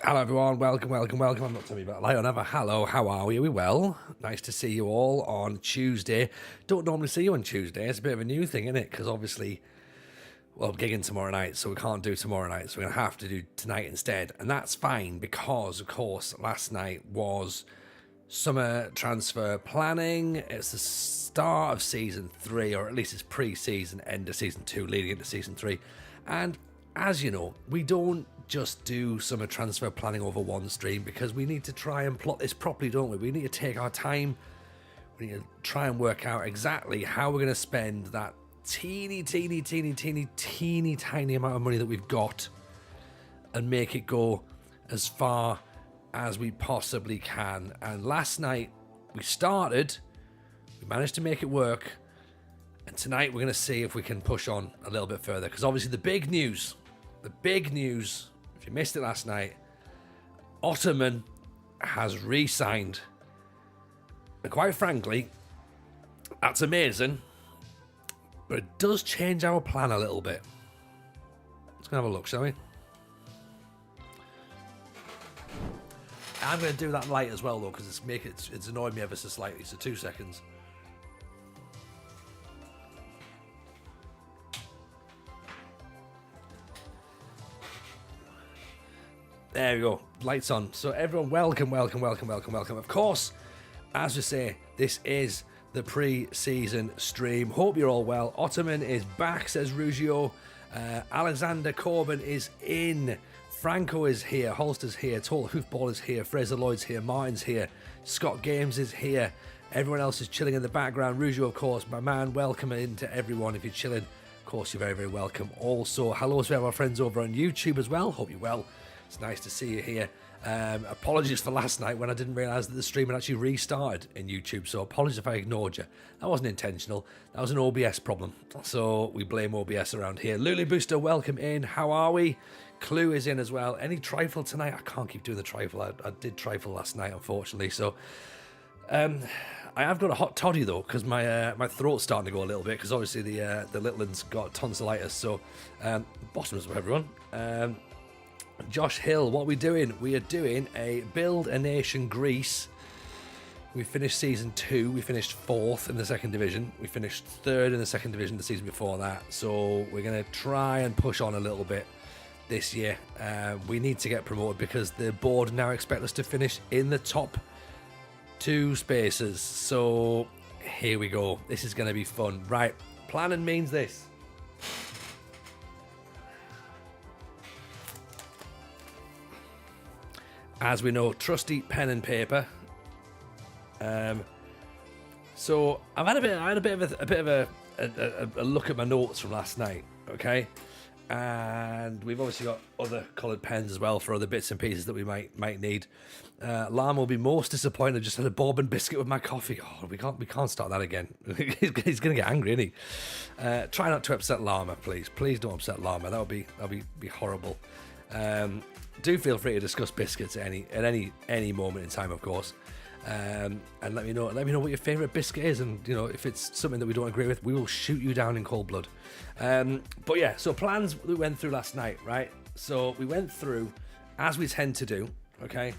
Hello everyone, welcome. I'm not telling you about Lion ever. Hello, how are we? Are we well? Nice to see you all on Tuesday. Don't normally see you on Tuesday. It's a bit of a new thing, isn't it? Because obviously, I'm gigging tomorrow night, so we can't do tomorrow night. So we're going to have to do tonight instead. And that's fine because, of course, last night was summer transfer planning. It's the start of season 3, or at least it's pre-season, end of season 2, leading into season 3. And as you know, we don't just do summer transfer planning over one stream because we need to try and plot this properly, don't we? We need to take our time. We need to try and work out exactly how we're going to spend that teeny tiny amount of money that we've got and make it go as far as we possibly can. And last night we managed to make it work, and tonight we're going to see if we can push on a little bit further, because obviously the big news, if you missed it last night, Ottoman has re-signed, and quite frankly that's amazing, but it does change our plan a little bit. Let's go have a look, shall we? I'm going to do that light as well, though, because it's annoyed me ever so slightly. So 2 seconds. There we go. Lights on. So everyone, welcome. Of course, as we say, this is the pre-season stream. Hope you're all well. Ottoman is back, says Rugio. Alexander Corbin is in. Franco is here. Holster's here. Total Hoofball is here. Fraser Lloyd's here. Martin's here. Scott Games is here. Everyone else is chilling in the background. Rugio, of course, my man. Welcome in to everyone. If you're chilling, of course, you're very, very welcome. Also, hello to our friends over on YouTube as well. Hope you're well. It's nice to see you here. Apologies for last night when I didn't realise that the stream had actually restarted in YouTube, so apologies if I ignored you. That wasn't intentional. That was an OBS problem, so we blame OBS around here. Lulu Booster, welcome in. How are we? Clue is in as well. Any trifle tonight? I can't keep doing the trifle. I did trifle last night, unfortunately, so I have got a hot toddy though, because my throat's starting to go a little bit, because obviously the little one's got tonsillitis. So bottoms for everyone. Josh Hill, what are we doing? We are doing a Build a Nation Greece. We finished season 2. We finished 4th in the second division. We finished 3rd in the second division the season before that. So we're going to try and push on a little bit this year. We need to get promoted because the board now expect us to finish in the top 2 spaces. So here we go. This is going to be fun. Right, planning means this. As we know, trusty pen and paper. So I had a bit of a look at my notes from last night, okay? And we've obviously got other coloured pens as well for other bits and pieces that we might need. Lam will be most disappointed. I just had a bourbon biscuit with my coffee. Oh, we can't start that again. He's gonna get angry, isn't he? Try not to upset Llama, please. Please don't upset Llama. That'll be horrible. Do feel free to discuss biscuits at any moment in time, of course, and let me know what your favourite biscuit is, and if it's something that we don't agree with, we will shoot you down in cold blood. But yeah, so plans we went through last night, right? So we went through, as we tend to do, okay,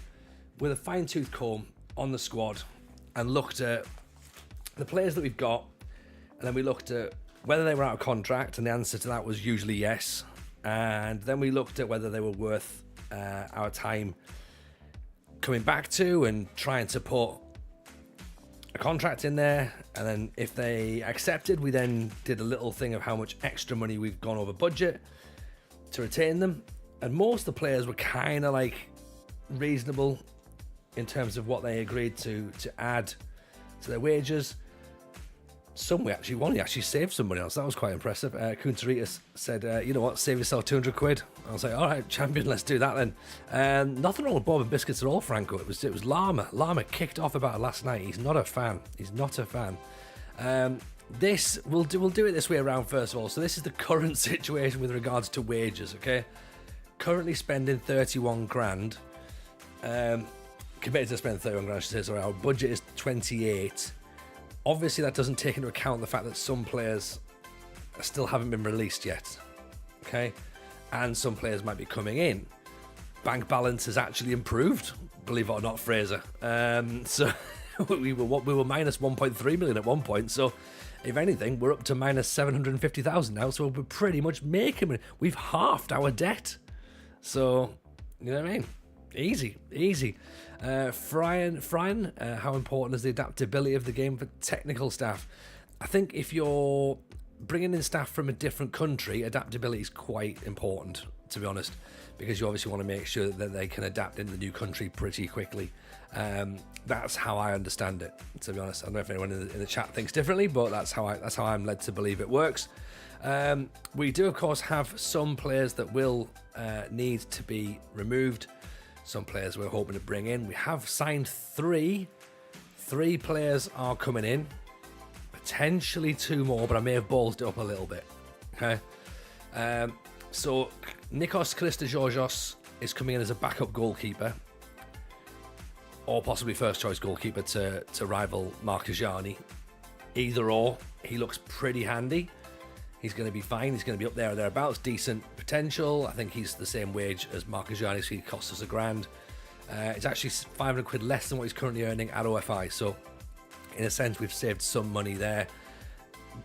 with a fine-tooth comb on the squad, and looked at the players that we've got, and then we looked at whether they were out of contract, and the answer to that was usually yes. And then we looked at whether they were worth our time coming back to and trying to put a contract in there. And then if they accepted, we then did a little thing of how much extra money we've gone over budget to retain them. And most of the players were kind of like reasonable in terms of what they agreed to add to their wages. Some one he actually saved some money on, so that was quite impressive. Kuntaritas said, you know what, save yourself 200 quid. I was like, all right, champion, let's do that then. Nothing wrong with Bob and Biscuits at all, Franco. It was Llama. Llama kicked off about it last night. He's not a fan. We'll do it this way around first of all. So this is the current situation with regards to wages, okay? Currently spending 31 grand. Committed to spend 31 grand, I should say. Sorry, our budget is 28. Obviously, that doesn't take into account the fact that some players still haven't been released yet, okay? And some players might be coming in. bank balance has actually improved, believe it or not, Fraser. So we were minus 1.3 million at one point. So if anything, we're up to minus 750,000 now. So we're pretty much making it. We've halved our debt. So, you know what I mean? Easy. Brian, how important is the adaptability of the game for technical staff? I think if you're bringing in staff from a different country, adaptability is quite important, to be honest, because you obviously want to make sure that they can adapt in the new country pretty quickly. That's how I understand it, to be honest. I don't know if anyone in the chat thinks differently, but that's how I'm led to believe it works. We do, of course, have some players that will need to be removed. Some players we're hoping to bring in. We have signed three. 3 players are coming in. Potentially 2 more, but I may have ballsed it up a little bit. Okay. So Nikos Christogeorgios is coming in as a backup goalkeeper, or possibly first choice goalkeeper to rival Marcajani. Either or, he looks pretty handy. He's going to be fine. He's going to be up there or thereabouts. Decent potential. I think he's the same wage as Marcajani, so he costs us $1,000. It's actually 500 quid less than what he's currently earning at OFI. So in a sense, we've saved some money there.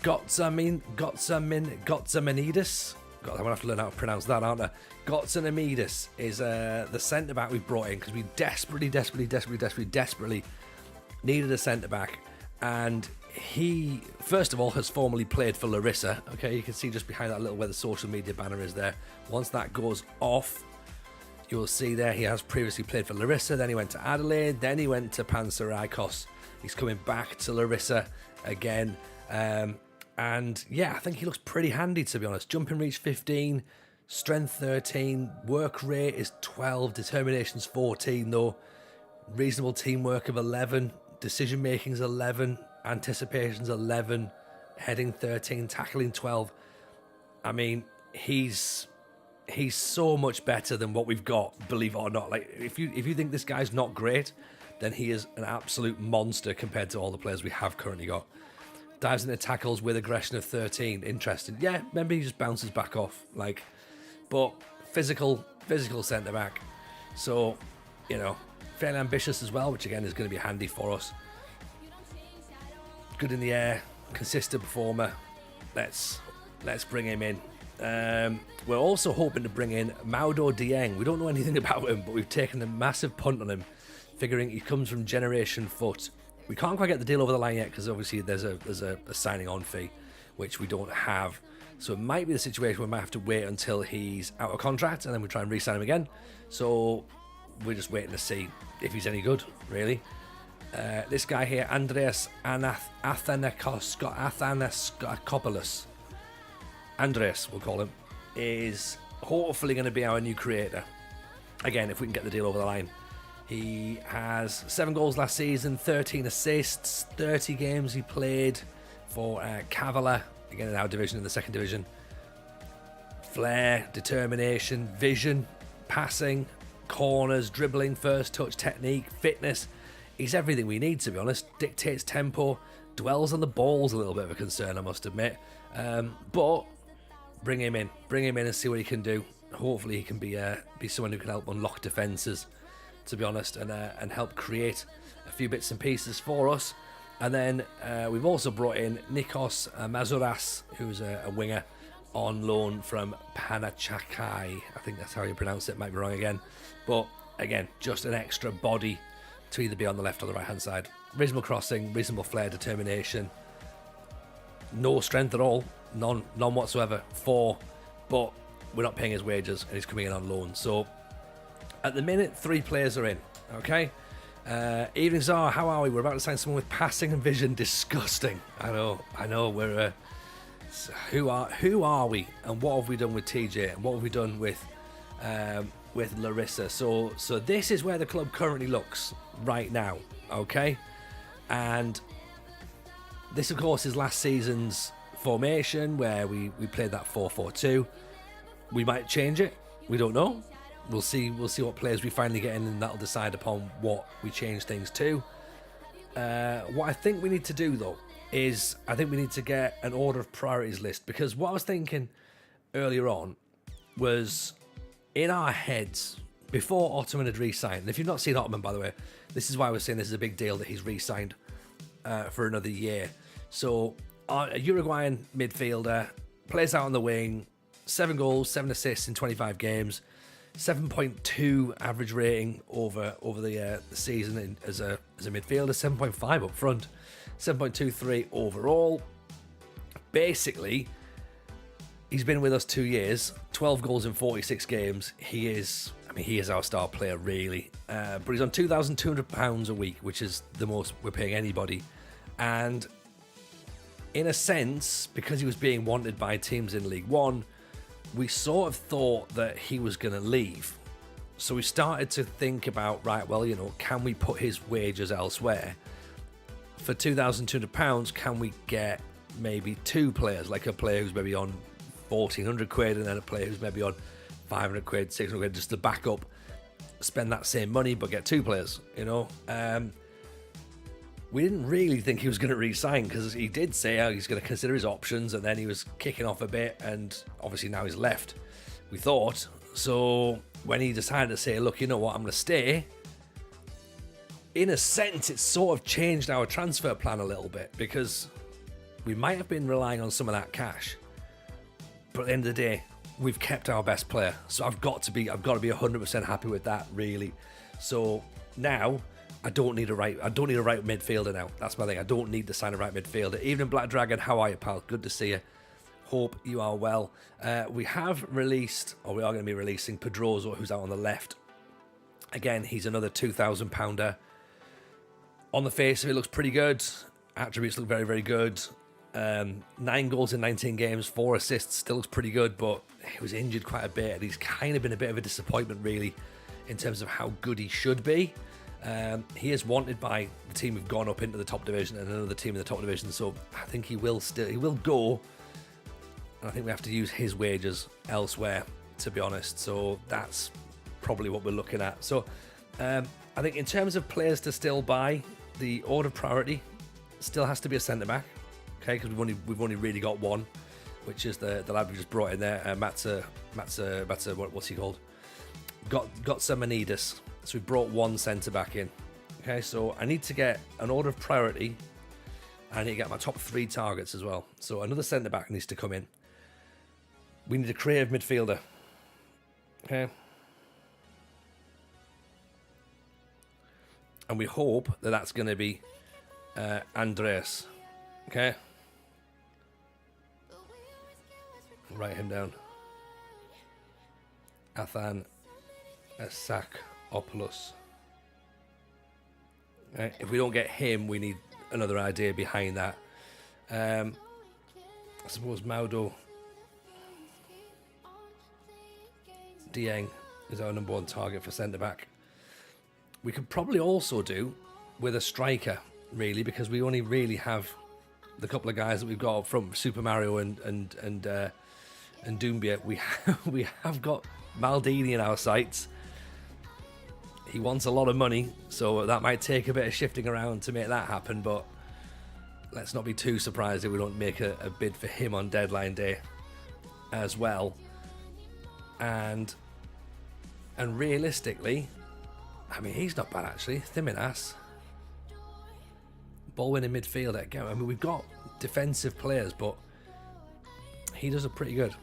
Gotzamanidis. God, I'm going to have to learn how to pronounce that, aren't I? Gotzamanidis is the centre-back we've brought in because we desperately needed a centre-back. And he, first of all, has formerly played for Larisa. Okay, you can see just behind that little where the social media banner is there. Once that goes off, you'll see there he has previously played for Larisa. Then he went to Adelaide. Then he went to Panathinaikos. He's coming back to Larisa again. And yeah, I think he looks pretty handy, to be honest. Jumping reach 15, strength 13, work rate is 12, determination's 14 though. Reasonable teamwork of 11, decision making's 11, anticipation's 11, heading 13, tackling 12. I mean, he's so much better than what we've got, believe it or not. Like, if you think this guy's not great, then he is an absolute monster compared to all the players we have currently got. Dives into tackles with aggression of 13. Interesting. Yeah, maybe he just bounces back off. But physical centre-back. So, fairly ambitious as well, which again is going to be handy for us. Good in the air, consistent performer. Let's bring him in. We're also hoping to bring in Maudo Dieng. We don't know anything about him, but we've taken a massive punt on him, figuring he comes from Generation Foot. We can't quite get the deal over the line yet because obviously there's a signing on fee, which we don't have. So it might be the situation where we might have to wait until he's out of contract and then we try and re-sign him again. So we're just waiting to see if he's any good, really. This guy here, Andreas Athanakopoulos, Andreas, we'll call him, is hopefully going to be our new creator. Again, if we can get the deal over the line. He has 7 goals last season, 13 assists, 30 games he played for Kavala, again in our division, in the second division. Flair, determination, vision, passing, corners, dribbling, first touch, technique, fitness. He's everything we need, to be honest. Dictates tempo, dwells on the ball's a little bit of a concern, I must admit. But bring him in and see what he can do. Hopefully he can be someone who can help unlock defences, to be honest, and help create a few bits and pieces for us. And then we've also brought in Nikos Mazouras, who's a winger on loan from Panachakai. I think that's how you pronounce it, might be wrong again. But again, just an extra body to either be on the left or the right hand side. Reasonable crossing, reasonable flair, determination. No strength at all, none whatsoever. 4, but we're not paying his wages and he's coming in on loan. So at the minute, 3 players are in. Okay. Evening Czar, how are we? We're about to sign someone with passing and vision. Disgusting. I know. We're who are we, and what have we done with TJ, and what have we done with Larisa? So this is where the club currently looks right now. Okay, and this of course is last season's formation where we played that 4-4-2. We might change it. We don't know. We'll see what players we finally get in, and that'll decide upon what we change things to. What I think we need to do, though, is I think we need to get an order of priorities list, because what I was thinking earlier on was, in our heads, before Ottoman had re-signed, and if you've not seen Ottoman, by the way, this is why we're saying this is a big deal that he's re-signed for another year. So, a Uruguayan midfielder, plays out on the wing, 7 goals, 7 assists in 25 games, 7.2 average rating over the season as a midfielder, 7.5 up front, 7.23 overall. Basically, he's been with us 2 years, 12 goals in 46 games. He is our star player, really. But he's on £2,200 a week, which is the most we're paying anybody. And in a sense, because he was being wanted by teams in League One, we sort of thought that he was going to leave. So we started to think about, right, well, can we put his wages elsewhere? For £2,200, can we get maybe 2 players, like a player who's maybe on 1,400 quid and then a player who's maybe on 500 quid, 600 quid, just to back up, spend that same money, but get 2 players, We didn't really think he was going to re-sign, because he did say he's going to consider his options, and then he was kicking off a bit, and obviously now he's left, we thought. So when he decided to say, look, you know what, I'm going to stay, in a sense, it sort of changed our transfer plan a little bit, because we might have been relying on some of that cash, but at the end of the day, we've kept our best player. So I've got to be 100% happy with that, really. So now I don't need a right midfielder now. That's my thing. I don't need to sign a right midfielder. Evening Black Dragon, how are you, pal? Good to see you. Hope you are well. We are going to be releasing Pedroso, who's out on the left. Again, he's another £2,000. On the face of it, looks pretty good. Attributes look very, very good. 9 goals in 19 games, 4 assists, still looks pretty good, but he was injured quite a bit, and he's kind of been a bit of a disappointment, really, in terms of how good he should be. He is wanted by the team who've gone up into the top division and another team in the top division, so I think he will go, and I think we have to use his wages elsewhere, to be honest. So that's probably what we're looking at. So I think in terms of players to still buy, the order of priority still has to be a centre back, okay? Because we've only really got one, which is the lad we just brought in there, Matza, what's he called? Gotsamanides. So we brought one centre back in. Okay, so I need to get an order of priority. I need to get my top 3 targets as well. So another centre back needs to come in. We need a creative midfielder. Okay. And we hope that that's going to be Andreas. Okay. Write him down. Athan Sakopoulos. If we don't get him, we need another idea behind that. I suppose Maudo Dieng is our number 1 target for centre back. We could probably also do with a striker, really, because we only really have the couple of guys that we've got from Super Mario and Doumbia. We have got Maldini in our sights. He wants a lot of money, so that might take a bit of shifting around to make that happen, but let's not be too surprised if we don't make a bid for him on deadline day as well. And realistically, I mean, he's not bad, actually. Thiminas. Ball-winning midfielder. I mean, we've got defensive players, but he does it pretty good.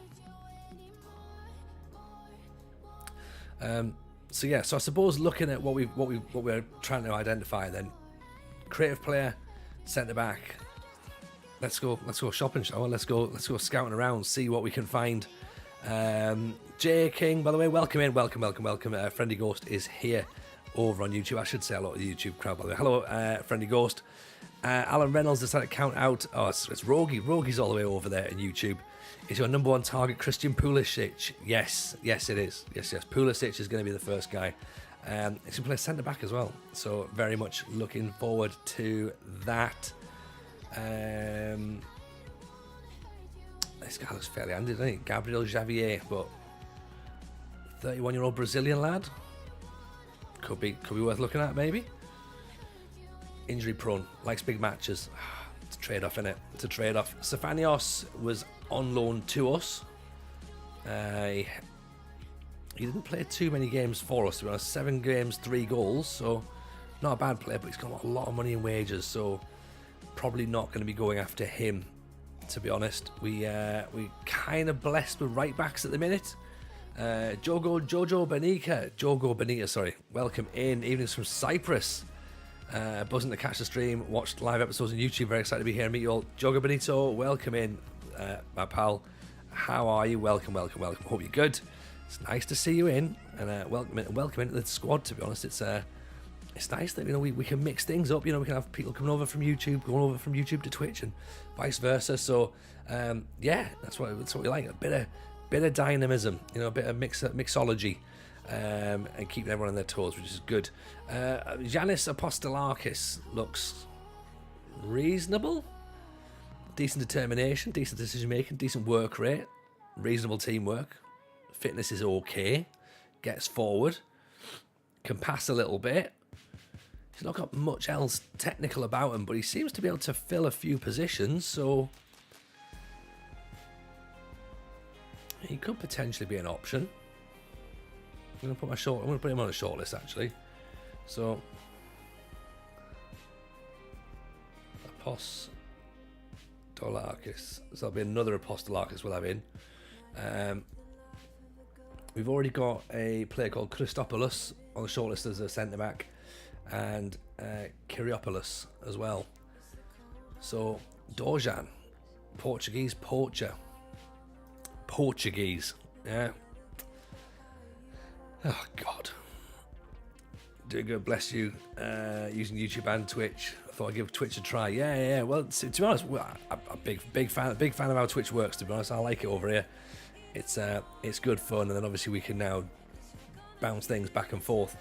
So yeah, so I suppose looking at what we're trying to identify, then creative player, centre back. Let's go shopping, shall we? Let's go scouting around, see what we can find. J King, by the way, welcome in, welcome. Friendly Ghost is here over on YouTube. I should say hello to the YouTube crowd, by the way. Hello, Friendly Ghost. Alan Reynolds decided to count out. Oh, it's Rogi. Rogi's all the way over there in YouTube. Is your number 1 target Christian Pulisic? Yes, it is. Yes. Pulisic is going to be the first guy. He's going to play centre back as well. So very much looking forward to that. This guy looks fairly handy, doesn't he? Gabriel Javier, but 31-year-old Brazilian lad. Could be worth looking at, maybe. Injury prone, likes big matches. It's a trade-off, isn't it? It's a trade-off. Stefanios was on loan to us. He didn't play too many games for us, to be honest. 7 games, 3 goals, so not a bad player, but he's got a lot of money in wages, so probably not going to be going after him, to be honest. We kind of blessed with right backs at the minute. Jogo Benita, sorry. Welcome in. Evenings from Cyprus. Buzzing to catch the stream. Watched live episodes on YouTube. Very excited to be here and meet you all. Jogo Benito, welcome in, my pal. How are you? Welcome. Hope you're good. It's nice to see you in, and welcome into the squad. To be honest, it's nice that we can mix things up. We can have people coming over from YouTube, going over from YouTube to Twitch, and vice versa. So that's what we like. A bit of dynamism, a bit of mixology, and keeping everyone on their toes, which is good. Yanis Apostolakis looks reasonable. Decent determination, decent decision making, decent work rate, reasonable teamwork. Fitness is okay. Gets forward. Can pass a little bit. He's not got much else technical about him, but he seems to be able to fill a few positions, so he could potentially be an option. I'm going to put him on a short list, actually. So Apostolakis. So there'll be another Apostolakis we'll have in. We've already got a player called Christopoulos on the shortlist as a centre back, and Kyriopoulos as well. So Dorjan, Portuguese poacher. Portuguese, yeah. Oh God. Doing good, bless you. Using YouTube and Twitch. I thought I'd give Twitch a try. Yeah. Well, to be honest, I'm a big fan of how Twitch works. To be honest, I like it over here. It's good fun, and then obviously we can now bounce things back and forth.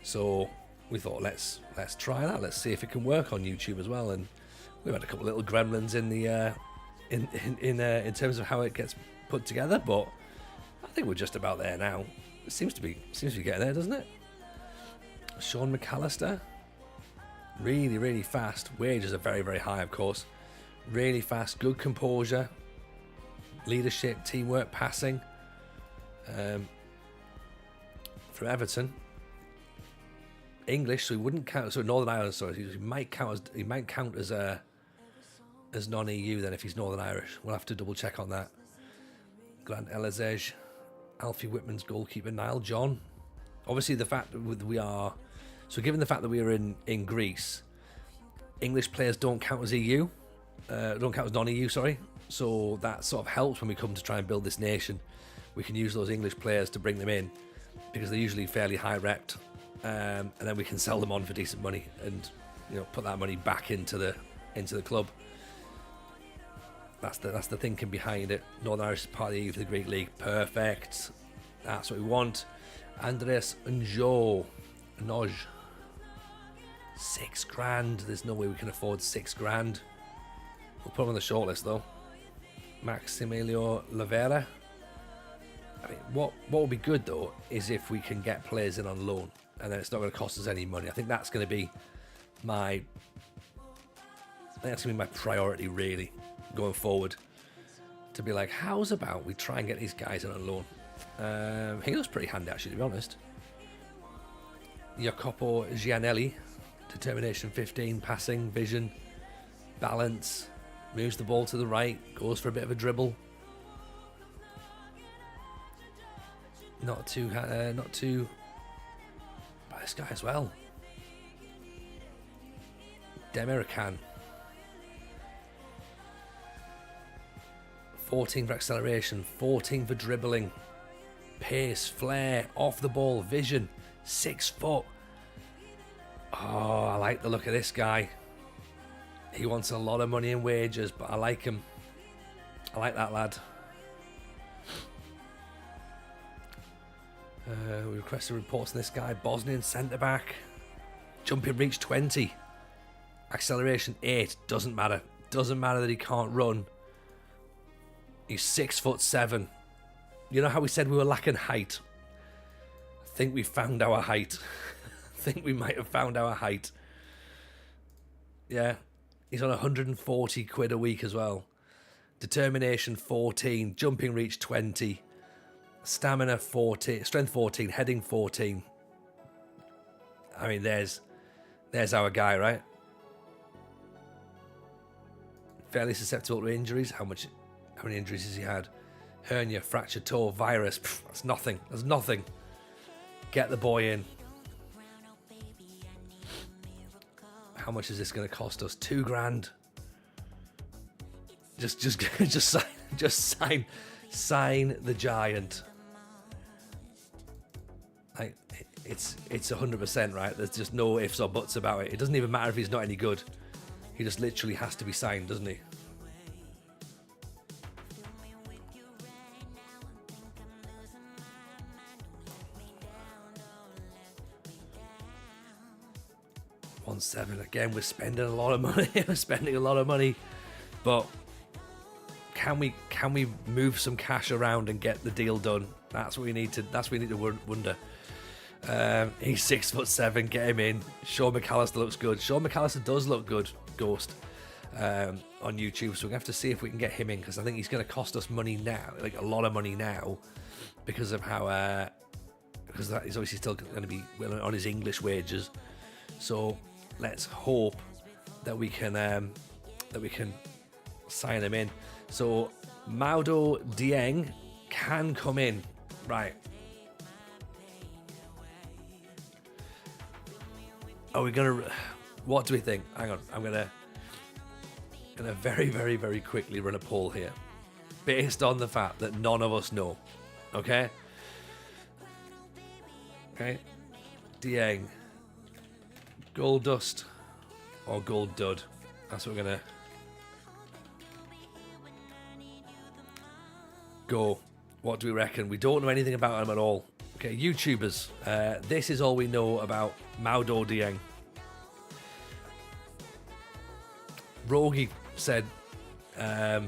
So we thought let's try that. Let's see if it can work on YouTube as well. And we've had a couple of little gremlins in the in terms of how it gets put together, but I think we're just about there now. It seems to be getting there, doesn't it? Sean McAllister, really fast. Wages are very, very high, of course. Really fast, good composure, leadership, teamwork, passing. From Everton, English, so he wouldn't count. So Northern Ireland, sorry, he might count as non-EU then if he's Northern Irish. We'll have to double check on that. Grant Elizej, Alfie Whitman's goalkeeper, Niall John. Obviously, the fact that given the fact that we are in Greece, English players don't count as non-EU, sorry. So that sort of helps when we come to try and build this nation. We can use those English players to bring them in because they're usually fairly high repped, and then we can sell them on for decent money and put that money back into the club. That's the thinking behind it. Northern Irish is part of the EU for the Greek League. Perfect. That's what we want. Andres Njo. Noj. $6,000. There's no way we can afford $6,000. We'll put him on the shortlist though. Maximilio Lavera. I mean, what would be good though is if we can get players in on loan, and then it's not going to cost us any money. I think that's going to be my priority really going forward. To be like, how's about we try and get these guys in on loan? He looks pretty handy actually, to be honest. Jacopo Gianelli, determination 15, passing, vision, balance, moves the ball to the right, goes for a bit of a dribble. Not too. But this guy as well. Demirican. 14 for acceleration, 14 for dribbling, pace, flair, off the ball, vision, 6 foot. Oh, I like the look of this guy. He wants a lot of money in wages, but I like him. I like that lad. We requested reports on this guy. Bosnian centre-back. Jumping reach 20. Acceleration 8. Doesn't matter. Doesn't matter that he can't run. He's 6'7". You know how we said we were lacking height? I think we found our height. I think we might have found our height. Yeah. He's on 140 quid a week as well. Determination 14. Jumping reach 20. Stamina 14, strength 14, heading 14. I mean, there's our guy, right? Fairly susceptible to injuries. How many injuries has he had? Hernia, fractured toe, virus. Pff, that's nothing. That's nothing. Get the boy in. How much is this going to cost us? $2,000. Just sign the giant. Like, it's 100%, right? There's just no ifs or buts about it. It doesn't even matter if he's not any good. He just literally has to be signed, doesn't he? $1.7. Again, we're spending a lot of money. We're spending a lot of money, but can we move some cash around and get the deal done? That's what we need to. That's what we need to wonder. He's 6'7". Get him in. Sean McAllister looks good. Sean McAllister does look good. Ghost on YouTube. So we're gonna have to see if we can get him in, because I think he's gonna cost us money now, like a lot of money now, because of how because that is obviously still going to be on his English wages. So let's hope that we can sign him in. So Maudo Dieng can come in, right? Are we gonna? What do we think? Hang on, I'm gonna very, very, very quickly run a poll here, based on the fact that none of us know. Okay. Dieng, Gold Dust or Gold Dud? That's what we're gonna go. What do we reckon? We don't know anything about him at all. Okay, YouTubers, this is all we know about Maudo Dieng. Rogi said that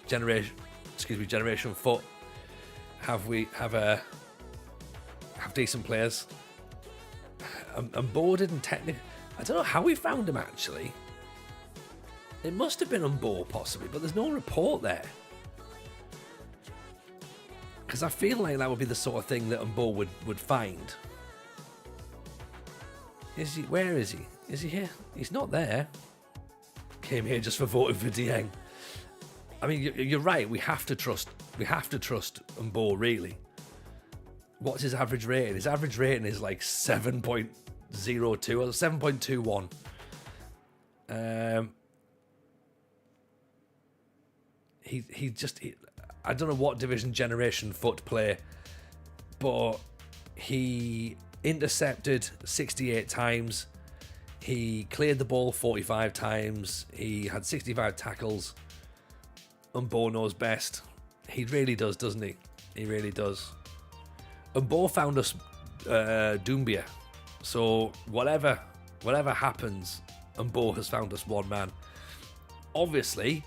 Generation Foot have decent players. And Bo didn't technically. I don't know how we found him actually. It must have been on Bo possibly, but there's no report there. Because I feel like that would be the sort of thing that Umbo would find. Is he? Where is he? Is he here? He's not there. Came here just for voting for Dieng. I mean, you're right. We have to trust Umbo, really. What's his average rating? His average rating is like 7.02 or 7.21. I don't know what division Generation Foot play, but he intercepted 68 times. He cleared the ball 45 times. He had 65 tackles. Umbo knows best. He really does, doesn't he? He really does. Umbo found us Doumbia. So whatever happens, Umbo has found us one man. Obviously,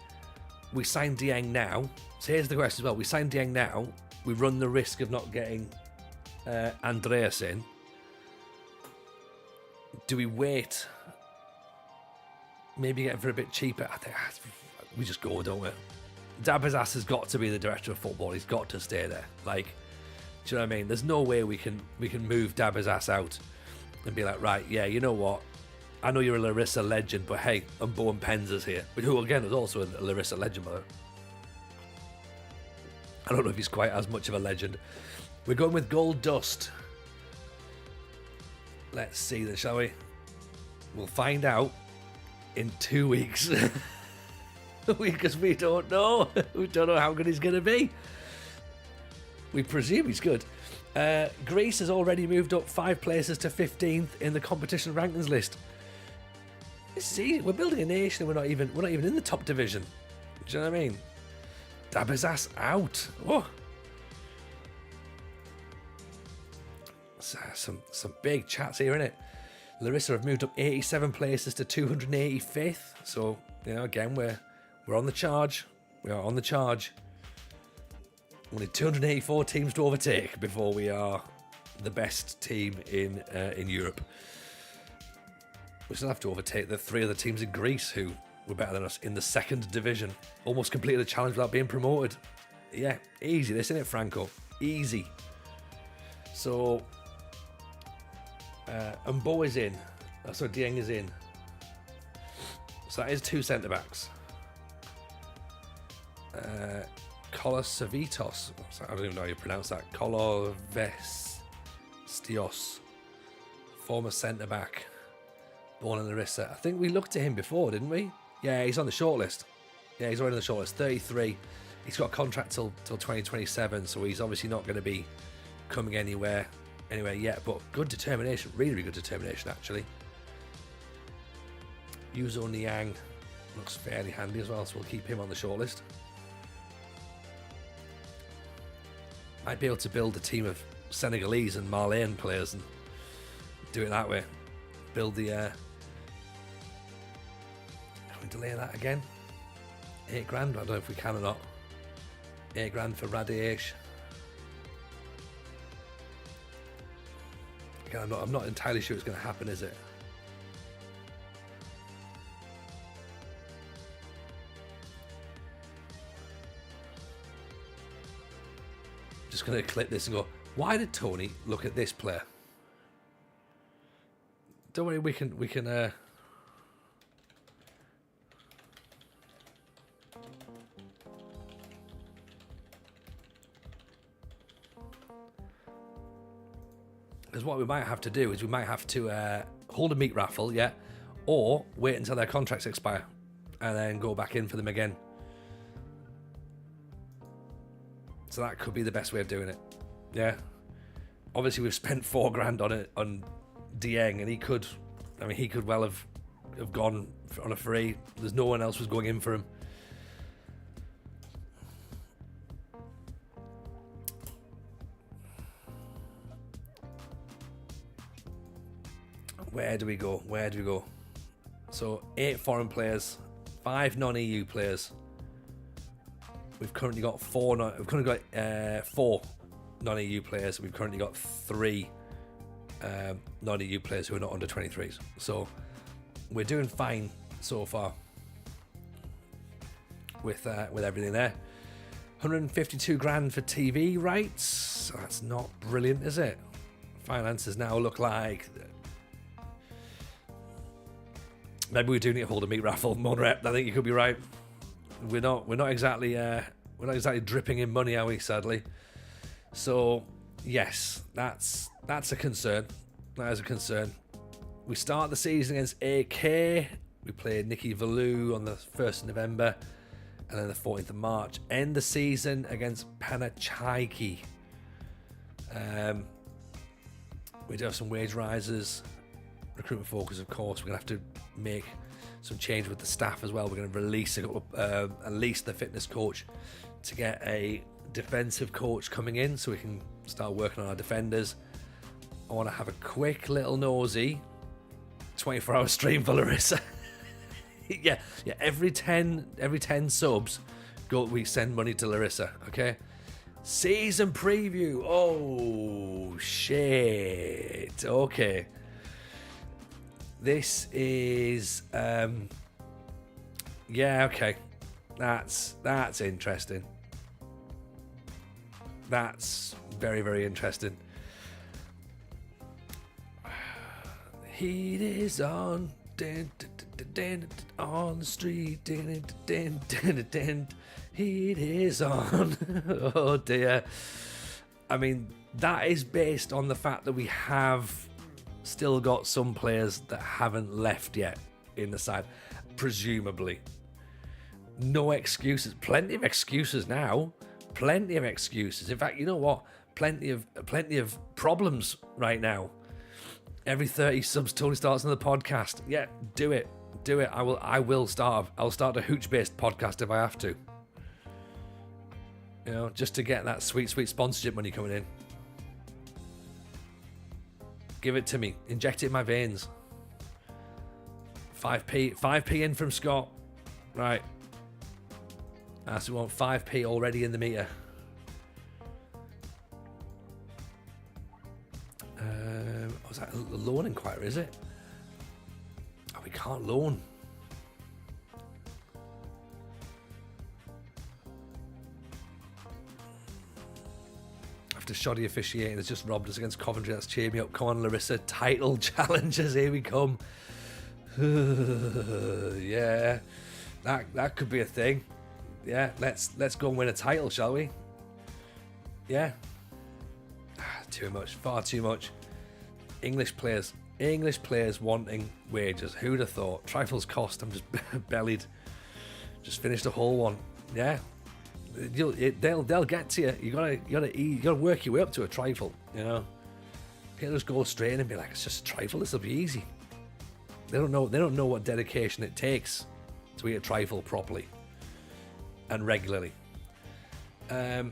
we signed Dieng now. So here's the question as well. We signed Dieng now. We run the risk of not getting Andreas in. Do we wait? Maybe get him for a bit cheaper. I think we just go, don't we? Dabazas has got to be the director of football. He's got to stay there. Like, do you know what I mean? There's no way we can move Dabazas out and be like, right, yeah, you know what? I know you're a Larisa legend, but hey, Umbo and Penzer's here. Who, again, is also a Larisa legend, but I don't know if he's quite as much of a legend. We're going with Gold Dust. Let's see then, shall we? We'll find out in 2 weeks. Because we don't know. We don't know how good he's going to be. We presume he's good. Greece has already moved up 5 places to 15th in the competition rankings list. See, we're building a nation and we're not even in the top division. Do you know what I mean? Dabazas out. Oh. Some big chats here, innit? Larisa have moved up 87 places to 285th. So, you know, again, we're on the charge. We are on the charge. Only 284 teams to overtake before we are the best team in Europe. We still have to overtake the 3 other teams in Greece who were better than us in the 2nd division. Almost completed the challenge without being promoted. Yeah, easy. This, isn't it, Franco? Easy. So, Mbo is in. So Dieng is in. So that is 2 centre-backs. Kolosavitos. I don't even know how you pronounce that. Kolovestios. Former centre-back. Born in Larisa. I think we looked at him before, didn't we? Yeah, he's on the shortlist. Yeah, he's already on the shortlist. 33. He's got a contract till 2027, so he's obviously not going to be coming anywhere yet. But good determination. Really, really good determination, actually. Yuzo Niang looks fairly handy as well, so we'll keep him on the shortlist. Might be able to build a team of Senegalese and Malian players and do it that way. Build the... Can we delay that again? $8 grand? I don't know if we can or not. $8 grand for Radesh. Again, I'm not entirely sure it's going to happen, is it? Just going to clip this and go, why did Tony look at this player? Don't worry, we can because what we might have to do is we might have to hold a meat raffle, yeah, or wait until their contracts expire and then go back in for them again. So that could be the best way of doing it. Yeah. Obviously, we've spent $4 grand on it on Dieng, and he could well have gone on a free. There's no one else was going in for him. Where do we go? So 8 foreign players, 5 non-EU players. We've currently got 4 non-EU players. We've currently got 3 non-EU players who are not under 23s. So we're doing fine so far with everything there. 152 grand for TV rights. That's not brilliant, is it? Finances now look like maybe we do need to hold a meat raffle. Monrep, I think you could be right. We're not exactly dripping in money, are we? Sadly. So yes, that's a concern. That is a concern. We start the season against AK. We play Nikki Valou on the 1st of November, and then the 14th of March. End the season against Panachaiki. We do have some wage rises. Recruitment focus, of course. We're going to have to make some change with the staff as well. We're going to release at least the fitness coach to get a defensive coach coming in so we can start working on our defenders. I want to have a quick little nosy 24-hour stream for Larisa. yeah, every 10 subs we send money to Larisa, okay? Season preview. Oh shit. Okay. This is yeah, okay. That's interesting. That's very, very interesting. Heat is on, on the street, heat is on. Oh dear. I mean, that is based on the fact that we have still got some players that haven't left yet in the side, presumably. No excuses. Plenty of excuses now. Plenty of excuses. In fact, you know what? Plenty of problems right now. Every 30 subs, Tony starts another podcast. Yeah, do it. I'll start a hooch-based podcast if I have to. You know, just to get that sweet sponsorship money coming in. Give it to me. Inject it in my veins. 5p in from Scott. Right. So we want 5p already in the meter. Was that a loan inquiry, is it? Oh, we can't loan. after shoddy officiating has just robbed us against Coventry. That's cheered me up. Come on, Larisa. Title challenges. Here we come. Yeah. That could be a thing. Yeah, let's go and win a title, shall we? Yeah. Too much. Far too much. English players wanting wages. Who'd have thought? Trifles cost. I'm just bellied. Just finished a whole one. Yeah. They'll get to you. You gotta work your way up to a trifle. You know, people just go straight in and be like, it's just a trifle. This will be easy. They don't know what dedication it takes to eat a trifle properly and regularly. Did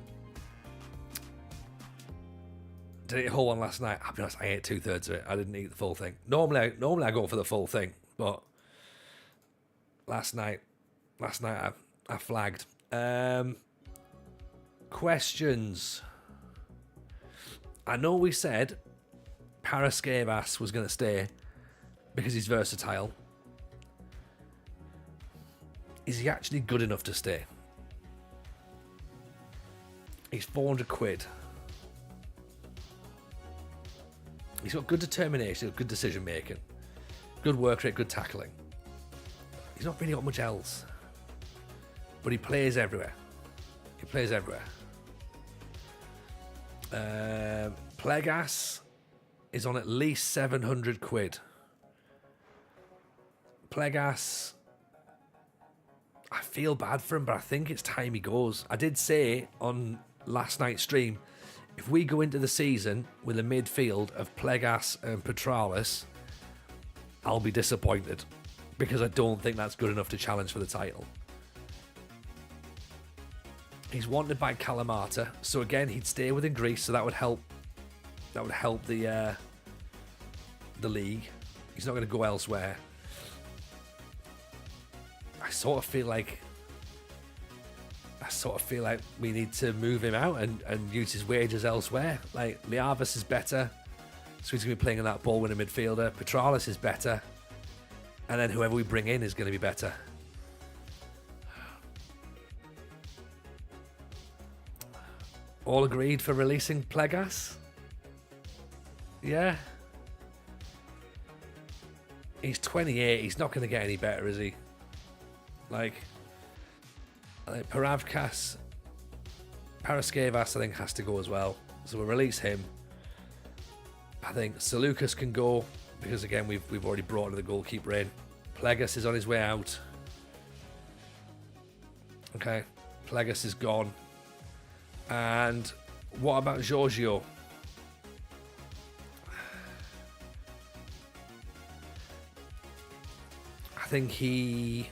I eat a whole one last night? I'll be honest, I ate 2/3 of it. I didn't eat the full thing. Normally I go for the full thing, but last night I flagged. Questions. I know we said Paraskevas was going to stay because he's versatile. Is he actually good enough to stay? He's 400 quid. He's got good determination, good decision making, good work rate, good tackling. He's not really got much else, but he plays everywhere. Plegas is on at least 700 quid. Plegas, I feel bad for him, but I think it's time he goes. I did say on last night's stream, if we go into the season with a midfield of Plegas and Petralis, I'll be disappointed because I don't think that's good enough to challenge for the title. He's wanted by Kalamata, so again he'd stay within Greece, so that would help. That would help the league. He's not going to go elsewhere. I sort of feel like we need to move him out and use his wages elsewhere. Like Liavis is better, so he's going to be playing in that ball-winning midfielder. Petralis is better, and then whoever we bring in is going to be better. All agreed for releasing Plegas? Yeah. He's 28. He's not going to get any better, is he? Like Paraskevas, I think, has to go as well. So we'll release him. I think Seleucus can go because, again, we've already brought the goalkeeper in. Plegas is on his way out. Okay. Plegas is gone. And what about Giorgio? I think he's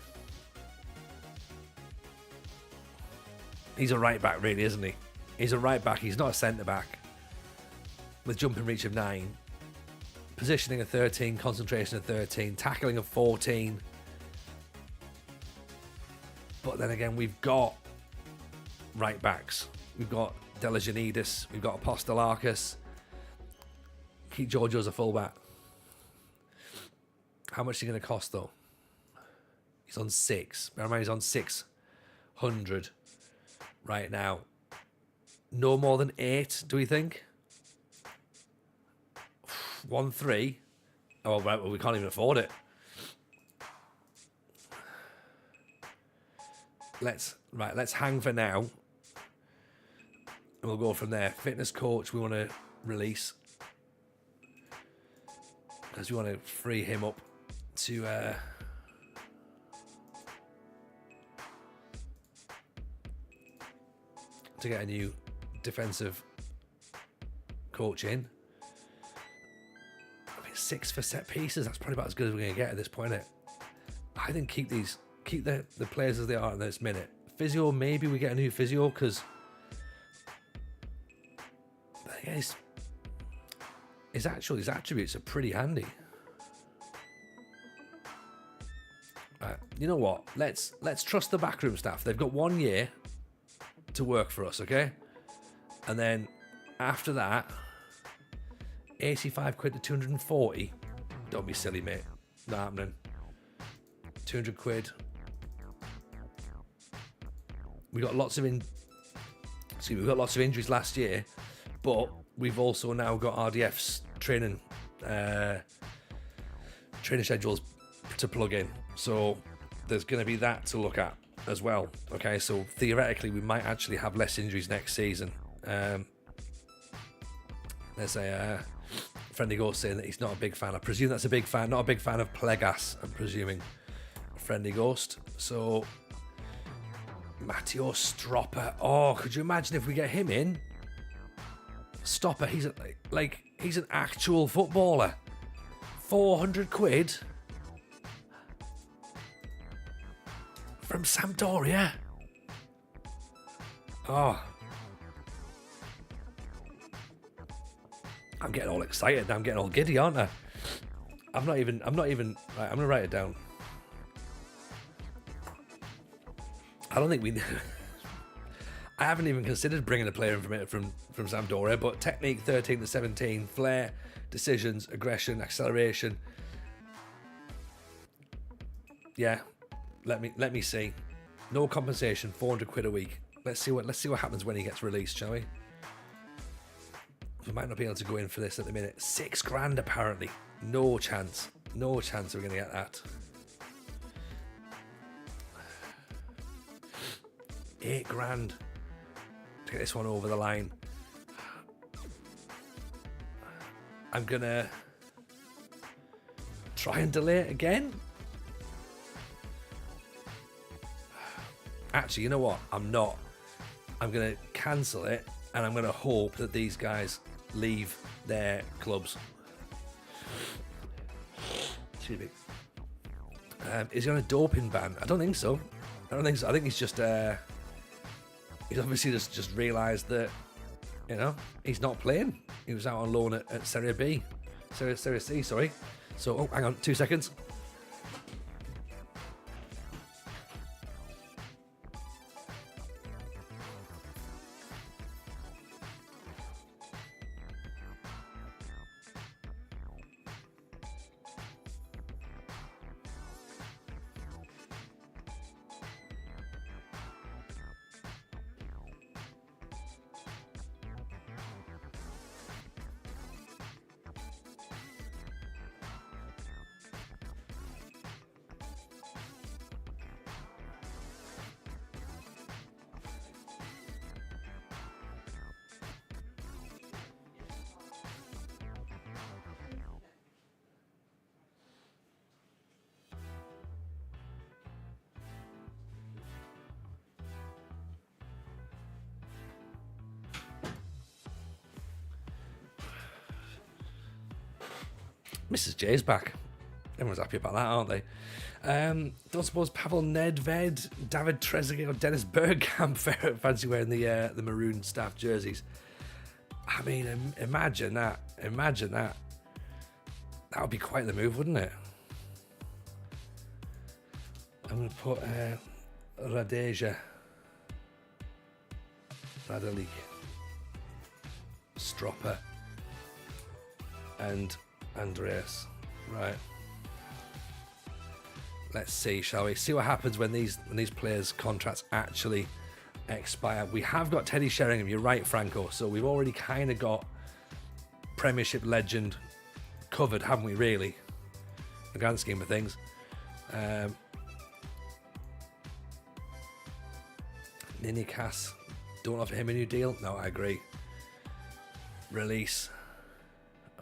a right back, really, isn't he? He's a right back. He's not a centre back. With jumping reach of 9, positioning of 13, concentration of 13, tackling of 14. But then again, we've got right backs. We've got Delijanidis. We've got Apostolakis. Keep Giorgio as a fullback. How much is he going to cost, though? He's on 6. Bear in mind, he's on 600 right now. No more than 8, do we think? 1-3. Oh, right, well, we can't even afford it. Let's hang for now. And we'll go from there. Fitness coach, we want to release because we want to free him up to get a new defensive coach in. I mean, 6 for set pieces. That's probably about as good as we're going to get at this point, isn't it? I think keep the players as they are at this minute. Physio, maybe we get a new physio because his attributes are pretty handy. You know what? Let's trust the backroom staff. They've got 1 year to work for us, okay? And then after that, 85 quid to 240. Don't be silly, mate. Not happening. 200 quid. We got lots of injuries last year. But we've also now got RDF's training schedules to plug in. So there's going to be that to look at as well. Okay, so theoretically we might actually have less injuries next season. There's a friendly ghost saying that he's not a big fan. I presume that's a big fan, not a big fan of Plegas, I'm presuming. Friendly ghost. So Matteo Stropper. Oh, could you imagine if we get him in? Stopper, he's he's an actual footballer. 400 quid from Sampdoria. Oh, I'm getting all excited now. I'm getting all giddy, aren't I? I'm not even. Right, I'm gonna write it down. I don't think we. I haven't even considered bringing a player in from Sampdoria, but technique 13 to 17, flair, decisions, aggression, acceleration. Yeah, let me see. No compensation, 400 quid a week. Let's see what happens when he gets released, shall we? We might not be able to go in for this at the minute. £6,000 apparently. No chance we're gonna get that. £8,000 to get this one over the line. I'm gonna try and delay it again. Actually, you know what? I'm not. I'm gonna cancel it, and I'm gonna hope that these guys leave their clubs. Excuse me. Is he on a doping ban? I don't think so. I think he's just he's obviously just realised that, you know, he's not playing. He was out on loan at Serie B. Serie C, sorry. So, oh, hang on, 2 seconds. Mrs. J's back. Everyone's happy about that, aren't they? Don't suppose Pavel Nedved, David Trezeguet or Dennis Bergkamp fancy wearing the maroon staff jerseys. I mean, imagine that. That would be quite the move, wouldn't it? I'm going to put Radeja, Radalik, Stropper, and Andreas. Right. Let's see, shall we? See what happens when these players' contracts actually expire. We have got Teddy Sheringham, you're right, Franco. So we've already kind of got Premiership legend covered, haven't we, really? In the grand scheme of things. Ninikas, don't offer him a new deal? No, I agree. Release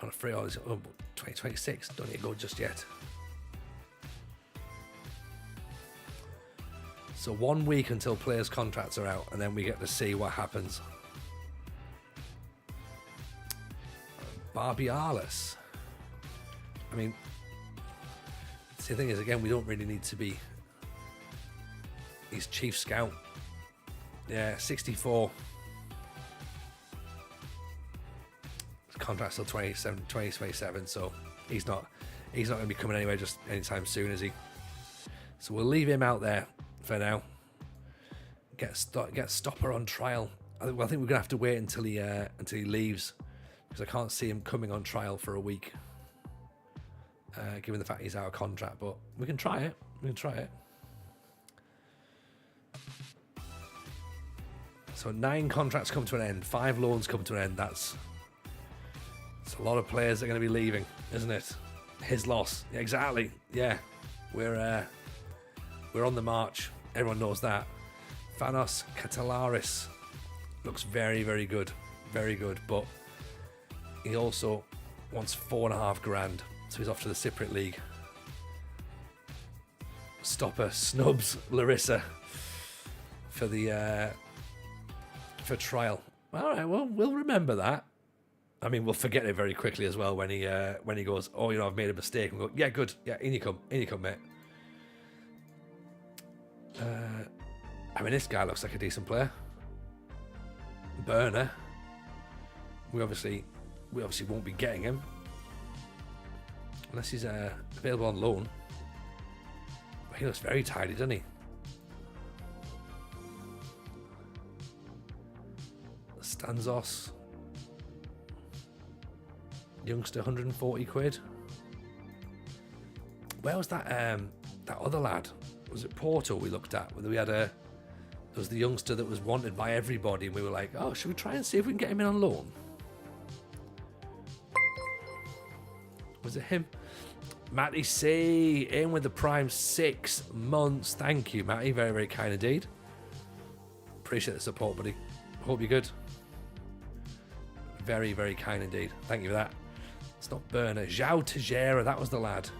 on a free, 2026, don't need to go just yet. So 1 week until players' contracts are out, and then we get to see what happens. Barbialis. I mean, see, the thing is, again, we don't really need to be. He's chief scout. Yeah, 64. His contract's till 2027, so he's not going to be coming anywhere just anytime soon, is he? So we'll leave him out there for now. Get Stopper on trial. I think we're gonna have to wait until he leaves, because I can't see him coming on trial for a week, given the fact he's out of contract. But we can try it. So 9 contracts come to an end, 5 loans come to an end. That's a lot of players that are going to be leaving, isn't it? His loss. Yeah, exactly. Yeah. We're on the march. Everyone knows that. Thanos Catalaris looks very, very good. Very good. But he also wants 4.5 grand. So he's off to the Cypriot League. Stopper snubs Larisa for trial. All right, well, we'll remember that. I mean, we'll forget it very quickly as well when he goes, oh, I've made a mistake. And we go, yeah, good. Yeah, in you come, mate. I mean, this guy looks like a decent player. Burner. We obviously won't be getting him unless he's available on loan. But he looks very tidy, doesn't he? Stanzos. Youngster, 140 quid. Where was that other lad? Was it Porto we looked at? Whether we had there was the youngster that was wanted by everybody, and we were like, oh, should we try and see if we can get him in on loan? Was it him? Matty C in with the prime 6 months. Thank you, Matty. Very, very kind indeed. Appreciate the support, buddy. Hope you're good. Very, very kind indeed. Thank you for that. It's not Burner. João Teixeira, that was the lad.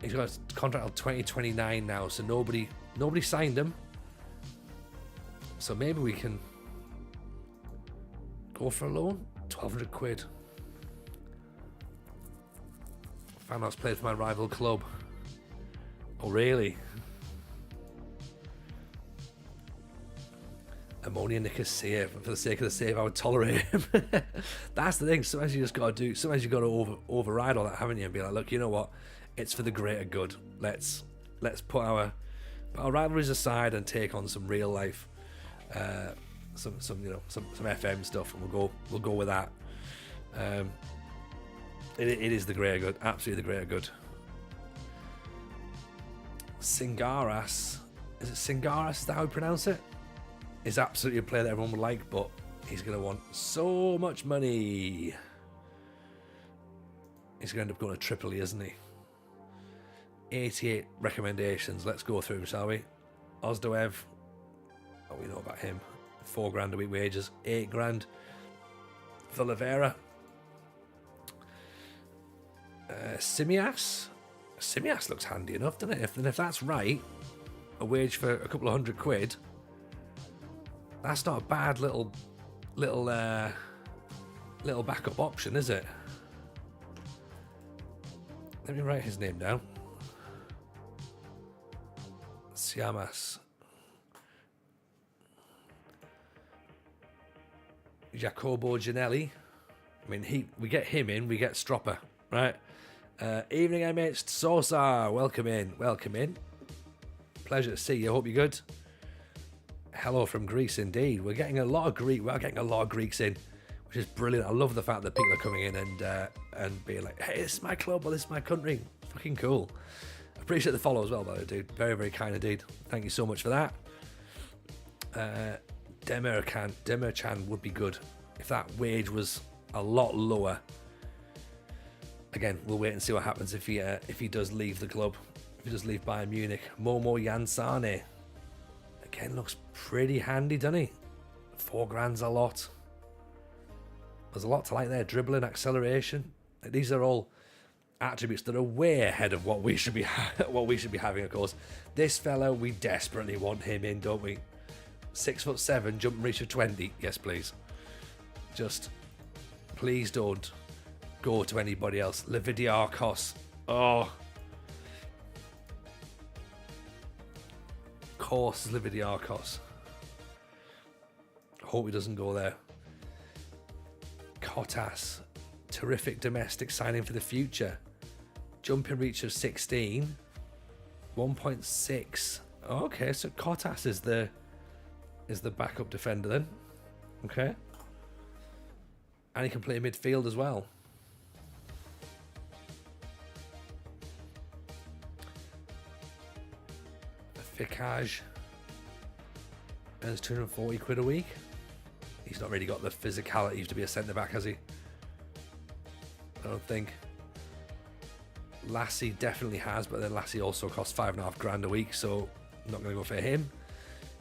He's got a contract until 2029 now, so nobody signed him. So maybe we can go for a loan. 1,200 quid. Thanos played for my rival club. Oh, really? Ammonia Nicosia, for the sake of the save, I would tolerate him. That's the thing. Sometimes you just got to do. Sometimes you got to override all that, haven't you? And be like, look, you know what? It's for the greater good. Let's put our rivalries aside and take on some real life, some FM stuff, and we'll go with that. It is the greater good, absolutely the greater good. Singaras, is it Singaras? Is that how we pronounce it? Is absolutely a player that everyone would like, but he's going to want so much money. He's going to end up going to Tripoli, isn't he? 88 recommendations. Let's go through them, shall we? Ozdoev. Oh, we know about him. 4 grand a week wages. 8 grand. Villavera. Simias. Simias looks handy enough, doesn't it? If that's right, a wage for a couple of £100. That's not a bad little backup option, is it? Let me write his name down. Siamas. Jacobo Gianelli. I mean, we get him in, we get Stropper, right? Evening, MH Sosa. Welcome in. Pleasure to see you. Hope you're good. Hello from Greece, indeed. We're getting a lot of Greeks in, which is brilliant. I love the fact that people are coming in and being like, hey, this is my club or this is my country. Fucking cool. Appreciate the follow as well, by the way, dude. Very, very kind indeed. Thank you so much for that. Demircan would be good if that wage was a lot lower. Again, we'll wait and see what happens if he does leave the club. If he does leave Bayern Munich. Momo Yansane. Again, looks pretty handy, doesn't he? 4 grand's a lot. There's a lot to like there. Dribbling, acceleration. These are all attributes that are way ahead of what we should be having, of course. This fella, we desperately want him in, don't we? 6'7", jump and reach of 20. Yes, please. Just please don't go to anybody else. Levidiarkos. Oh. Of course, Levidiarkos. Hope he doesn't go there. Kottas. Terrific domestic signing for the future. Jumping reach of 16. 1.6. Okay, so Kottas is the backup defender then. Okay. And he can play midfield as well. Fikaj. Earns 240 quid a week. He's not really got the physicality to be a centre-back, has he? I don't think. Lassie definitely has, but then Lassie also costs $5.5 grand a week, so I'm not going to go for him.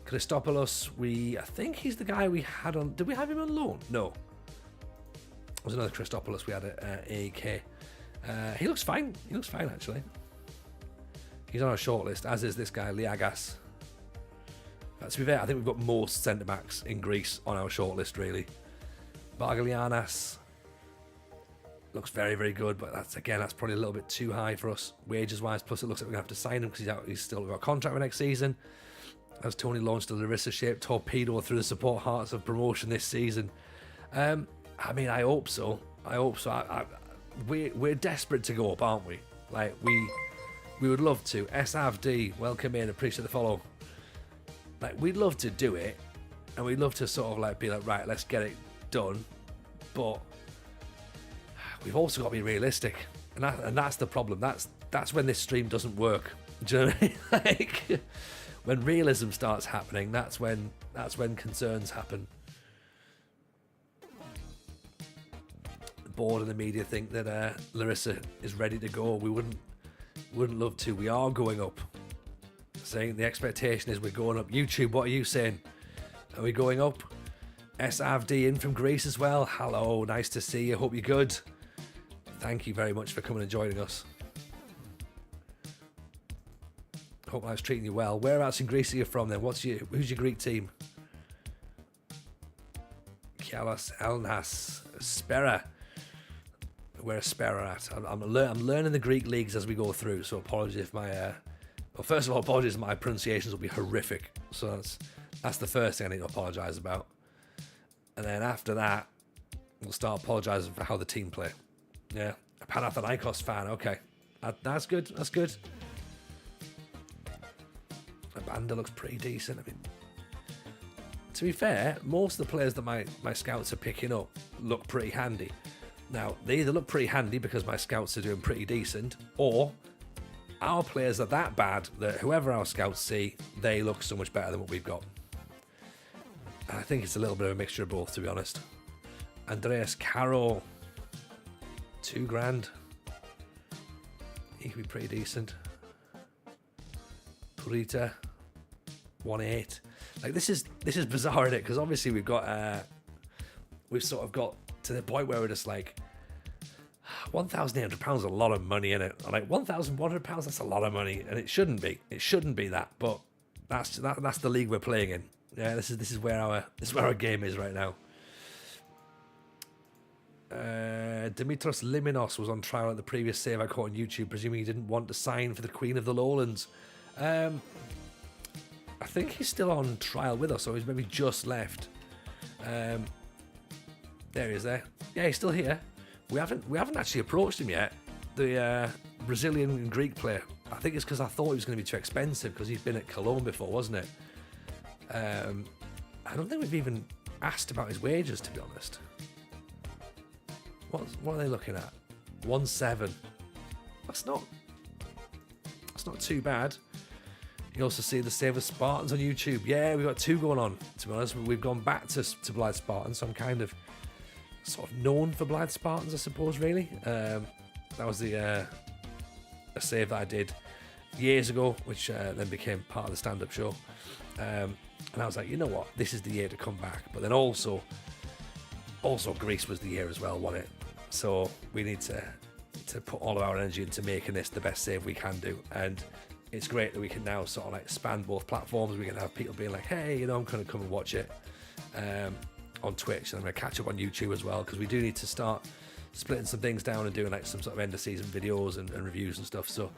Christopoulos, I think he's the guy we had on. Did we have him on loan? No. It was another Christopoulos we had at AEK. He looks fine. He looks fine, actually. He's on our shortlist, as is this guy, Liagas. To be fair, I think we've got most centre-backs in Greece on our shortlist, really. Bargalianas looks very, very good, but that's probably a little bit too high for us, wages-wise. Plus, it looks like we're going to have to sign him because he's still got a contract for next season. As Tony launched a Larisa-shaped torpedo through the support hearts of promotion this season. I mean, I hope so. We're desperate to go up, aren't we? Like, we would love to. SAVD, welcome in, appreciate the follow. Like, we'd love to do it, and we'd love to sort of like be like, right, let's get it done. But we've also got to be realistic, and that's the problem. That's when this stream doesn't work. Do you know what I mean? Like, when realism starts happening, that's when concerns happen. The board and the media think that Larisa is ready to go. We wouldn't love to. We are going up. Saying the expectation is we're going up. YouTube, what are you saying? Are we going up? SAVD in from Greece as well. Hello, nice to see you. Hope you're good. Thank you very much for coming and joining us. Hope life's treating you well. Whereabouts in Greece are you from then? Who's your Greek team? Kialos, Elnas, Spera. Where's Spera at? I'm learning the Greek leagues as we go through, so apologies if my... Well, first of all, apologies, my pronunciations will be horrific. So that's the first thing I need to apologise about. And then after that, we'll start apologising for how the team play. Yeah, a Panathinaikos fan, okay. That's good, that's good. Banda looks pretty decent. I mean, to be fair, most of the players that my scouts are picking up look pretty handy. Now, they either look pretty handy because my scouts are doing pretty decent, or our players are that bad that whoever our scouts see, they look so much better than what we've got. I think it's a little bit of a mixture of both, to be honest. Andreas Caro, $2 grand. He could be pretty decent. Purita, 1.8. Like, this is bizarre, isn't it? Because obviously we've sort of got to the point where we're just like, £1,800 is a lot of money in it. Like, £1,100, that's a lot of money, and it shouldn't be. It shouldn't be that, but that's the league we're playing in. Yeah, this is where our game is right now. Dimitros Liminos was on trial at the previous save I caught on YouTube, presuming he didn't want to sign for the Queen of the Lowlands. I think he's still on trial with us, or he's maybe just left. There he is there. Yeah, he's still here. We haven't actually approached him yet. The Brazilian and Greek player. I think it's because I thought he was going to be too expensive because he's been at Cologne before, wasn't it? I don't think we've even asked about his wages, to be honest. What are they looking at? 1.7. That's not too bad. You can also see the Save Us Spartans on YouTube. Yeah, we've got two going on, to be honest. We've gone back to Blythe Spartans, so I'm kind of sort of known for Blythe Spartans, I suppose, really. That was a save that I did years ago, which then became part of the stand-up show. And I was like, you know what? This is the year to come back. But then also Greece was the year as well, wasn't it? So we need to put all of our energy into making this the best save we can do. And it's great that we can now sort of like span both platforms. We can have people being like, hey, you know, I'm going to come and watch it on Twitch, and I'm going to catch up on YouTube as well, because we do need to start splitting some things down and doing like some sort of end of season videos and reviews and stuff. So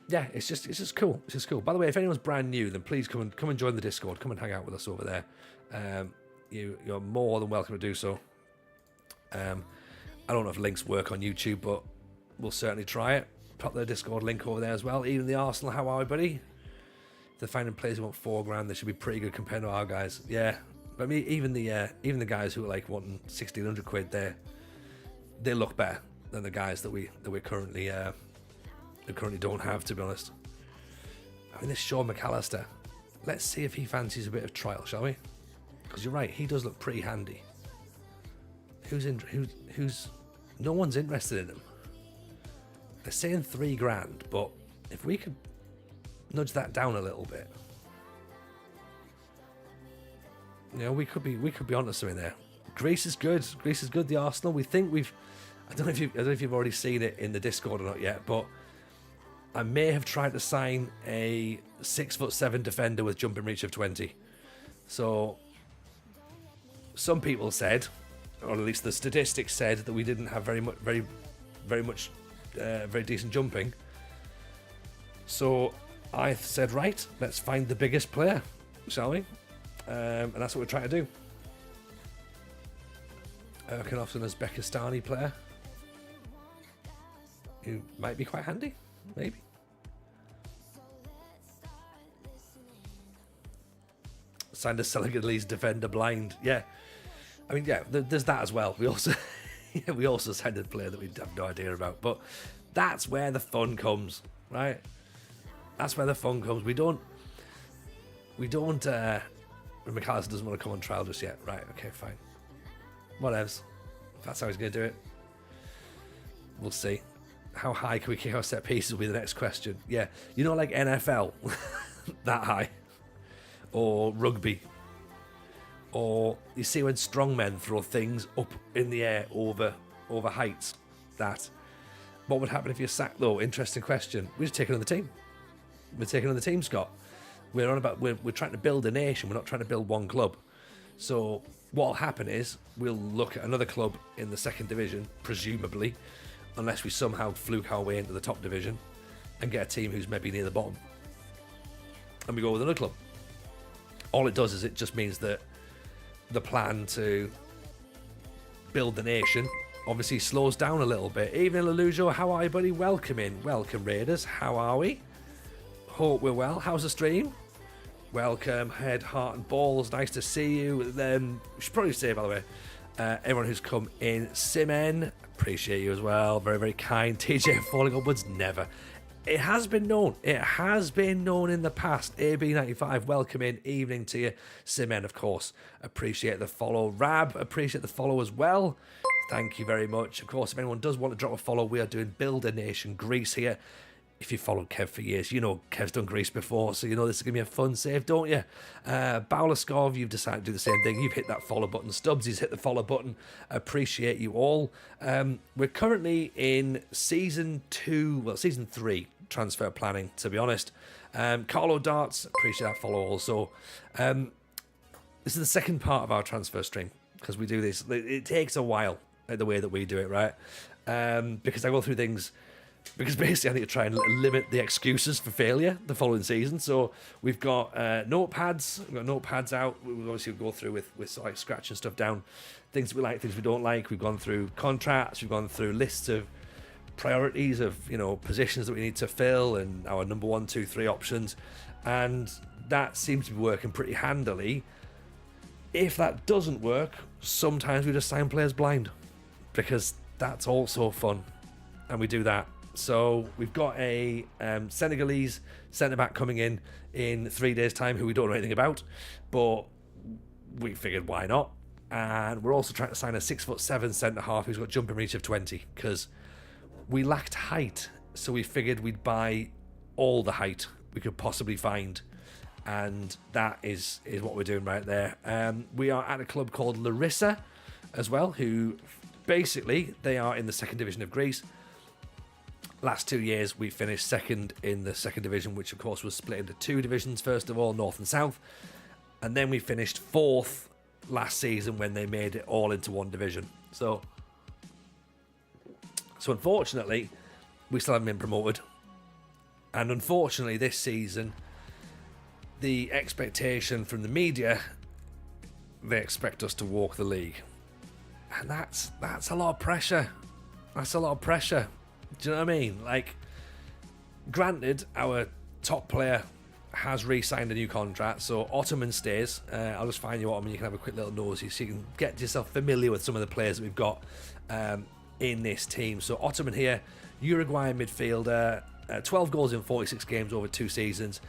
yeah, it's just cool. It's just cool. By the way, if anyone's brand new, then please come and join the Discord. Come and hang out with us over there. You're more than welcome to do so. I don't know if links work on YouTube, but we'll certainly try it. Pop the Discord link over there as well. Even the Arsenal, how are we, buddy? If they're finding players who want $4,000, they should be pretty good compared to our guys. Yeah, but I mean, even the guys who are like wanting 1,600 quid, they look better than the guys that we currently don't have, to be honest. I mean, this Sean McAllister, let's see if he fancies a bit of trial, shall we? Because you're right, he does look pretty handy. Who's no one's interested in him. They're saying $3,000, but if we could nudge that down a little bit, we could be onto something there. Greece is good. The Arsenal. We think we've. I don't know if you've already seen it in the Discord or not yet, but I may have tried to sign a 6'7" defender with jumping reach of 20. So some people said, or at least the statistics said, that we didn't have very decent jumping. So I said, right, let's find the biggest player, shall we? And that's what we're trying to do. Erkin an Uzbekistani player who might be quite handy, maybe. Signed a Senegalese defender blind. Yeah, I mean, yeah, there's that as well. We also signed a player that we have no idea about. But that's where the fun comes, right? That's where the fun comes. We don't. McAllister doesn't want to come on trial just yet. Right, okay, fine. Whatevs. If that's how he's going to do it, we'll see. How high can we kick our set pieces will be the next question. Yeah, like NFL, that high. Or rugby. Or you see when strongmen throw things up in the air over heights. That. What would happen if you're sacked, though? Interesting question. We just take another team. We're taking another team, Scott. We're trying to build a nation. We're not trying to build one club. So what'll happen is we'll look at another club in the second division, presumably, unless we somehow fluke our way into the top division and get a team who's maybe near the bottom. And we go with another club. All it does is it just means that the plan to build the nation obviously slows down a little bit. Even Lelujo, how are you, buddy? Welcome in. Welcome, Raiders. How are we? Hope we're well. How's the stream? Welcome, head, heart, and balls. Nice to see you. We should probably say, by the way, everyone who's come in, Simen, appreciate you as well. Very, very kind. TJ falling upwards, never. It has been known. It has been known in the past. AB95, welcome in. Evening to you. Simen, of course, appreciate the follow. Rab, appreciate the follow as well. Thank you very much. Of course, if anyone does want to drop a follow, we are doing Build a Nation Greece here. If you followed Kev for years, you know Kev's done Greece before, so you know this is going to be a fun save, don't you? Bowlaskov, you've decided to do the same thing. You've hit that follow button. Stubbsy's hit the follow button. Appreciate you all. We're currently in season 3 transfer planning, to be honest. Carlo Darts, appreciate that follow also. This is the second part of our transfer stream, because we do this. It takes a while, the way that we do it, right? Because I go through things... Because basically I need to try and limit the excuses for failure the following season. So we've got notepads. We've got notepads out. We will obviously go through with like scratching stuff down. Things we like, things we don't like. We've gone through contracts. We've gone through lists of priorities of, positions that we need to fill and our number 1, 2, 3 options. And that seems to be working pretty handily. If that doesn't work, sometimes we just sign players blind. Because that's also fun. And we do that. So we've got a Senegalese centre-back coming in 3 days' time who we don't know anything about, but we figured why not. And we're also trying to sign a 6'7" centre-half who's got jumping reach of 20 because we lacked height, so we figured we'd buy all the height we could possibly find, and that is what we're doing right there. We are at a club called Larisa as well, who basically they are in the second division of Greece. Last 2 years, we finished second in the second division, which of course was split into 2 divisions, first of all, North and South. And then we finished 4th last season when they made it all into 1 division. So unfortunately, we still haven't been promoted. And unfortunately, this season, the expectation from the media, they expect us to walk the league. And that's a lot of pressure. That's a lot of pressure. Do you know what I mean? Like, granted, our top player has re-signed a new contract, so Ottoman stays. I'll just find you Ottoman. You can have a quick little nosy so you can get yourself familiar with some of the players that we've got in this team. So Ottoman here, Uruguayan midfielder, 12 goals in 46 games over 2 seasons.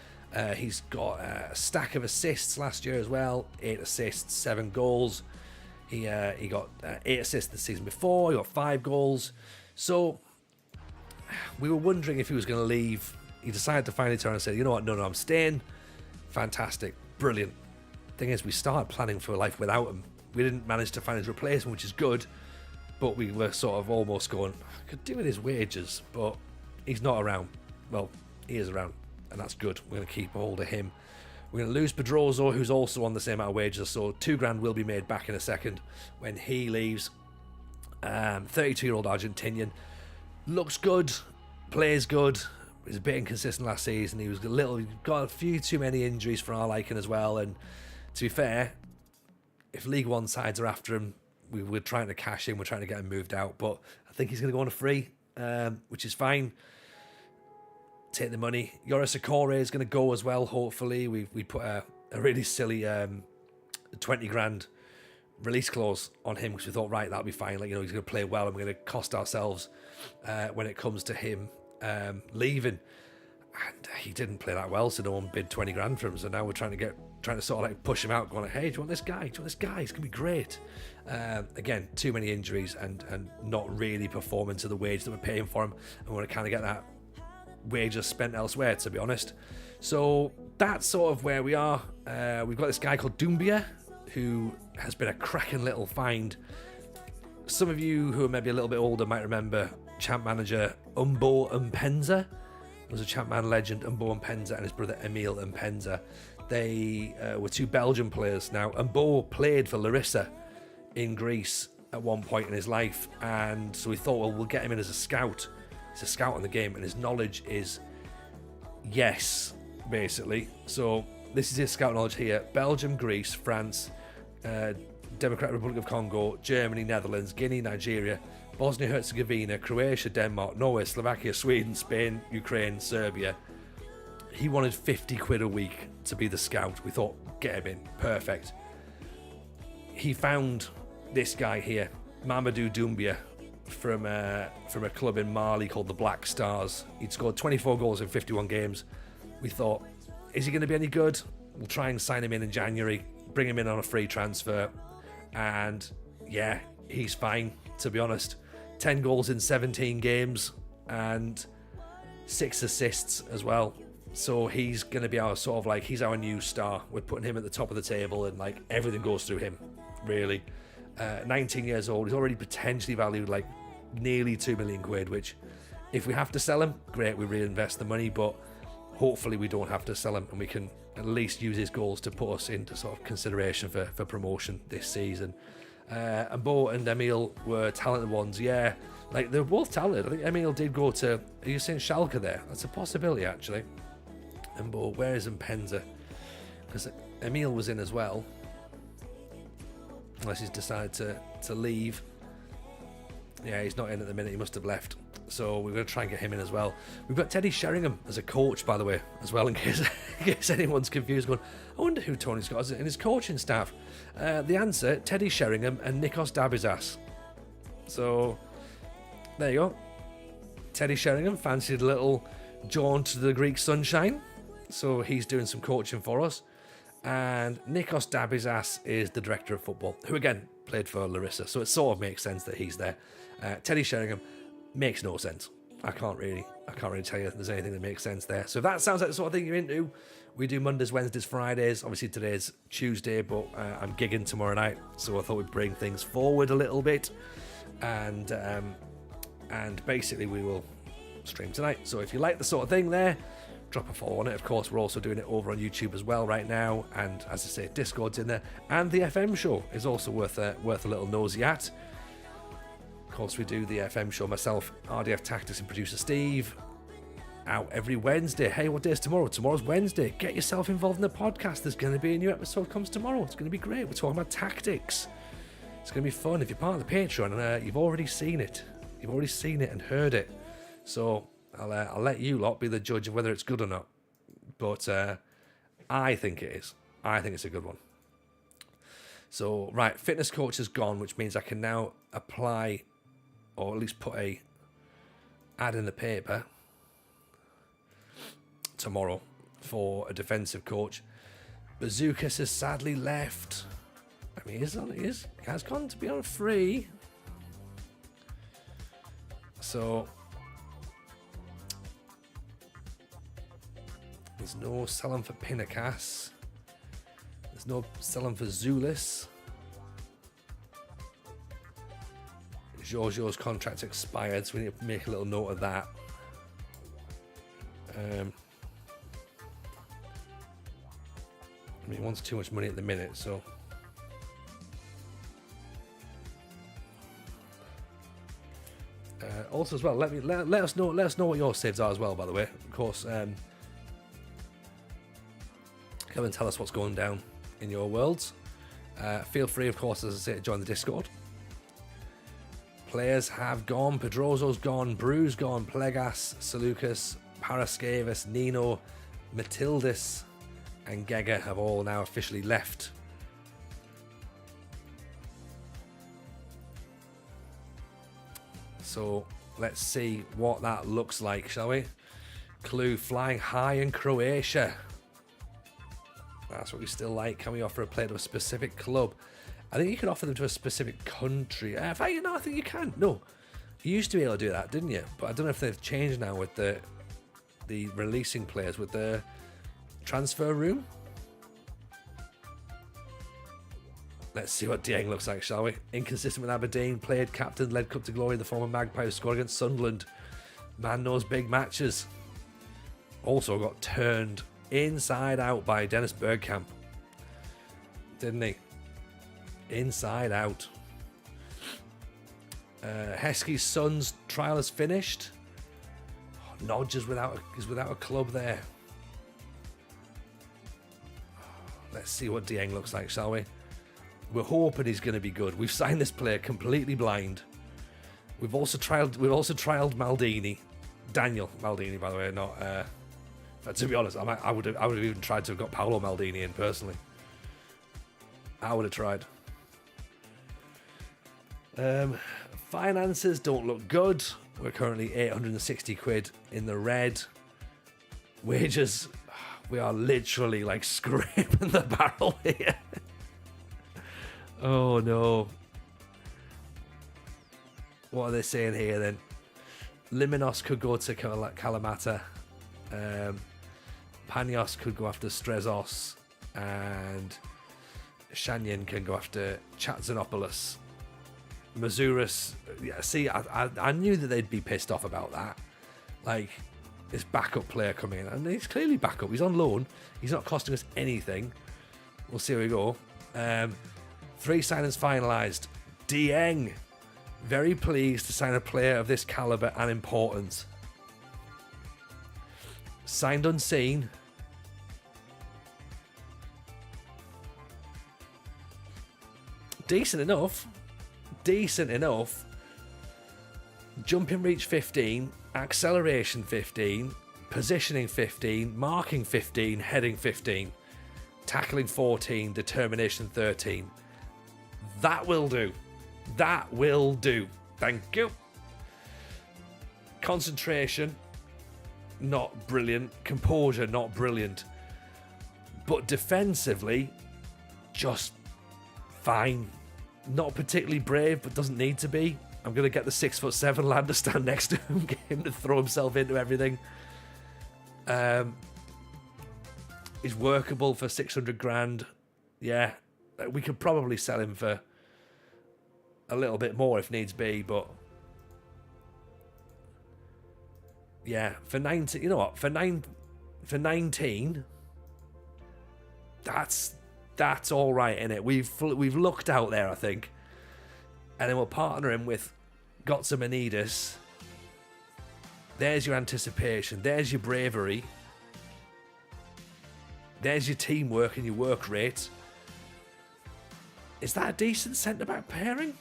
He's got a stack of assists last year as well. 8 assists, 7 goals. He got 8 assists the season before. He got 5 goals. So we were wondering if he was going to leave. He decided to finally turn and say, you know what, no, I'm staying. Fantastic. Brilliant. Thing is, we started planning for life without him. We didn't manage to find his replacement, which is good. But we were sort of almost going, I could do with his wages, but he's not around. Well, he is around, and that's good. We're going to keep hold of him. We're going to lose Pedroso, who's also on the same amount of wages, so $2,000 will be made back in a second when he leaves. 32-year-old Argentinian. Looks good, plays good. He was a bit inconsistent last season. He got a few too many injuries for our liking as well. And to be fair, if League One sides are after him, we're trying to cash in. We're trying to get him moved out. But I think he's going to go on a free, which is fine. Take the money. Yoris Okore is going to go as well, hopefully. We put a really silly $20,000 release clause on him because we thought, right, that'll be fine. Like, you know, he's going to play well and we're going to cost ourselves when it comes to him leaving. And he didn't play that well, so no one bid $20,000 for him. So now we're trying to sort of like push him out, going like, hey, do you want this guy? Do you want this guy? He's going to be great. Again, too many injuries and not really performing to the wage that we're paying for him. And we want to kind of get that wages spent elsewhere, to be honest. So that's sort of where we are. We've got this guy called Doumbia, who has been a cracking little find. Some of you who are maybe a little bit older might remember champ manager Umbo Mpenza. There was a champ man legend, Umbo Mpenza, and his brother Emil Mpenza. They were 2 Belgian players. Now, Umbo played for Larisa in Greece at one point in his life, and so we thought, well, we'll get him in as a scout. He's a scout in the game, and his knowledge is yes, basically. So this is his scout knowledge here: Belgium, Greece, France, Democratic Republic of Congo, Germany, Netherlands, Guinea, Nigeria, Bosnia-Herzegovina, Croatia, Denmark, Norway, Slovakia, Sweden, Spain, Ukraine, Serbia. He wanted 50 quid a week to be the scout. We thought, get him in, perfect. He found this guy here, Mamadou Doumbia, from a club in Mali called the Black Stars. He'd scored 24 goals in 51 games. We thought, is he going to be any good? We'll try and sign him in January, bring him in on a free transfer, and yeah, he's fine, to be honest. 10 goals in 17 games and 6 assists as well. So he's going to be our sort of like, he's our new star. We're putting him at the top of the table, and like everything goes through him, really. 19 years old. He's already potentially valued like nearly 2 million quid, which if we have to sell him, great, we reinvest the money, but hopefully we don't have to sell him and we can at least use his goals to put us into sort of consideration for promotion this season. And Bo and Emil were talented ones, yeah. Like, they're both talented. I think Emil did go to, are you saying Schalke there? That's a possibility, actually. And Bo, where is Mpenza? Because Emil was in as well. Unless he's decided to leave. Yeah, he's not in at the minute. He must have left. So we're going to try and get him in as well. We've got Teddy Sheringham as a coach, by the way, as well, in case anyone's confused, going, I wonder who Tony's got in his coaching staff. The answer, Teddy Sheringham and Nikos Dabizas. So there you go. Teddy Sheringham fancied a little jaunt to the Greek sunshine. So he's doing some coaching for us. And Nikos Dabizas is the director of football, who again played for Larisa, so it sort of makes sense that he's there. Teddy Sheringham makes no sense. I can't really tell you if there's anything that makes sense there. So if that sounds like the sort of thing you're into, we do Mondays, Wednesdays, Fridays. Obviously today's Tuesday, but I'm gigging tomorrow night, so I thought we'd bring things forward a little bit, and basically we will stream tonight. So if you like the sort of thing there, drop a follow on it. Of course, we're also doing it over on YouTube as well right now, and as I say, Discord's in there, and the FM show is also worth a little nosy at. Of course, we do the FM show, myself, RDF Tactics, and producer Steve, out every Wednesday. Hey, what day is tomorrow? Tomorrow's Wednesday. Get yourself involved in the podcast. There's going to be a new episode comes tomorrow. It's going to be great. We're talking about tactics. It's going to be fun. If you're part of the Patreon, and you've already seen it and heard it, so I'll let you lot be the judge of whether it's good or not. But I think it is. I think it's a good one. So, right, fitness coach is gone, which means I can now apply, or at least put a ad in the paper tomorrow for a defensive coach. Bazookas has sadly left. I mean, he has gone to be on a free. So there's no selling for Pinakas. There's no selling for Zulis. Giorgio's contract expired, so we need to make a little note of that. I mean, he wants too much money at the minute, so also as well, let us know what your saves are as well. By the way, of course, come and tell us what's going down in your worlds. Feel free, of course, as I say, to join the Discord. Players have gone. Pedroso's gone. Brew's gone. Plegas, Seleucus, Parascavis, Nino, Matildis, and Gega have all now officially left. So let's see what that looks like, shall we? Clue flying high in Croatia. That's what we still like. Can we offer a player to a specific club? I think you can offer them to a specific country. In fact, I think you can. No, you used to be able to do that, didn't you? But I don't know if they've changed now with the releasing players with the transfer room. Let's see what Dieng looks like, shall we? Inconsistent with Aberdeen, played captain, led Cup to glory, the former Magpie, scored against Sunderland. Man knows big matches. Also got turned inside out by Dennis Bergkamp, didn't he? Inside out. Heskey's son's trial is finished. Nodge is without a club there. Let's see what Dieng looks like, shall we? We're hoping he's going to be good. We've signed this player completely blind. We've also trialed Maldini, Daniel Maldini, by the way. Not. But to be honest, I would have even tried to have got Paolo Maldini in personally. I would have tried. Finances don't look good. We're currently 860 quid in the red. Wages, we are literally like scraping the barrel here. Oh no. What are they saying here then? Liminos could go to Kalamata. Panios could go after Strezos. And Shanyan can go after Chatsanopoulos. Mazuris, yeah, see, I knew that they'd be pissed off about that. Like, this backup player coming in. And he's clearly backup. He's on loan. He's not costing us anything. We'll see how we go. 3 signings finalised. Dieng. Very pleased to sign a player of this calibre and importance. Signed unseen. Decent enough. Jumping reach 15, acceleration 15, positioning 15, marking 15, heading 15, tackling 14, determination 13. That will do. That will do. Thank you. Concentration, not brilliant. Composure, not brilliant. But defensively, just fine. Not particularly brave, but doesn't need to be. I'm going to get the 6'7" lad to stand next to him, get him to throw himself into everything. He's workable for 600 grand. Yeah, we could probably sell him for a little bit more if needs be, but yeah, for 19, you know what? For 19, that's all right, innit? We've looked out there, I think, and then we'll partner him with Gotsamanidis. There's your anticipation. There's your bravery. There's your teamwork and your work rate. Is that a decent centre-back pairing?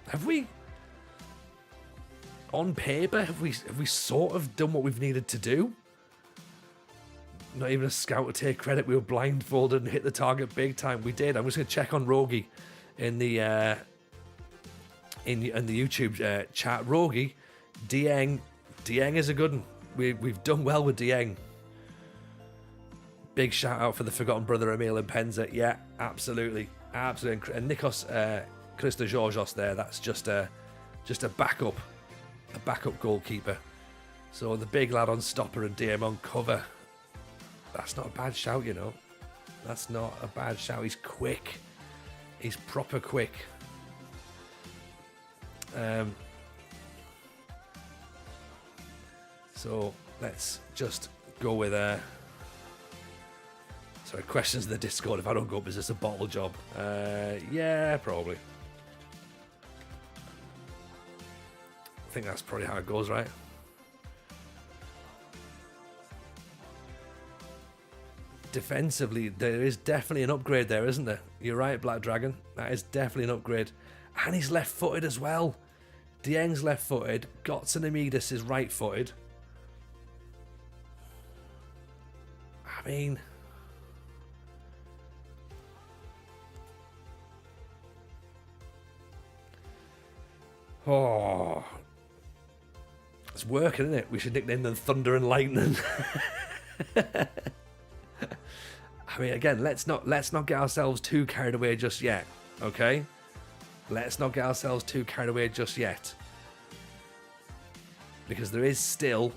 Have we, on paper, have we sort of done what we've needed to do? Not even a scout to take credit. We were blindfolded and hit the target big time. We did. I'm just going to check on Rogi in the YouTube chat. Rogi, Dieng is a good one. We've done well with Dieng. Big shout out for the forgotten brother Emil and Penza. Yeah, absolutely. Absolutely. And Nikos Christogeorgios there, that's just a backup. A backup goalkeeper. So the big lad on stopper and DM on cover. That's not a bad shout, you know. That's not a bad shout. He's quick. He's proper quick. So let's just go with sorry, questions in the Discord. If I don't go up, is this a bottle job? Yeah, probably. I think that's probably how it goes, right? Defensively, there is definitely an upgrade there, isn't there? You're right, Black Dragon. That is definitely an upgrade. And he's left-footed as well. Dieng's left-footed. Gotts and Amidis is right-footed. I mean... Oh... It's working, isn't it? We should nickname them Thunder and Lightning. I mean, again, let's not get ourselves too carried away just yet, okay? Let's not get ourselves too carried away just yet, because there is still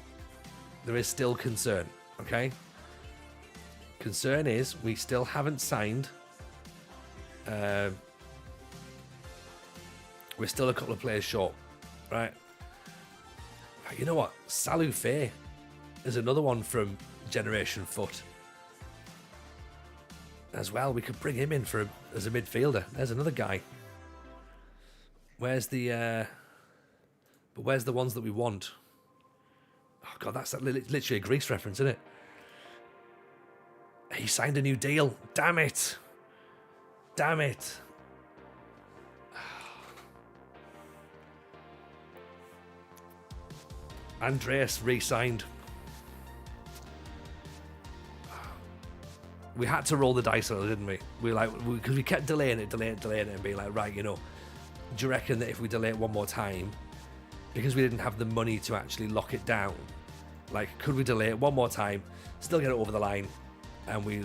concern, okay? Concern is we still haven't signed. We're still a couple of players short, right? You know what? Salou Faye is another one from Generation Foot. As well, we could bring him in as a midfielder. There's another guy. Where's the ones that we want? Oh god, that's literally a Greece reference, isn't it? He signed a new deal. Damn it! Damn it! Andreas re-signed. We had to roll the dice on it, didn't we? Because we kept delaying it, and being like, right, you know, do you reckon that if we delay it one more time, because we didn't have the money to actually lock it down, like, could we delay it one more time, still get it over the line? And we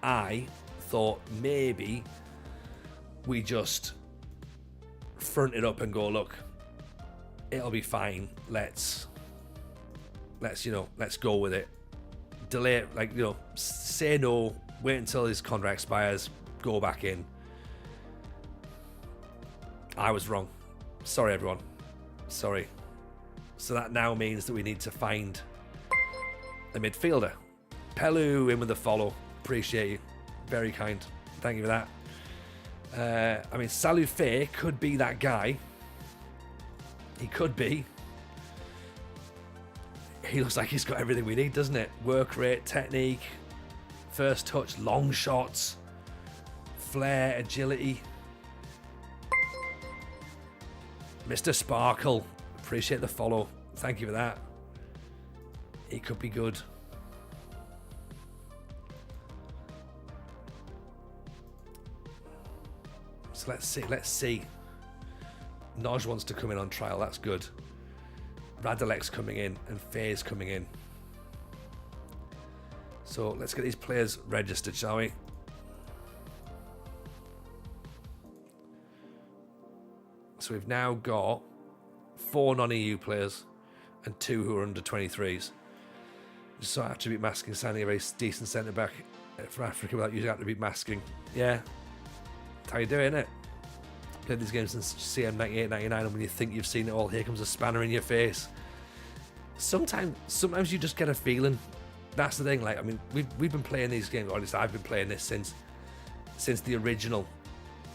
I thought maybe we just front it up and go, look, it'll be fine. Let's go with it. Delay it, say no, wait until his contract expires, go back in. I was wrong. Sorry, everyone. Sorry. So that now means that we need to find a midfielder. Pelu in with the follow. Appreciate you. Very kind. Thank you for that. I mean, Salou Faye could be that guy. He could be. He looks like he's got everything we need, doesn't it? Work rate, technique, first touch, long shots, flair, agility. Mr. Sparkle, appreciate the follow. Thank you for that. He could be good. So let's see. Noj wants to come in on trial, that's good. Radilek's coming in and Faye's coming in. So let's get these players registered, shall we? So we've now got 4 non-EU players and 2 who are under 23s. Just saw attribute masking, signing a very decent centre back from Africa without using attribute masking. Yeah, that's how you do it, innit? Played these games since CM 98-99, and when you think you've seen it all, here comes a spanner in your face. Sometimes you just get a feeling. That's the thing. Like, I mean, we've been playing these games, or at least I've been playing this since the original,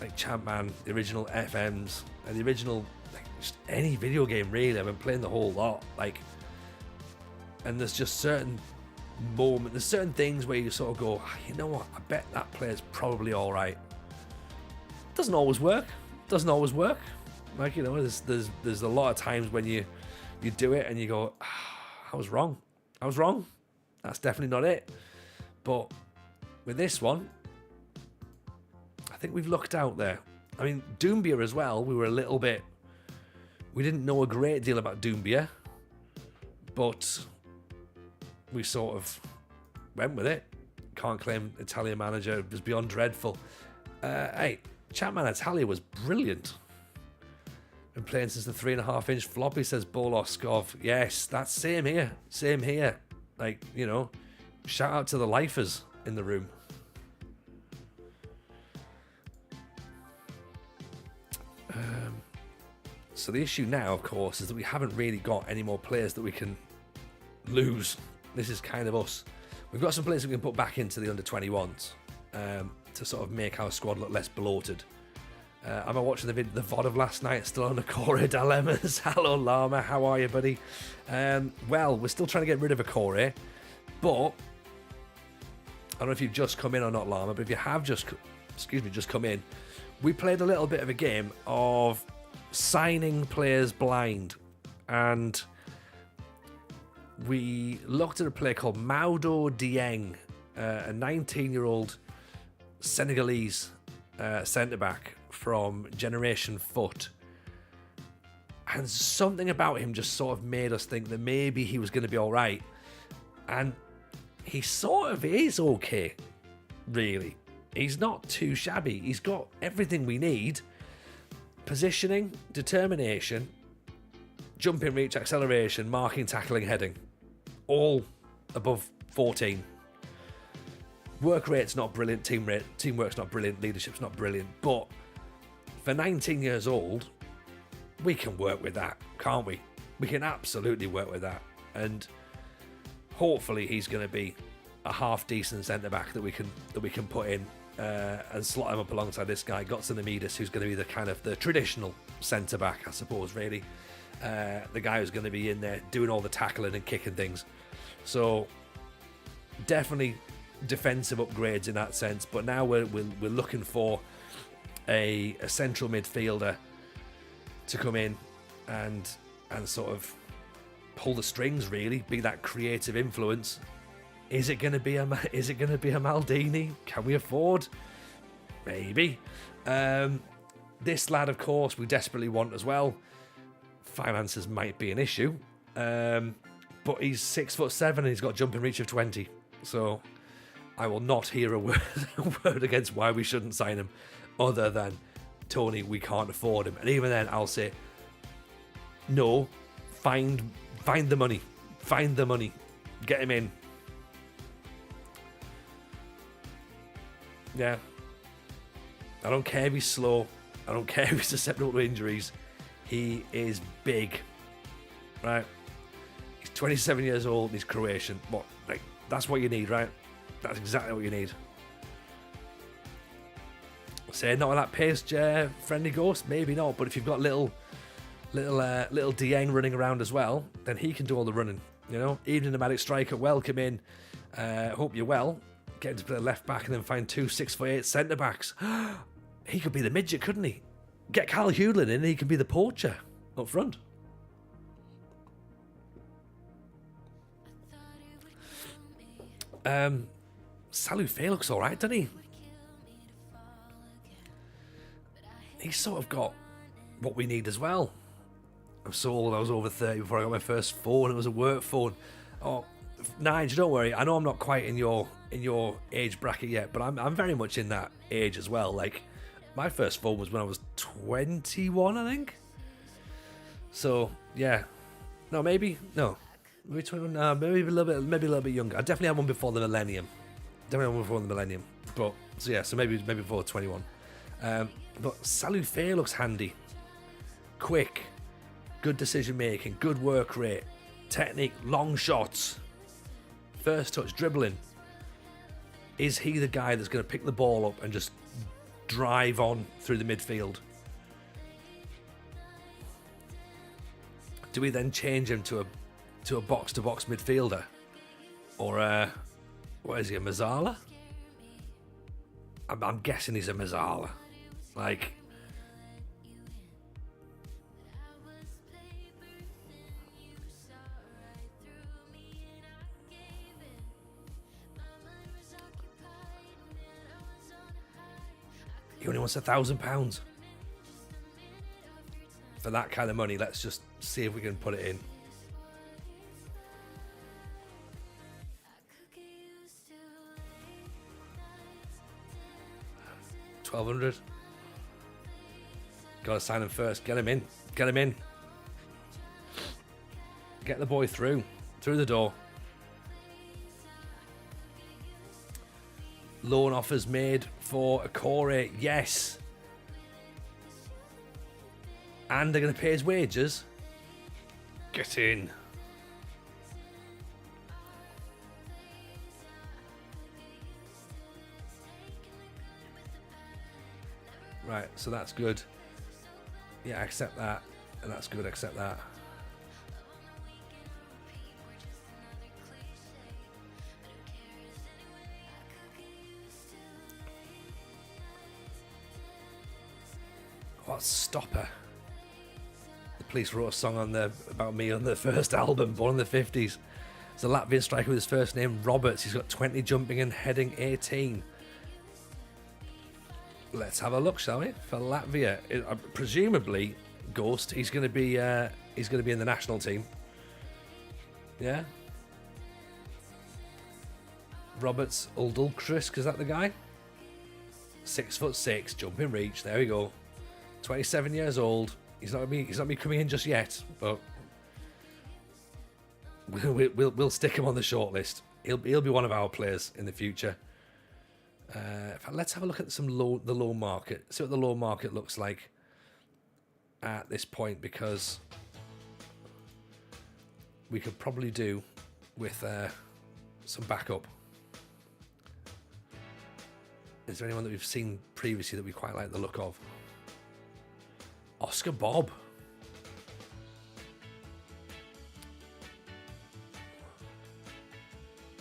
like Champman, the original FMs, and the original, like, just any video game really. I've been playing the whole lot. Like, and there's just certain moments, there's certain things where you sort of go, you know what? I bet that player's probably all right. Doesn't always work. Like, you know, there's a lot of times when you do it and you go, I was wrong. That's definitely not it. But with this one, I think we've lucked out there. I mean, Doumbia as well, we didn't know a great deal about Doumbia, but we sort of went with it. Can't claim Italian manager. It was beyond dreadful. Hey, Chapman Italia was brilliant. Been playing since the 3.5-inch floppy, says Boloskov. Yes, that's same here. Same here. Like, you know, shout out to the lifers in the room. So the issue now, of course, is that we haven't really got any more players that we can lose. This is kind of us. We've got some players we can put back into the under-21s to sort of make our squad look less bloated. Am I watching the VOD of last night? Still on the Corey dilemmas. Hello, Llama. How are you, buddy? Well, we're still trying to get rid of a Corey, but I don't know if you've just come in or not, Llama, but if you have just come in, we played a little bit of a game of signing players blind, and we looked at a player called Maodo Dieng, a 19-year-old Senegalese centre-back from Generation Foot, and something about him just sort of made us think that maybe he was going to be all right, and he sort of is okay, really. He's not too shabby. He's got everything we need. Positioning, determination, jumping reach, acceleration, marking, tackling, heading. All above 14. Work rate's not brilliant, teamwork's not brilliant, leadership's not brilliant, but for 19 years old, we can work with that, can't we? We can absolutely work with that. And hopefully he's going to be a half decent centre-back that we can put in and slot him up alongside this guy, Gotsanamidis, who's going to be the kind of the traditional centre-back, I suppose, really. The guy who's going to be in there doing all the tackling and kicking things. So definitely defensive upgrades in that sense, but now we're looking for a central midfielder to come in and sort of pull the strings, really, be that creative influence. Is it going to be a Maldini? Can we afford? Maybe. This lad, of course, we desperately want as well. Finances might be an issue, but he's 6'7" and he's got jumping reach of 20. So I will not hear a word against why we shouldn't sign him, other than, Tony, we can't afford him. And even then, I'll say, no, find the money. Find the money. Get him in. Yeah. I don't care if he's slow. I don't care if he's susceptible to injuries. He is big. Right? He's 27 years old and he's Croatian. What? Like, that's what you need, right? That's exactly what you need. Say not with that pace, friendly ghost, maybe not. But if you've got little Dieng running around as well, then he can do all the running. You know, even a nomadic striker, welcome in. Hope you're well. Get him to play left back and then find 2 6'8" centre backs. He could be the midget, couldn't he? Get Cal Hewlin in and he can be the poacher up front. Salou Faye looks alright, doesn't he? He's sort of got what we need as well. I'm so old, I was over 30 before I got my first phone. It was a work phone. Oh, Nige, don't worry. I know I'm not quite in your age bracket yet, but I'm very much in that age as well. Like, my first phone was when I was 21, I think. So yeah, maybe 21. Maybe a little bit younger. I definitely had one before the millennium. But so maybe before 21. But Salou Faye looks handy, quick, good decision making, good work rate, technique, long shots, first touch, dribbling. Is he the guy that's going to pick the ball up and just drive on through the midfield? Do we then change him to a box-to-box midfielder? Or what is he, a Mazzala? I'm guessing he's a Mazzala. Like, he only wants £1,000 for that kind of money. Let's just see if we can put it in. 1,200. Got to sign him first. Get him in. Get him in. Get the boy through the door. Loan offers made for Akore. Yes. And they're going to pay his wages. Get in. Right, so that's good. Yeah, accept that. And that's good, accept that. What stopper? The Police wrote a song about me on the first album, born in the 50s. It's a Latvian striker with his first name, Roberts. He's got 20 jumping and heading 18. Let's have a look, shall we? For Latvia, presumably Ghost. He's going to be in the national team. Yeah. Roberts Uldulkrisk, is that the guy? 6'6", jumping reach. There we go. 27 years old. He's not me coming in just yet, but we'll stick him on the shortlist. He'll be one of our players in the future. In fact, let's have a look at the low market. See what the low market looks like at this point, because we could probably do with some backup. Is there anyone that we've seen previously that we quite like the look of? Oscar Bob.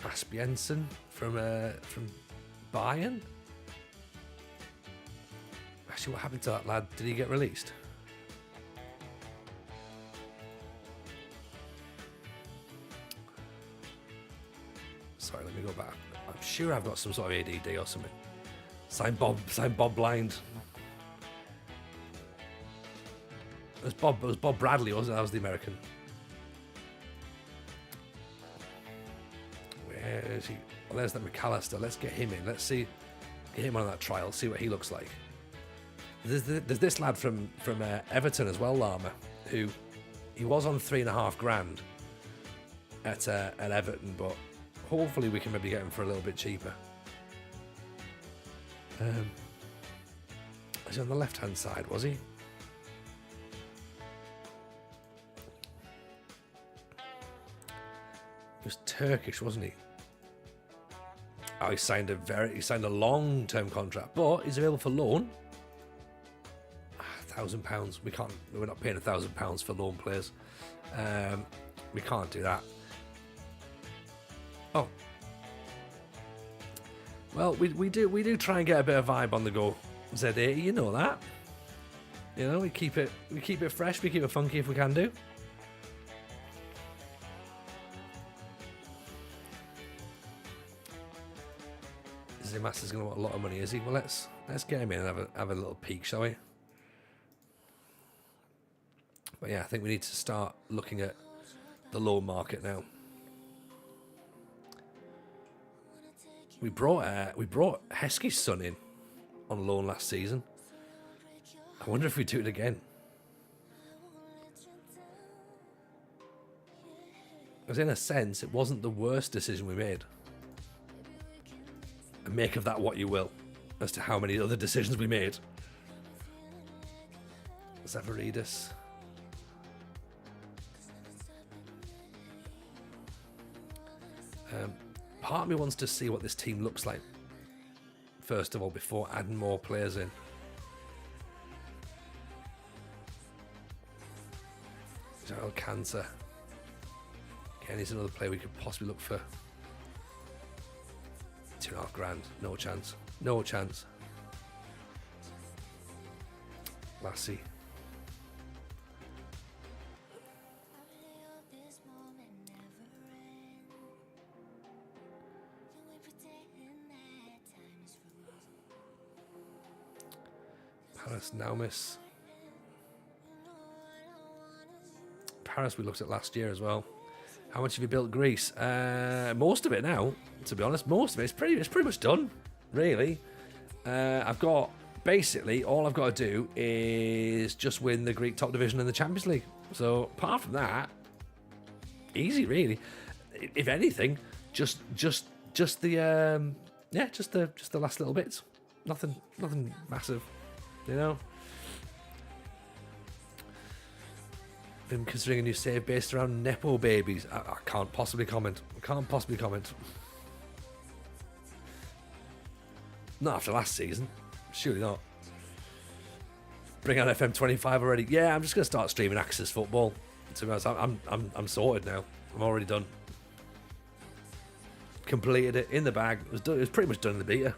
Asbjørnsen from Bayern. Actually, what happened to that lad? Did he get released? Sorry, let me go back. I'm sure I've got some sort of ADD or something. Sign Bob Blind. It was Bob Bradley, wasn't it? That was the American. Where is he? Well, there's the McAllister. Let's get him in. Let's see. Get him on that trial. See what he looks like. There's this lad from Everton as well, Lama, who he was on $3,500 at Everton, but hopefully we can maybe get him for a little bit cheaper. Was he on the left-hand side? Was he? He was Turkish, wasn't he? Oh, he signed a long-term contract, but he's available for loan. £1,000. We're not paying £1,000 for loan players. We can't do that. Oh. Well, we do try and get a bit of vibe on the go. Z80, you know that. You know, we keep it fresh, we keep it funky if we can do. Master's going to want a lot of money, is he? Well, let's get him in and have a little peek, shall we? But yeah, I think we need to start looking at the loan market now. We brought Heskey's son in on loan last season. I wonder if we do it again. Because in a sense, it wasn't the worst decision we made. And make of that what you will, as to how many other decisions we made. Zavaridis. Part of me wants to see what this team looks like, first of all, before adding more players in. Gerald Cancer. Again, he's another player we could possibly look for. $2,500. No chance. No chance. Lassie. Paris Naumis. Paris we looked at last year as well. How much have you built Greece? Most of it now, to be honest. Most of it. It's pretty much done, really. I've got basically, all I've got to do is just win the Greek top division in the Champions League. So apart from that, easy really. If anything, just the just the last little bits. Nothing massive, you know. Been considering a new save based around Nepo babies. I can't possibly comment. Not after last season. Surely not. Bring out FM25 already. Yeah, I'm just gonna start streaming Axis football. To be honest, I'm sorted now. I'm already done. Completed it in the bag. It was done. It was pretty much done in the beta.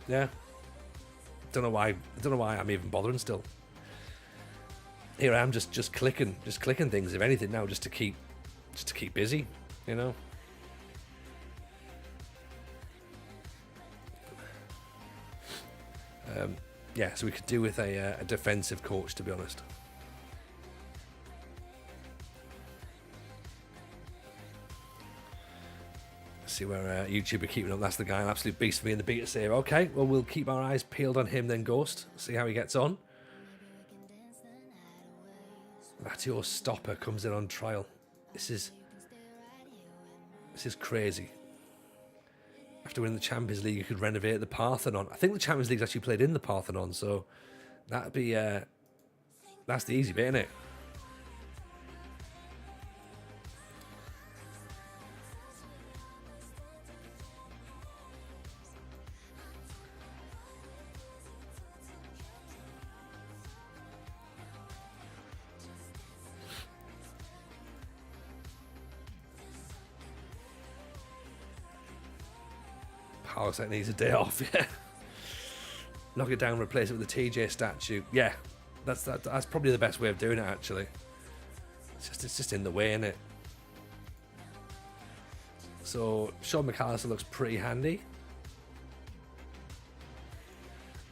Yeah. Don't know why I'm even bothering still. Here I am just clicking things, if anything now, just to keep busy, you know. Yeah, so we could do with a defensive coach, to be honest. See where YouTube are keeping up. That's the guy, an absolute beast for me in the beta save. Okay, well, we'll keep our eyes peeled on him then, Ghost. See how he gets on. Matteo Stopper comes in on trial. This is crazy. After winning the Champions League, you could renovate the Parthenon. I think the Champions League's actually played in the Parthenon, so that'd be that's the easy bit, isn't it? That needs a day off. Yeah, knock it down, replace it with the TJ statue. Yeah, that's probably the best way of doing it. Actually, it's just in the way, isn't it? So Sean McAllister looks pretty handy.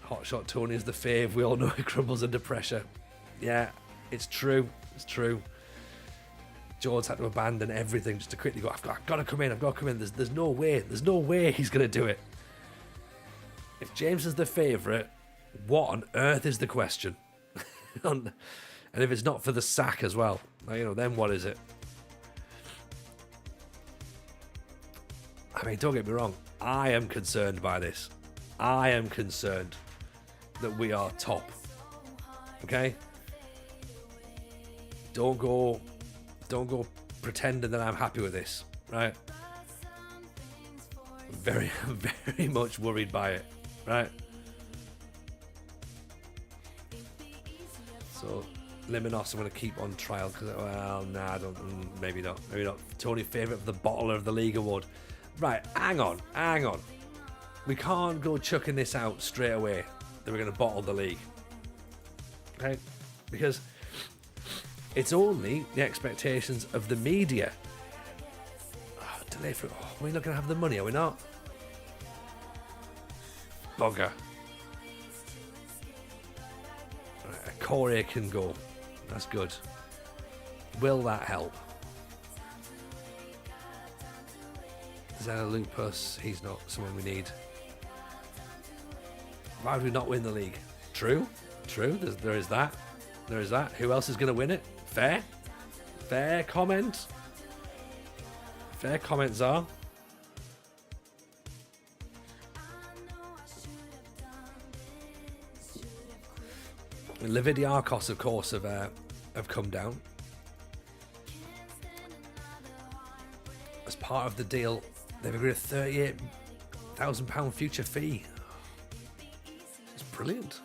Hotshot Tony is the fave. We all know he crumbles under pressure. Yeah, it's true. It's true. George had to abandon everything just to quickly go, I've got to come in. There's no way he's going to do it. If James is the favourite, what on earth is the question? And if it's not for the sack as well, then what is it? I mean, don't get me wrong. I am concerned by this. I am concerned that we are top. Okay? Don't go pretending that I'm happy with this, right? Very, very much worried by it, right? So, Limonos, I'm going to keep on trial because, I don't. Maybe not. Tony favourite for the Bottler of the League award. Right, hang on. We can't go chucking this out straight away that we're going to bottle the league, okay? Because it's only the expectations of the media. Delay for. We're not going to have the money, are we not? Bugger. Right, Corey can go. That's good. Will that help? Xenolupus, he's not someone we need. Why would we not win the league? True. There is that. Who else is going to win it? Fair comment. Fair comments are. Lividiakos, of course, have come down. As part of the deal, they've agreed a £38,000 future fee. It's brilliant.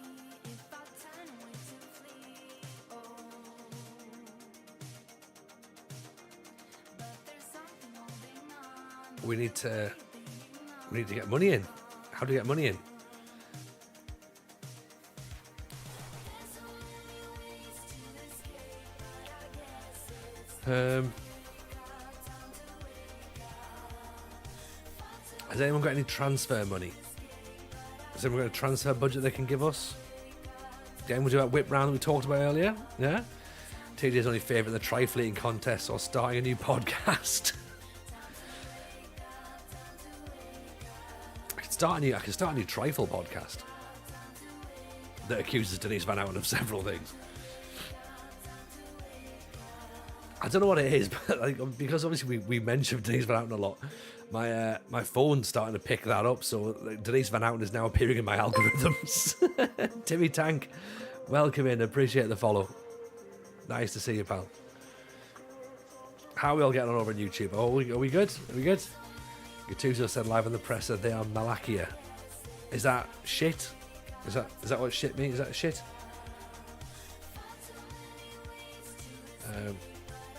We need to get money in. How do we get money in? Has anyone got any transfer money? Has anyone got a transfer budget they can give us? Again, we'll do that whip round that we talked about earlier. Yeah? TJ's only favourite in the trifleeting contest or starting a new podcast. start a new trifle podcast that accuses Denise Van Outen of several things. I don't know what it is, but because obviously we mentioned Denise Van Outen a lot, my phone's starting to pick that up, so Denise Van Outen is now appearing in my algorithms. Timmy Tank, welcome in, appreciate the follow. Nice to see you, pal. How are we all getting on over on YouTube? Oh, are we good? Are we good? Gattuso said live on the presser, they are Malakia. Is that shit? Is that what shit means? Is that shit?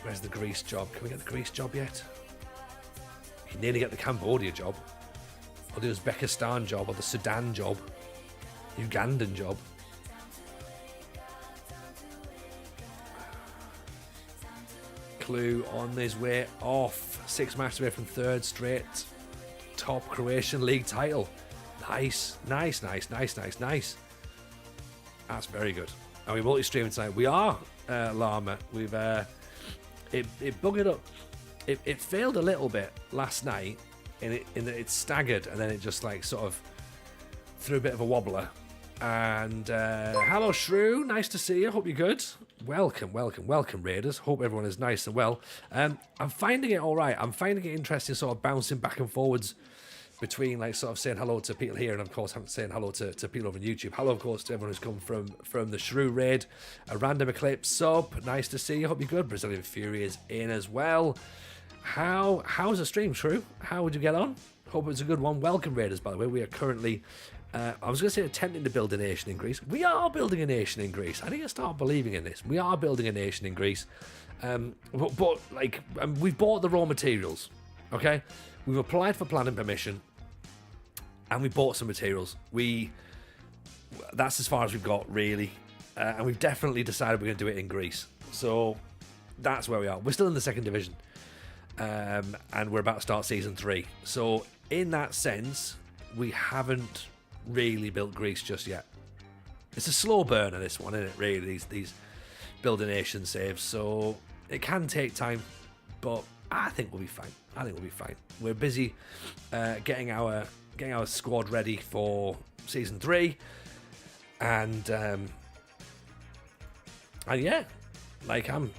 Where's the Greece job? Can we get the Greece job yet? You can nearly get the Cambodia job, or the Uzbekistan job, or the Sudan job, Ugandan job. Clue on his way off. 6 matches away from third straight top Croatian league title. Nice. That's very good. And we're multi-streaming tonight. We are, Llama. We've it buggered up. It failed a little bit last night, in that it staggered and then it just like sort of threw a bit of a wobbler. And hello Shrew, nice to see you. Hope you're good. Welcome, Raiders. Hope everyone is nice and well. I'm finding it all right. I'm finding it interesting, sort of bouncing back and forwards between like sort of saying hello to people here and of course saying hello to people over on YouTube. Hello, of course, to everyone who's come from the Shrew raid. A random eclipse sub. Nice to see you. Hope you're good. Brazilian Fury is in as well. How's the stream, Shrew? How would you get on? Hope it's a good one. Welcome, Raiders. By the way, we are currently. I was going to say attempting to build a nation in Greece. We are building a nation in Greece. I need to start believing in this. We are building a nation in Greece. But we've bought the raw materials. Okay, we've applied for planning permission. And we bought some materials. That's as far as we've got, really. And we've definitely decided we're going to do it in Greece. So that's where we are. We're still in the second division. And we're about to start season 3. So in that sense, we haven't really built Greece just yet. It's a slow burner, this one, isn't it, really? These build a nation saves. So it can take time. But I think we'll be fine. We're busy getting our squad ready for season 3, and yeah, like I'm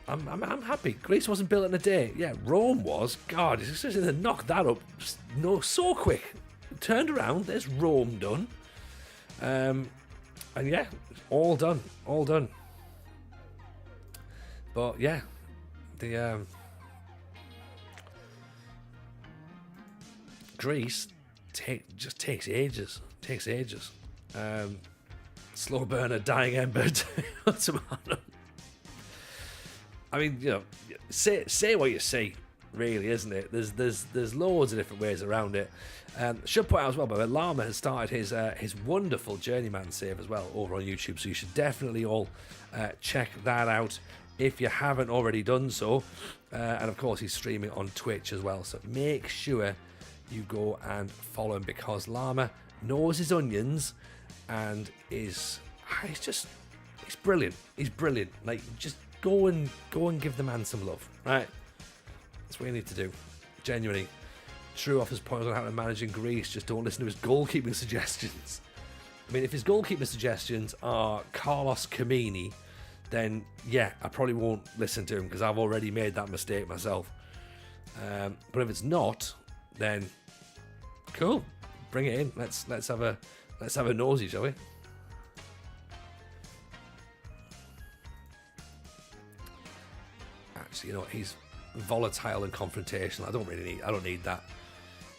happy. Greece wasn't built in a day. Yeah, Rome was. God, it's just to knock that up. So quick. Turned around. There's Rome done. And yeah, all done. But yeah, the Greece just takes ages. Slow burner, dying ember. I mean, you know, say what you see, really, isn't it? There's loads of different ways around it. Should point out as well, but Llama has started his wonderful journeyman save as well over on YouTube, so you should definitely all check that out if you haven't already done so. And of course, he's streaming on Twitch as well, so make sure you go and follow him, because Llama knows his onions and he's brilliant. He's brilliant. Like, just go and give the man some love, right? That's what you need to do. Genuinely. True offers points on how to manage in Greece. Just don't listen to his goalkeeping suggestions. I mean, if his goalkeeping suggestions are Carlos Camini, then yeah, I probably won't listen to him, because I've already made that mistake myself. But if it's not, then cool, bring it in. Let's have a nosy, shall we? Actually, you know what? He's volatile and confrontational. I don't need that.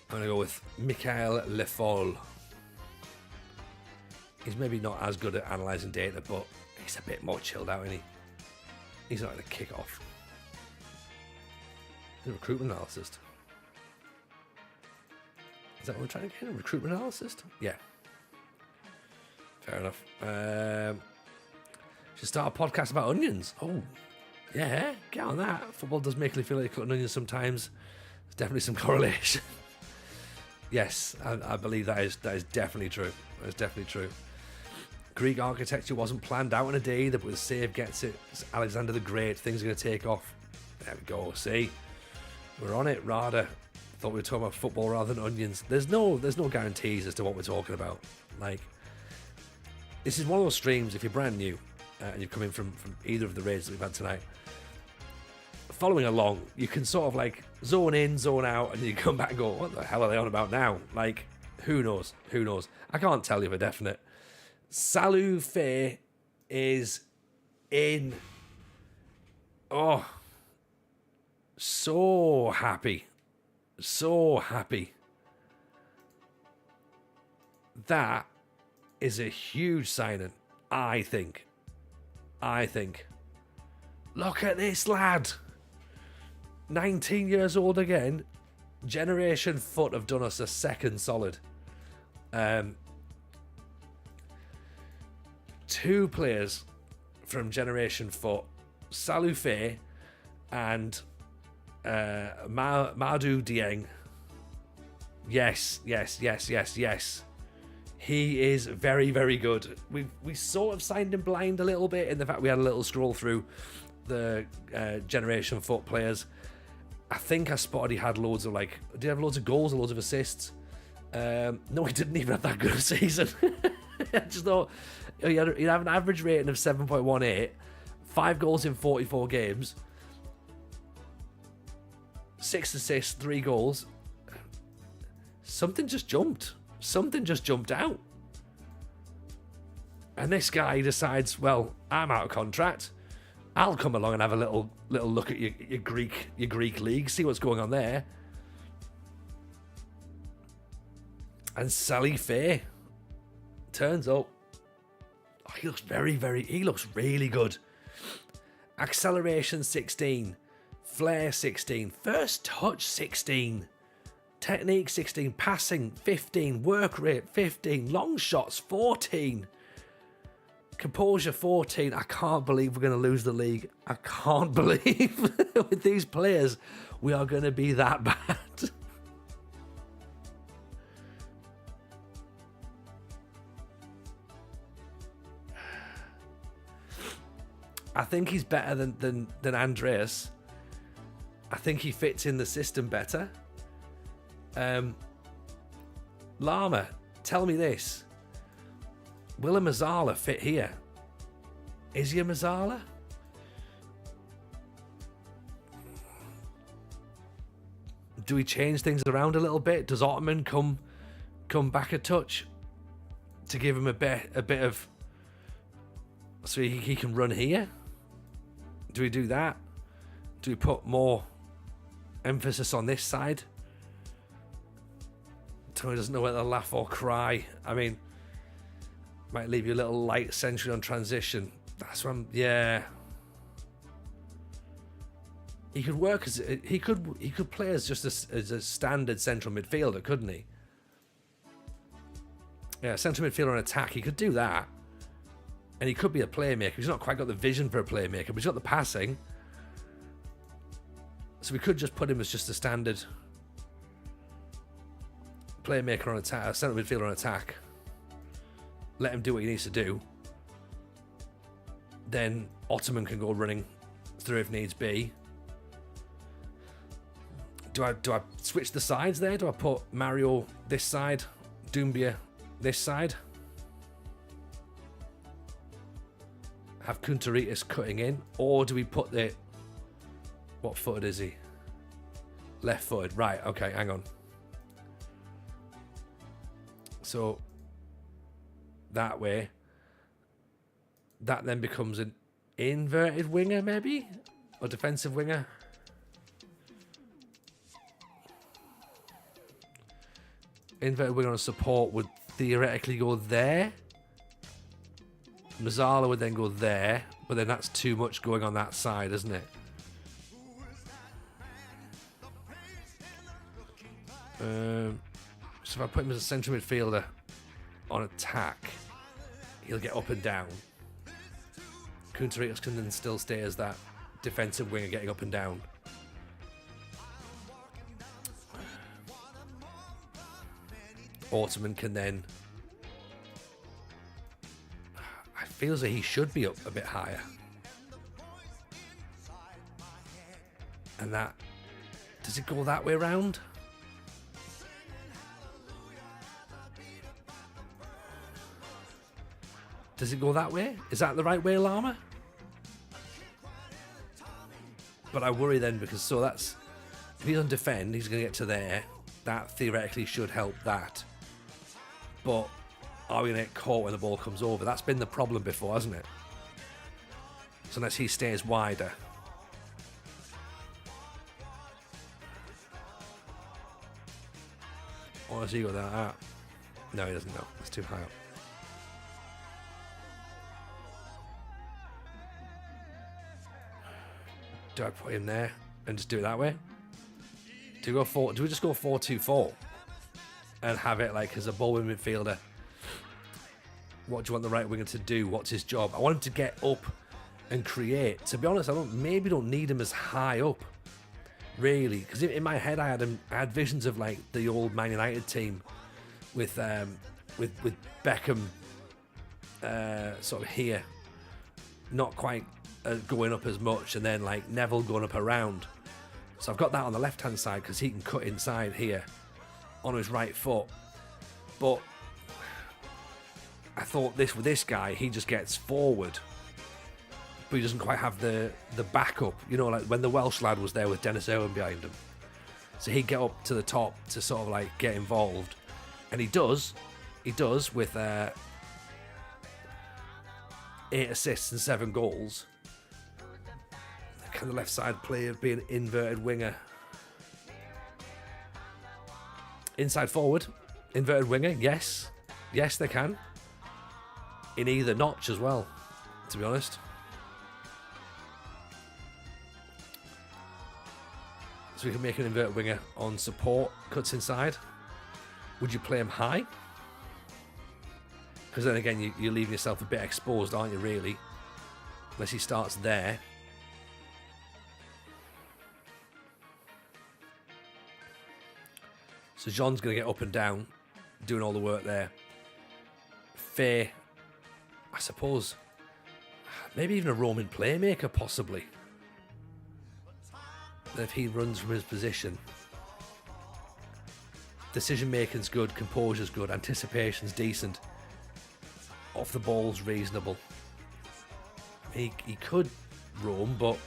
I'm gonna go with Michael Lefol. He's maybe not as good at analysing data, but he's a bit more chilled out, isn't he? He's not gonna kick off. He's a recruitment analyst. Is that what we're trying to get? A recruitment analyst? Yeah. Fair enough. Should start a podcast about onions. Oh, yeah, get on that. Football does make me feel like cutting onions sometimes. There's definitely some correlation. Yes, I believe that is definitely true. That is definitely true. Greek architecture wasn't planned out in a day either, but the save gets it. It's Alexander the Great. Things are going to take off. There we go. See? We're on it, Rada. Thought we were talking about football rather than onions. There's no guarantees as to what we're talking about. Like, this is one of those streams, if you're brand new and you've come in from either of the raids that we've had tonight, following along, you can sort of like zone in, zone out, and you come back and go, what the hell are they on about now? Like, who knows? Who knows? I can't tell you for definite. Salu Faye is in. Oh, so happy. So happy. That is a huge signing, I think. Look at this lad. 19 years old again. Generation Foot have done us a second solid. Two players from Generation Foot, Salu Faye and Madu Dieng. Yes. He is very, very good. We sort of signed him blind a little bit in the fact we had a little scroll through the Generation Foot players. I think I spotted he had loads of did he have loads of goals or loads of assists? No, he didn't even have that good a season. I just thought he'd have an average rating of 7.18, 5 goals in 44 games, 6 assists, 3 goals. Something just jumped out. And this guy decides, well, I'm out of contract. I'll come along and have a little look at your Greek league, see what's going on there. And Salu Faye turns up. Oh, he looks he looks really good. Acceleration 16, flair 16, first touch 16, technique 16, passing 15, work rate 15, long shots 14, composure 14. I can't believe we're going to lose the league. I can't believe with these players we are going to be that bad. I think he's better than Andreas. I think he fits in the system better. Lama, tell me this. Will a Mazzala fit here? Is he a Mazzala? Do we change things around a little bit? Does Ottoman come back a touch to give him a bit of, so he can run here? Do we do that? Do we put more emphasis on this side? Tony doesn't know whether to laugh or cry. I mean, might leave you a little light century on transition. That's what yeah. He could work as he could play as just as a standard central midfielder, couldn't he? Yeah, central midfielder on attack. He could do that. And he could be a playmaker. He's not quite got the vision for a playmaker, but he's got the passing. So we could just put him as just a standard playmaker on attack, central midfielder on attack. Let him do what he needs to do. Then Ottoman can go running through if needs be. Do I switch the sides there? Do I put Mario this side, Doumbia this side? Have Kuntaritis cutting in, or do we put the, what footed is he? Left footed, right? Okay, hang on. So that way, that then becomes an inverted winger, maybe, or defensive winger. Inverted winger on support would theoretically go there. Mazzala would then go there, but then that's too much going on that side, isn't it? So if I put him as a central midfielder on attack, he'll get up and down. Kuntaritis can then still stay as that defensive winger getting up and down. Ottoman can then, feels like he should be up a bit higher. And that, does it go that way around? Does it go that way? Is that the right way, Llama? But I worry then, because that's... If he doesn't defend, he's going to get to there. That theoretically should help that. But are we going to get caught when the ball comes over? That's been the problem before, hasn't it? So unless he stays wider. Or does he go that? No, he doesn't know. It's too high up. Do I put him there and just do it that way? Do we just go 4-2-4 and have it like as a ball winning midfielder? What do you want the right winger to do? What's his job? I want him to get up and create. To be honest, I don't need him as high up, really, because in my head I had visions of like the old Man United team with Beckham sort of here, not quite going up as much, and then like Neville going up around. So I've got that on the left hand side because he can cut inside here on his right foot. But I thought with this guy, he just gets forward, but he doesn't quite have the backup. You know, like when the Welsh lad was there with Dennis Irwin behind him. So he'd get up to the top to sort of like get involved. And he does with 8 assists and 7 goals. Can the left side player be an inverted winger? Inside forward, inverted winger, yes. Yes, they can. In either notch as well, to be honest. So we can make an inverted winger on support, cuts inside. Would you play him high? Because then again, you're leaving yourself a bit exposed, aren't you, really? Unless he starts there. So Jean's going to get up and down, doing all the work there. Faye, I suppose, maybe even a Roman playmaker, possibly. And if he runs from his position. Decision making's good, composure's good, anticipation's decent. Off the ball's reasonable. He could roam, but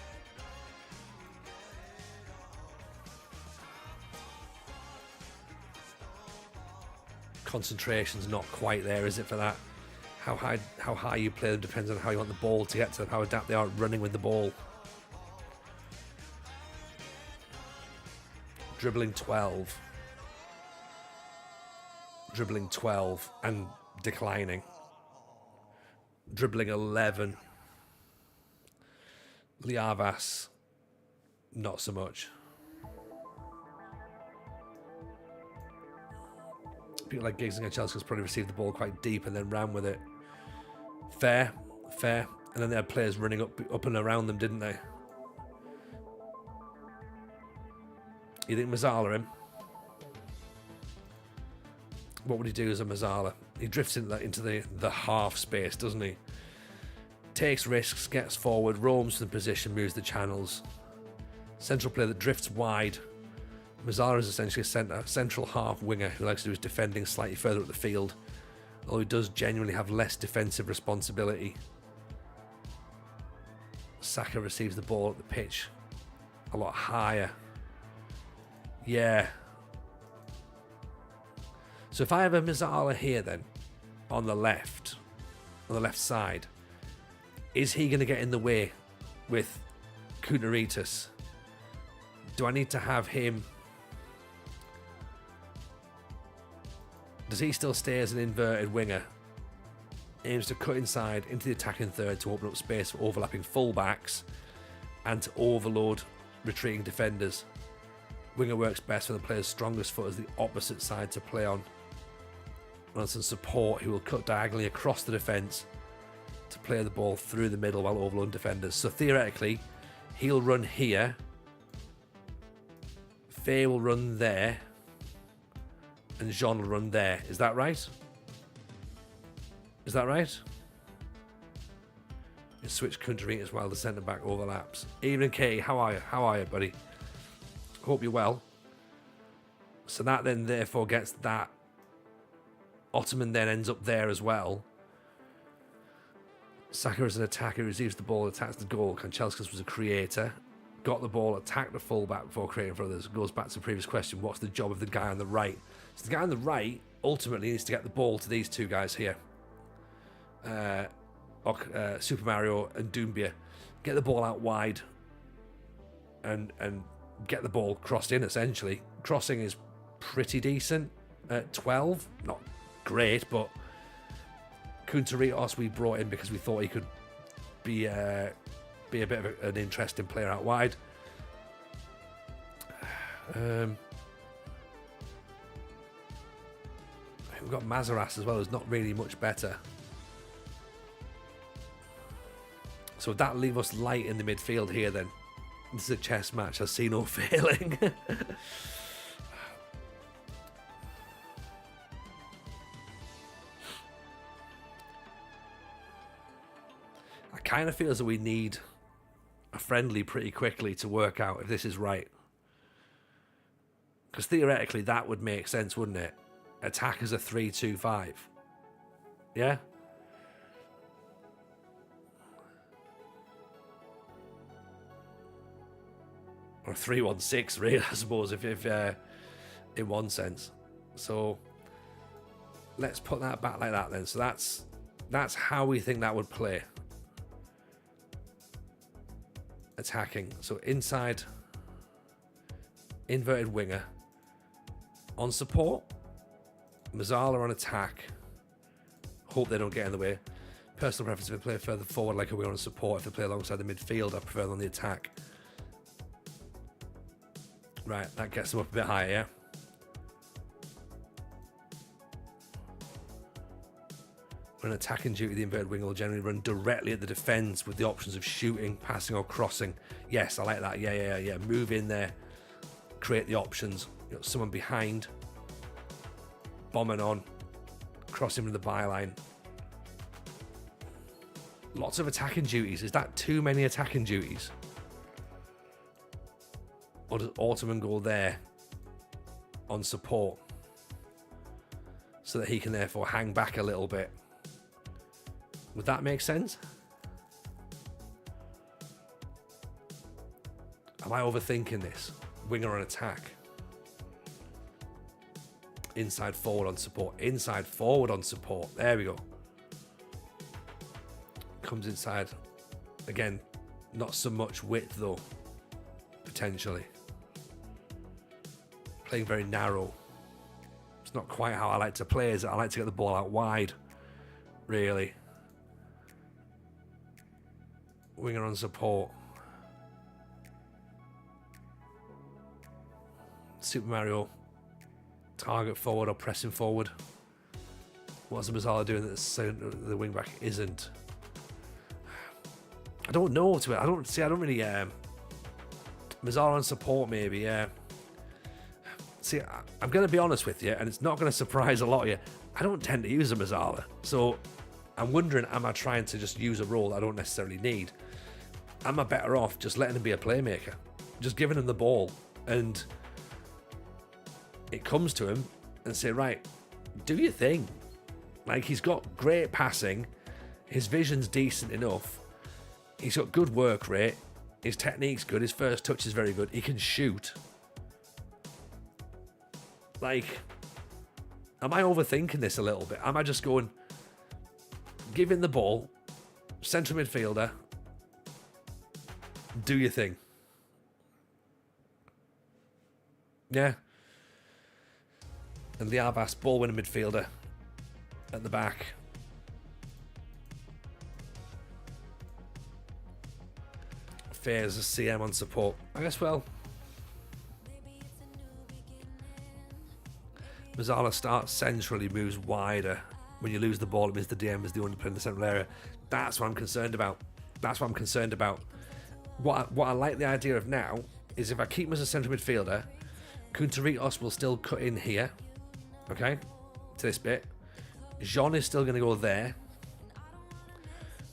concentration's not quite there, is it, for that? How high you play them depends on how you want the ball to get to them, how adept they are at running with the ball. Dribbling 12 and declining. Dribbling 11. Liavas, not so much. People like Giggs and Chelsea's probably received the ball quite deep and then ran with it. Fair. And then they had players running up and around them, didn't they? You think Mazzala him? What would he do as a Mazzala? He drifts into the half space, doesn't he? Takes risks, gets forward, roams from the position, moves the channels. Central player that drifts wide. Mazzala is essentially a central half winger who likes to do his defending slightly further up the field, although he does genuinely have less defensive responsibility. Saka receives the ball at the pitch a lot higher. Yeah. So if I have a Mazzala here then, on the left side, is he going to get in the way with Kounaritis? Do I need to have him? Does he still stay as an inverted winger? Aims to cut inside into the attacking third to open up space for overlapping fullbacks and to overload retreating defenders. Winger works best when the player's strongest foot is the opposite side to play on. On some support, he will cut diagonally across the defence to play the ball through the middle while overloading defenders. So theoretically, he'll run here. Faye will run there. And Jean will run there. Is that right? Is that right? You switch country as well. The centre back overlaps. Evening, Katie. How are you? How are you, buddy? Hope you're well. So that then therefore gets that. Ottoman then ends up there as well. Saka is an attacker, receives the ball, attacks the goal. Kanchelskis was a creator. Got the ball, attacked the fullback before creating for others. Goes back to the previous question, what's the job of the guy on the right? So the guy on the right ultimately needs to get the ball to these two guys here. Super Mario and Doumbia. Get the ball out wide and get the ball crossed in, essentially. Crossing is pretty decent at 12. Not great, but Kunteritos we brought in because we thought he could be a bit of an interesting player out wide. We've got Mazaras as well, who's not really much better. So would that leave us light in the midfield here then? This is a chess match, I see no failing. I kind of feel as though we need a friendly pretty quickly to work out if this is right. Because theoretically that would make sense, wouldn't it? Attack as a 3-2-5. Yeah? Or 3-1-6, really, I suppose, if in one sense. So let's put that back like that then. So that's how we think that would play. Attacking. So inside, inverted winger. On support, Mazzala on attack. Hope they don't get in the way. Personal preference if they play further forward like a winger on support. If they play alongside the midfield, I prefer them on the attack. Right, that gets them up a bit higher, yeah? When attacking duty, the inverted winger will generally run directly at the defence with the options of shooting, passing or crossing. Yes, I like that. Yeah. Move in there. Create the options. You know, someone behind. Bombing on. Crossing from the byline. Lots of attacking duties. Is that too many attacking duties? Or does Ottoman go there on support so that he can therefore hang back a little bit? Would that make sense? Am I overthinking this? Winger on attack. Inside forward on support. Inside forward on support. There we go. Comes inside. Again, not so much width though. Potentially. Playing very narrow. It's not quite how I like to play, is it? I like to get the ball out wide. Really. Winger on support. Super Mario. Target forward or pressing forward. What's Mazzala doing that the wing back isn't? I don't know. I don't really. Mazzala on support, maybe. Yeah. See, I'm going to be honest with you, and it's not going to surprise a lot of you. I don't tend to use a Mazzala, so I'm wondering: am I trying to just use a role I don't necessarily need? Am I better off just letting him be a playmaker, just giving him the ball, and it comes to him and say, right, do your thing. Like, he's got great passing, his vision's decent enough, he's got good work rate, his technique's good, his first touch is very good, he can shoot. Like, am I overthinking this a little bit? Am I just going, give him the ball, central midfielder, do your thing? Yeah. And the Arbas, ball winning midfielder at the back. Fairs a CM on support. I guess, well, Mazzala starts centrally, moves wider. When you lose the ball, it means the DM is the only player in the central area. That's what I'm concerned about. What I like the idea of now is if I keep him as a central midfielder, Kunteritos will still cut in here. Okay? To this bit. Jean is still going to go there.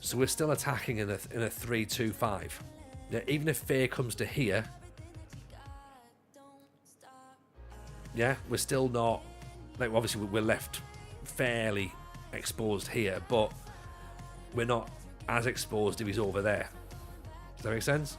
So we're still attacking in a 3-2-5. Yeah, even if Faye comes to here, yeah, we're still not, like, obviously we're left fairly exposed here, but we're not as exposed if he's over there. Does that make sense?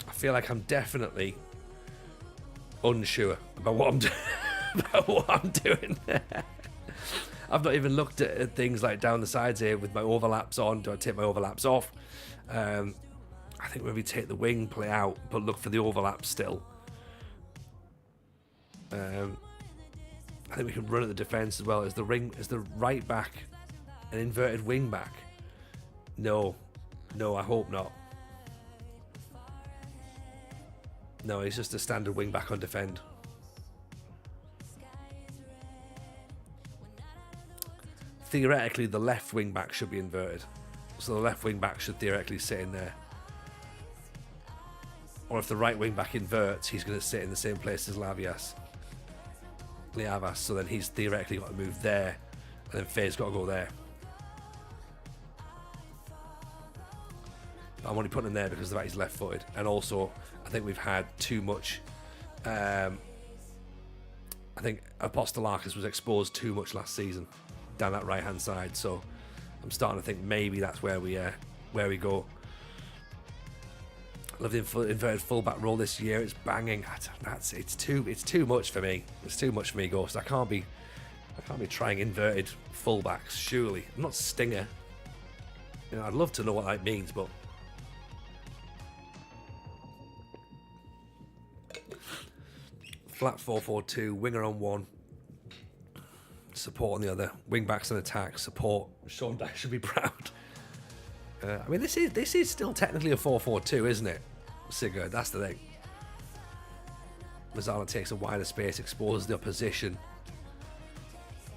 I feel like I'm definitely unsure about what I'm doing. I've not even looked at things like down the sides here with my overlaps on. Do I take my overlaps off? I think maybe take the wing play out, but look for the overlap still. I think we can run at the defence as well. Is the right back an inverted wing back? No, I hope not. No, he's just a standard wing back on defend. Theoretically, the left wing back should be inverted, so the left wing back should theoretically sit in there. Or if the right wing back inverts, he's going to sit in the same place as Liavas. So then he's theoretically got to move there, and then Faye's got to go there. I'm only putting him there because of the fact he's left-footed, and also I think we've had too much. I think Apostolakis was exposed too much last season down that right-hand side, so I'm starting to think maybe that's where we go. I love the inverted fullback role this year. It's banging. It's too much for me. It's too much for me, Ghost. I can't be trying inverted fullbacks. Surely, I'm not Stinger. You know, I'd love to know what that means, but flat 4-4-2, winger on one, support on the other, wing backs on attack, support. Sean Dyche should be proud. I mean, this is still technically a 4-4-2, isn't it? Sigurd, that's the thing. Mazzala takes a wider space, exposes the opposition.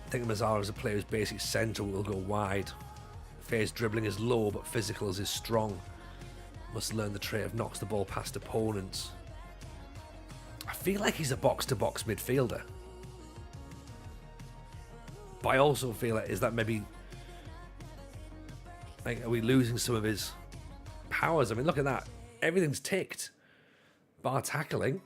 I think Mazzala is a player whose basic centre will go wide. Faye's dribbling is low, but physical is strong. Must learn the trait of knocks the ball past opponents. I feel like he's a box-to-box midfielder. But I also feel like, is that maybe... Like, are we losing some of his powers? I mean, look at that. Everything's ticked. Bar tackling.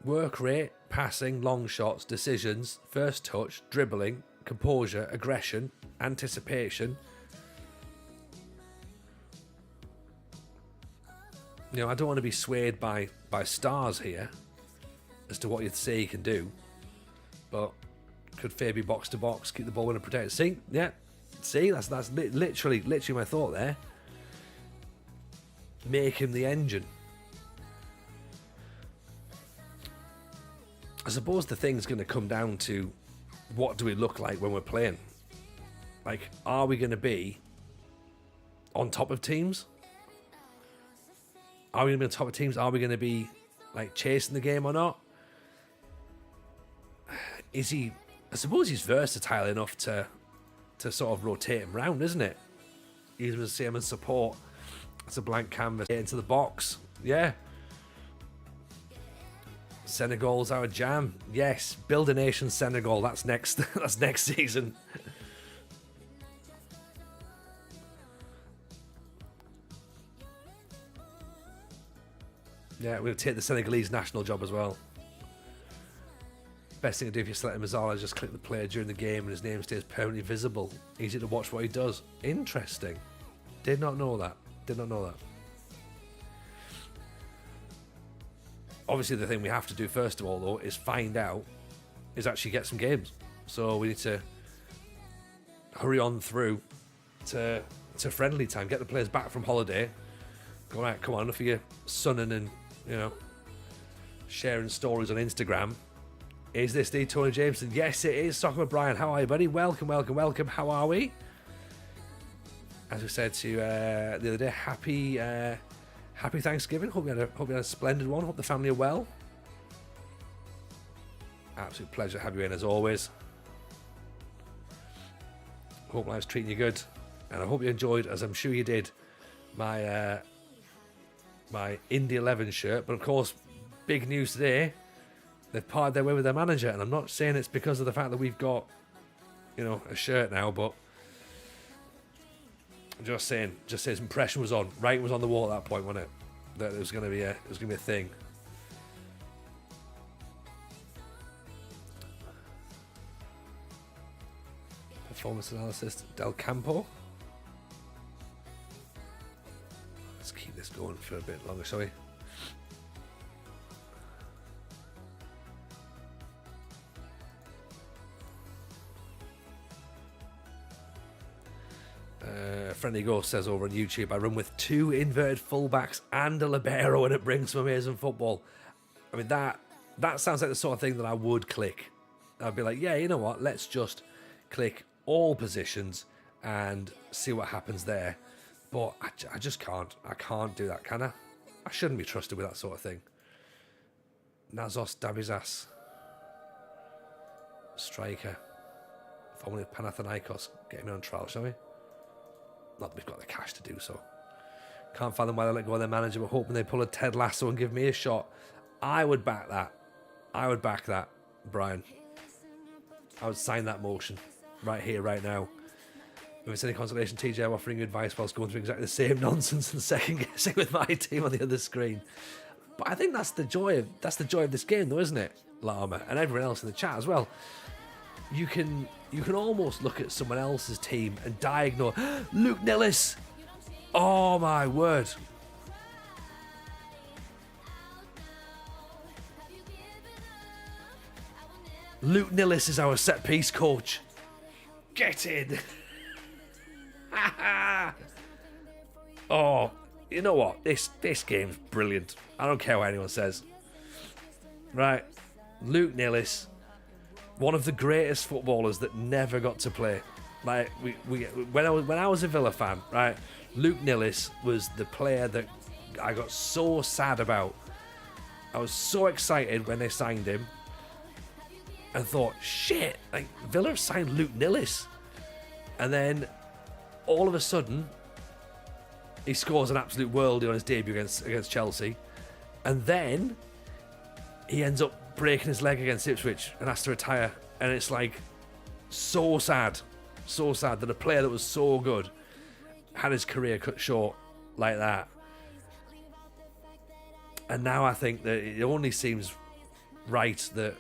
Work rate, passing, long shots, decisions, first touch, dribbling, composure, aggression, anticipation. You know, I don't want to be swayed by stars here as to what you'd say he can do. But could Faye be box to box, keep the ball and protect? See? Yeah. See, that's literally my thought there. Make him the engine. I suppose the thing's going to come down to what do we look like when we're playing? Like, are we going to be on top of teams? Are we going to be on top of teams? Are we going to be like chasing the game or not? Is he? I suppose he's versatile enough to sort of rotate him around, isn't it? Use him as the same as support. It's a blank canvas. Get into the box. Yeah. Senegal's our jam. Yes. Build a nation Senegal. That's next. That's next season. Yeah, we're going to take the Senegalese national job as well. Best thing to do if you're selecting Mazzala is just click the player during the game and his name stays permanently visible. Easy to watch what he does. Interesting. Did not know that. Obviously, the thing we have to do first of all, though, is actually get some games. So we need to hurry on through to friendly time. Get the players back from holiday. Go right, come on, enough of you sunning and, you know, sharing stories on Instagram. Is this the Tony Jameson? Yes, it is. Soccer Brian, how are you, buddy? Welcome. How are we? As we said to you the other day, happy Thanksgiving. Hope you had a splendid one. Hope the family are well. Absolute pleasure to have you in as always. Hope life's treating you good, and I hope you enjoyed, as I'm sure you did, my Indy 11 shirt. But of course, big news today. They've parted their way with their manager, and I'm not saying it's because of the fact that we've got, you know, a shirt now, but Just saying, his impression was on. Writing was on the wall at that point, wasn't it? That it was gonna be a thing. Performance analysis, Del Campo. Let's keep this going for a bit longer, shall we? Friendly Ghost says over on YouTube, I run with 2 inverted fullbacks and a libero and it brings some amazing football. I mean, that sounds like the sort of thing that I would click. I'd be like, yeah, you know what, let's just click all positions and see what happens there. But I just can't. I can't do that, can I? I shouldn't be trusted with that sort of thing. Nazos Dabizas. Striker. Formerly of Panathinaikos. Get him on trial, shall we? Not that we've got the cash to do so. Can't fathom why they let go of their manager, but hoping they pull a Ted Lasso and give me a shot. I would back that. I would back that, Brian. I would sign that motion right here, right now. If it's any consolation, TJ, I'm offering you advice whilst going through exactly the same nonsense and second guessing with my team on the other screen. But I think that's the joy of this game, though, isn't it, Lama, and everyone else in the chat as well. You can almost look at someone else's team and diagnose. Luke Nillis. Oh my word. Luke Nillis is our set piece coach. Get in. Oh, you know what? This game's brilliant. I don't care what anyone says. Right, Luke Nillis, one of the greatest footballers that never got to play. Like when I was a Villa fan, right? Luke Nillis was the player that I got so sad about. I was so excited when they signed him, and thought, shit, like Villa have signed Luke Nillis, and then all of a sudden he scores an absolute worldie on his debut against Chelsea, and then he ends up breaking his leg against Ipswich and has to retire. And it's like so sad that a player that was so good had his career cut short like that. And now I think that it only seems right that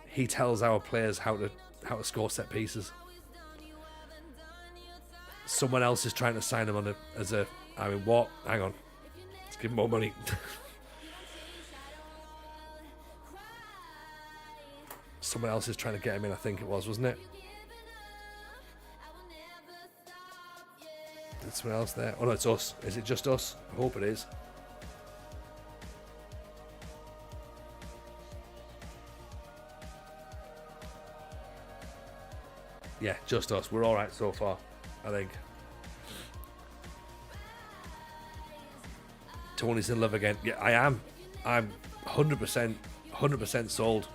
he tells our players how to score set pieces. Someone else is trying to sign him on I mean, what? Hang on. Let's give him more money. Someone else is trying to get him in, I think it was, wasn't it? Is someone else there? Oh no, it's us. Is it just us? I hope it is. Yeah, just us. We're alright so far, I think. Tony's in love again. Yeah, I am. I'm 100% sold.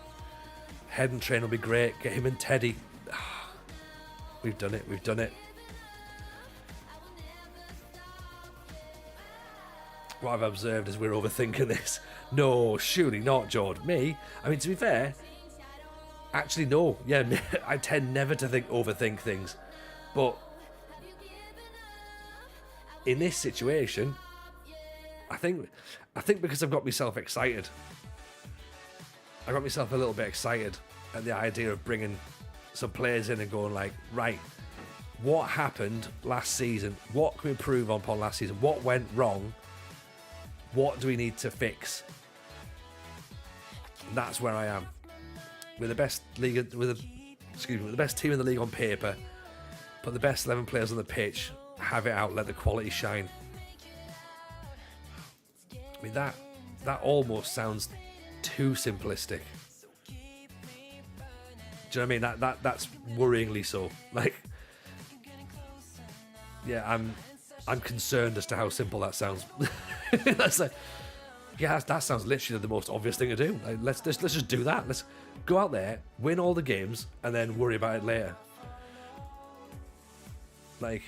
Head and Train will be great. Get him and Teddy. We've done it. What I've observed is we're overthinking this. No, surely not, Jord. Me? I mean, to be fair, actually, no. Yeah, I tend never to overthink things. But in this situation, I think because I've got myself excited. I got myself a little bit excited at the idea of bringing some players in and going like, right, what happened last season? What can we improve upon last season? What went wrong? What do we need to fix? And that's where I am. We're the best league, we're the best team in the league on paper. Put the best 11 players on the pitch. Have it out. Let the quality shine. I mean, that almost sounds too simplistic. Do you know what I mean? That's worryingly so. Like, yeah, I'm concerned as to how simple that sounds. That's like, yeah, that sounds literally the most obvious thing to do. Like, let's just do that. Let's go out there, win all the games, and then worry about it later. Like,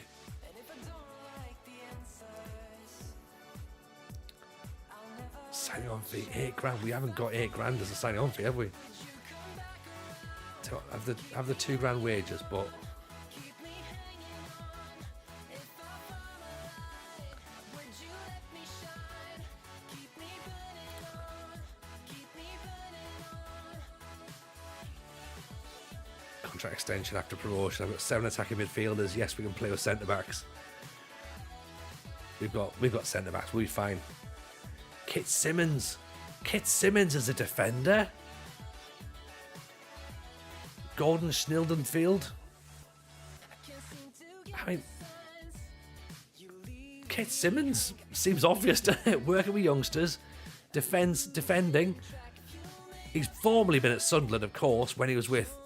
signing on fee, $8,000. We haven't got $8,000 as a signing on fee, have we? Have the $2,000 wages, but contract extension after promotion. I've got 7 attacking midfielders. Yes, we can play with centre backs. We've got centre backs. We'll be fine. Kit Simmons. Kit Simmons is a defender. Gordon Schnildenfield. I mean, Kit Simmons seems obvious, doesn't it? Working with youngsters, defending. He's formerly been at Sunderland, of course, when he was with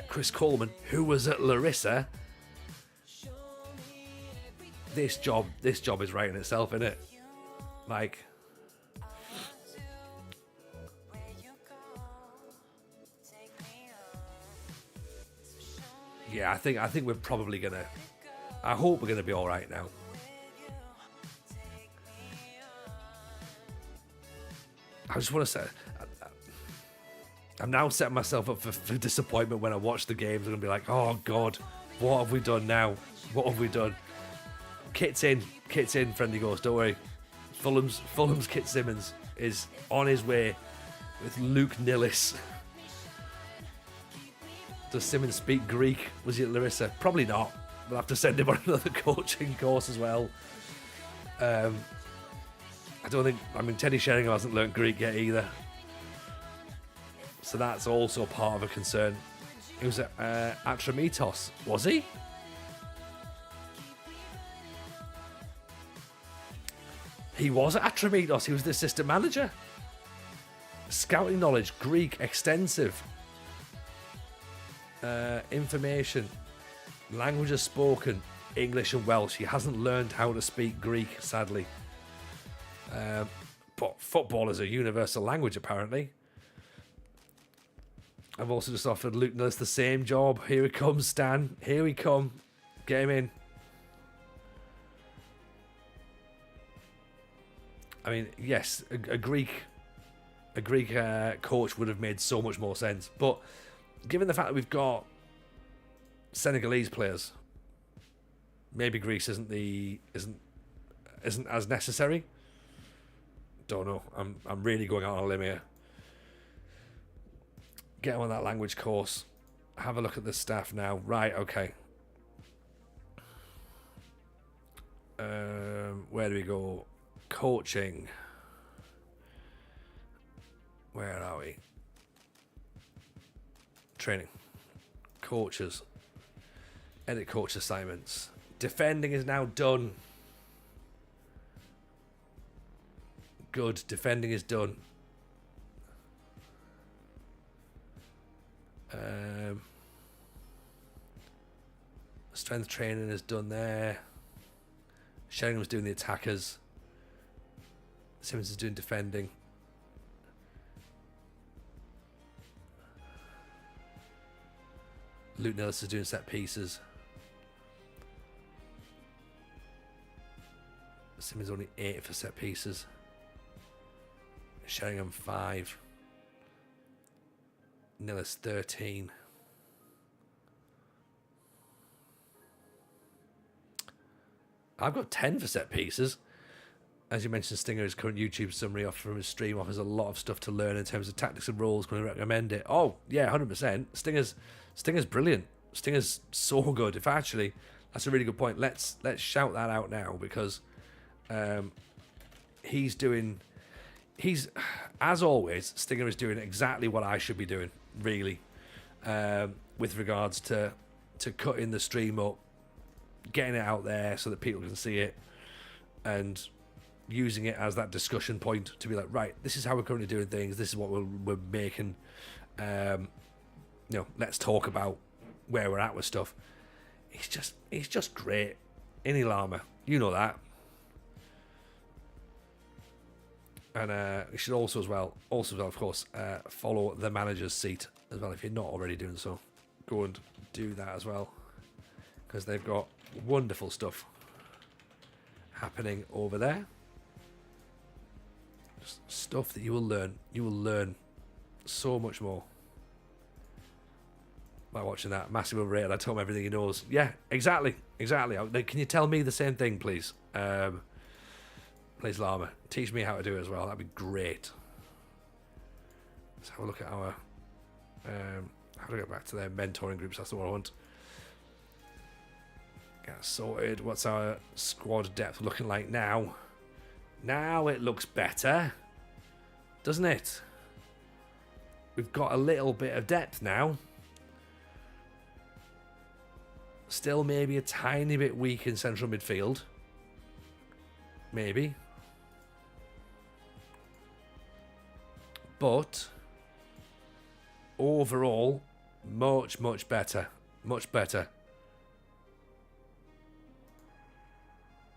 Chris Coleman, who was at Larisa. This job is writing itself, isn't it? Like, yeah, I think we're probably gonna. I hope we're gonna be all right now. I just want to say, I'm now setting myself up for disappointment when I watch the games. I'm gonna be like, oh God, what have we done now? What have we done? Kit's in, friendly ghost. Don't worry. Fulham's Kit Simmons is on his way with Luke Nillis. Does Simmons speak Greek? Was he at Larissa? Probably not. We'll have to send him on another coaching course as well. I don't think. I mean, Teddy Sheringham hasn't learnt Greek yet either, so that's also part of a concern. He was at Atramitos, was he? He was at Atramitos. He was the assistant manager. Scouting knowledge, Greek, extensive. Information, languages spoken, English and Welsh. He hasn't learned how to speak Greek, sadly. But football is a universal language, apparently. I've also just offered Luke Nillis the same job. Here he comes, Stan. Here we come. Get him in. I mean, yes, a Greek coach would have made so much more sense. But given the fact that we've got Senegalese players, maybe Greece isn't as necessary. Don't know. I'm really going out on a limb here. Get on that language course. Have a look at the staff now. Right, okay. Where do we go? Coaching. Where are we? Training. Coaches. Edit coach assignments. Defending is now done. Good. Defending is done. Strength training is done there. Sheringham's doing the attackers. Simmons is doing defending. Luke Nillis is doing set pieces. Simmons only 8 for set pieces. Sheringham 5. Nillis 13. I've got 10 for set pieces. As you mentioned, Stinger's current YouTube summary off from his stream offers a lot of stuff to learn in terms of tactics and rules. Can I recommend it? Oh, yeah, 100%. Stinger's brilliant. Stinger's so good. If actually, that's a really good point. Let's shout that out now, because he's as always, Stinger is doing exactly what I should be doing, really, with regards to cutting the stream up, getting it out there so that people can see it, and using it as that discussion point to be like, right, this is how we're currently doing things, this is what we're making, let's talk about where we're at with stuff. He's just great. Any llama, you know that. And you should also as well, of course, follow the manager's seat as well. If you're not already doing so, go and do that as well, because they've got wonderful stuff happening over there. Just stuff that you will learn. You will learn so much more by watching that. Massive overrated. I told him everything he knows. Yeah, exactly. Can you tell me the same thing, please? Please, Llama, teach me how to do it as well. That'd be great. Let's have a look at How do I get back to their mentoring groups? That's what I want. Get sorted. What's our squad depth looking like now? Now it looks better, doesn't it? We've got a little bit of depth now. Still maybe a tiny bit weak in central midfield. Maybe. But overall, much better. Much better.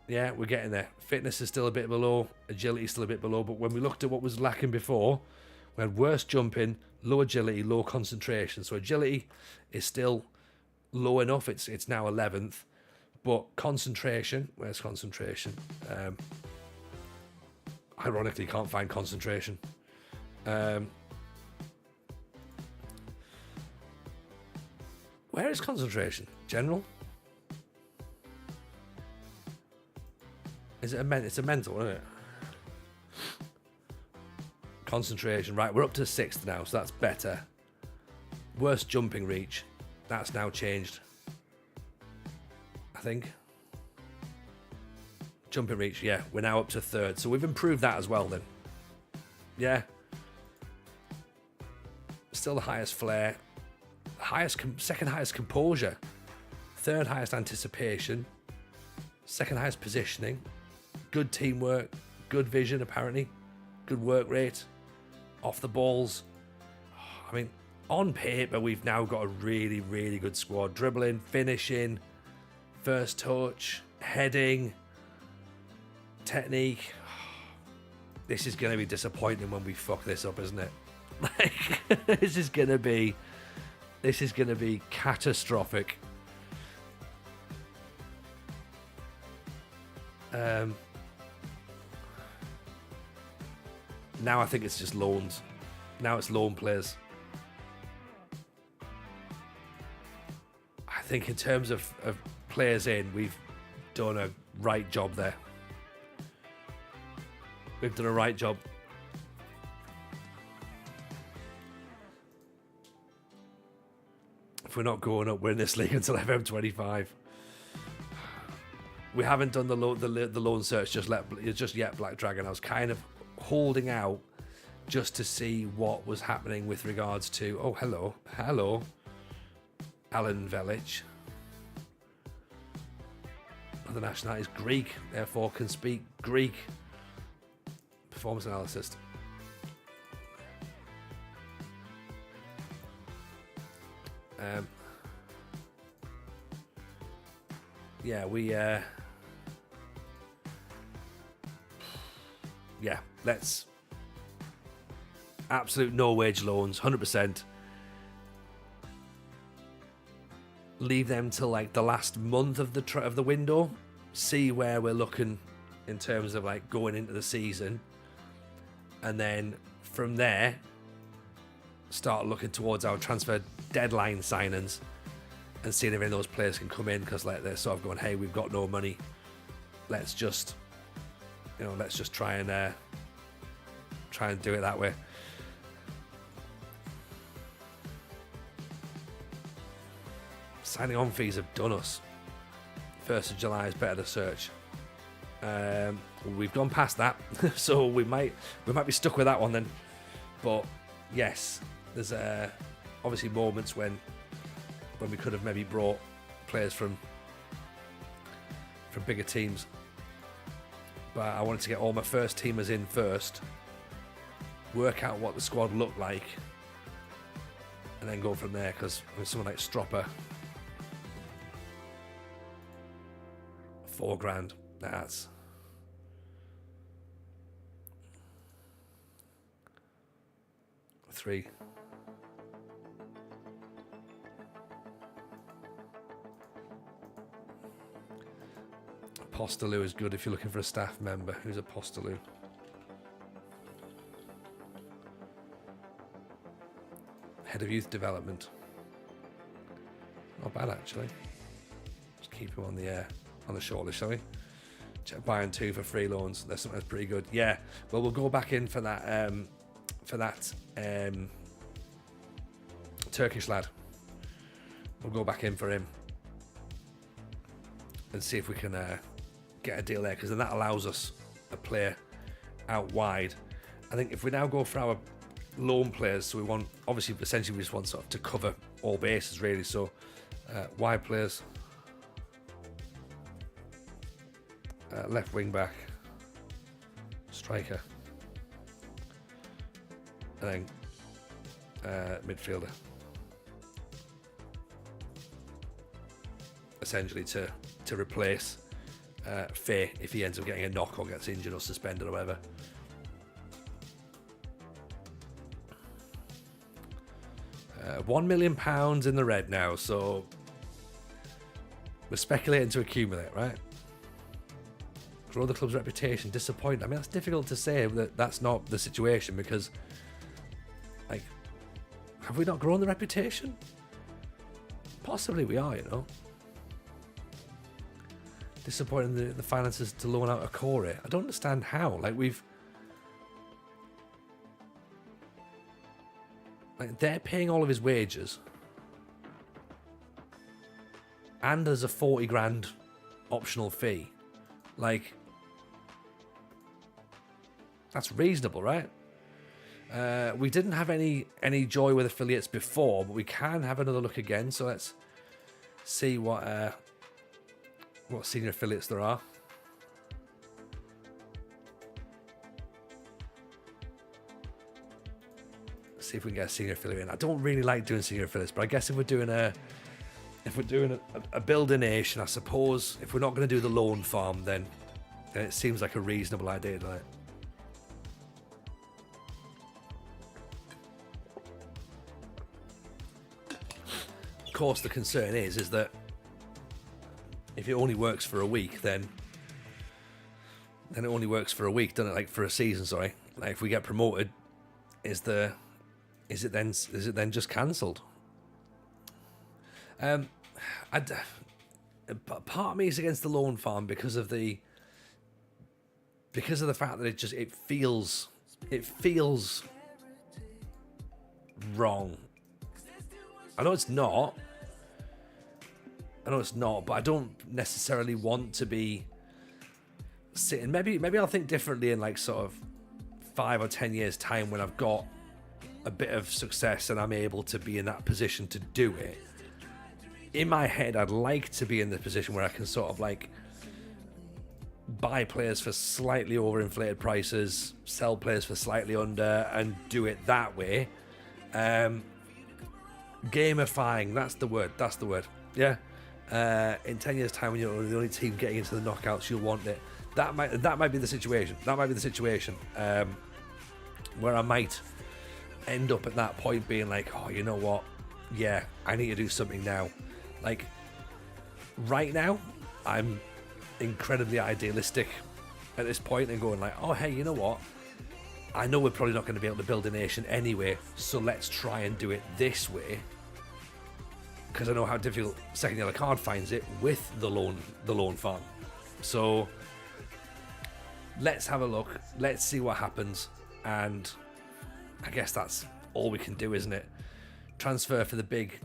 Yeah, we're getting there. Fitness is still a bit below. Agility is still a bit below. But when we looked at what was lacking before, we had worse jumping, low agility, low concentration. So agility is still low enough. It's now 11th. But concentration, where's concentration? Ironically, can't find concentration. Where is concentration? General? Is it it's a mental, isn't it? Concentration, right, we're up to 6th now, so that's better. Worst jumping reach, that's now changed, I think. Jumping reach, yeah, we're now up to 3rd, so we've improved that as well then. Yeah. Still the highest flair, second highest composure, 3rd highest anticipation, 2nd highest positioning, good teamwork, good vision apparently, good work rate, off the balls. I mean, on paper we've now got a really good squad. Dribbling, finishing, first touch, heading, technique. This is going to be disappointing when we fuck this up, isn't it? Like, this is going to be catastrophic. Now I think it's just loans. Now it's loan players. I think in terms of players in, we've done a right job there. We've done a right job. If we're not going up, we're in this league until FM25. We haven't done the loan search just yet, Black Dragon. I was kind of holding out just to see what was happening with regards to... Oh, hello. Alan Velic. Other nationality is Greek, therefore can speak Greek. Performance analysis. Yeah, let's absolute no wage loans, 100%. Leave them till like the last month of the window. See where we're looking in terms of like going into the season, and then from there start looking towards our transfer deadline signings and seeing if any of those players can come in, because like they're sort of going, hey, we've got no money. Let's just try and do it that way. Signing on fees have done us. 1st of July is better to search. We've gone past that, so we might be stuck with that one then. But yes, there's obviously moments when we could have maybe brought players from bigger teams. But I wanted to get all my first teamers in first, work out what the squad looked like, and then go from there. Because with someone like Stropper, $4,000, that's... $3. Postaloo is good if you're looking for a staff member. Who's a Postaloo? Head of Youth Development. Not bad actually. Just keep him on the shortlist, shall we? Check buying 2 for free loans. That's something that's pretty good. Yeah. Well, we'll go back in for that Turkish lad. We'll go back in for him and see if we can get a deal there, because then that allows us a player out wide. I think if we now go for our loan players, so we want, obviously, essentially we just want sort of to cover all bases really. So wide players, left wing back, striker, and then midfielder. Essentially to replace Faye if he ends up getting a knock or gets injured or suspended or whatever. £1 million in the red now, so we're speculating to accumulate, right? Grow the club's reputation, disappoint. I mean, that's difficult to say that that's not the situation, because, like, have we not grown the reputation? Possibly we are, you know. Disappointing the finances to loan out a core. I don't understand how. Like, they're paying all of his wages, and there's a 40 grand optional fee. Like, that's reasonable, right? We didn't have any joy with affiliates before, but we can have another look again. So let's see what senior affiliates there are. See if we can get a senior affiliate in. I don't really like doing senior affiliates, but I guess if we're doing a building nation, I suppose if we're not going to do the loan farm, then it seems like a reasonable idea, doesn't it? Of course, the concern is that if it only works for a week, then it only works for a week, doesn't it? Like, for a season, sorry. Like, if we get promoted, is it then just cancelled? Part of me is against the loan farm because of the fact that it feels wrong. I know it's not, but I don't necessarily want to be sitting. Maybe I'll think differently in, like, sort of 5 or 10 years time, when I've got a bit of success and I'm able to be in that position to do it. In my head, I'd like to be in the position where I can sort of, like, buy players for slightly overinflated prices, sell players for slightly under, and do it that way. Gamifying, that's the word. Yeah. In 10 years time, when you're the only team getting into the knockouts, you'll want it. That might be the situation. Where I might end up at that point being like, oh, you know what? Yeah, I need to do something now. Like, right now, I'm incredibly idealistic at this point and going like, oh, hey, you know what? I know we're probably not going to be able to build a nation anyway, so let's try and do it this way. Because I know how difficult Second Yellow Card finds it with the loan farm. So let's have a look. Let's see what happens. And I guess that's all we can do, isn't it? Transfer for the big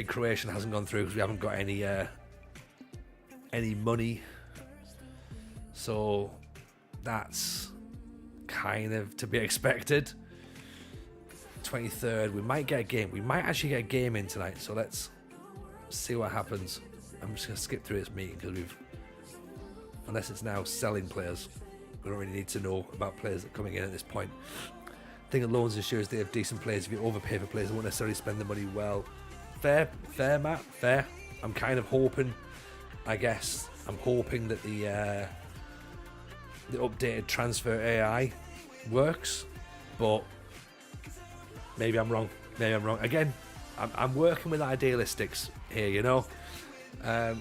Croatian hasn't gone through because we haven't got any money. So that's kind of to be expected. 23rd, we might get a game. We might actually get a game in tonight. So let's see what happens. I'm just going to skip through this meeting because unless it's now selling players, we don't really need to know about players that are coming in at this point. I think loans ensures they have decent players. If you overpay for players, they won't necessarily spend the money well. Fair, Matt, fair. I'm kind of hoping, that the updated transfer AI works, but maybe I'm wrong. Again, I'm working with idealistics here, you know. The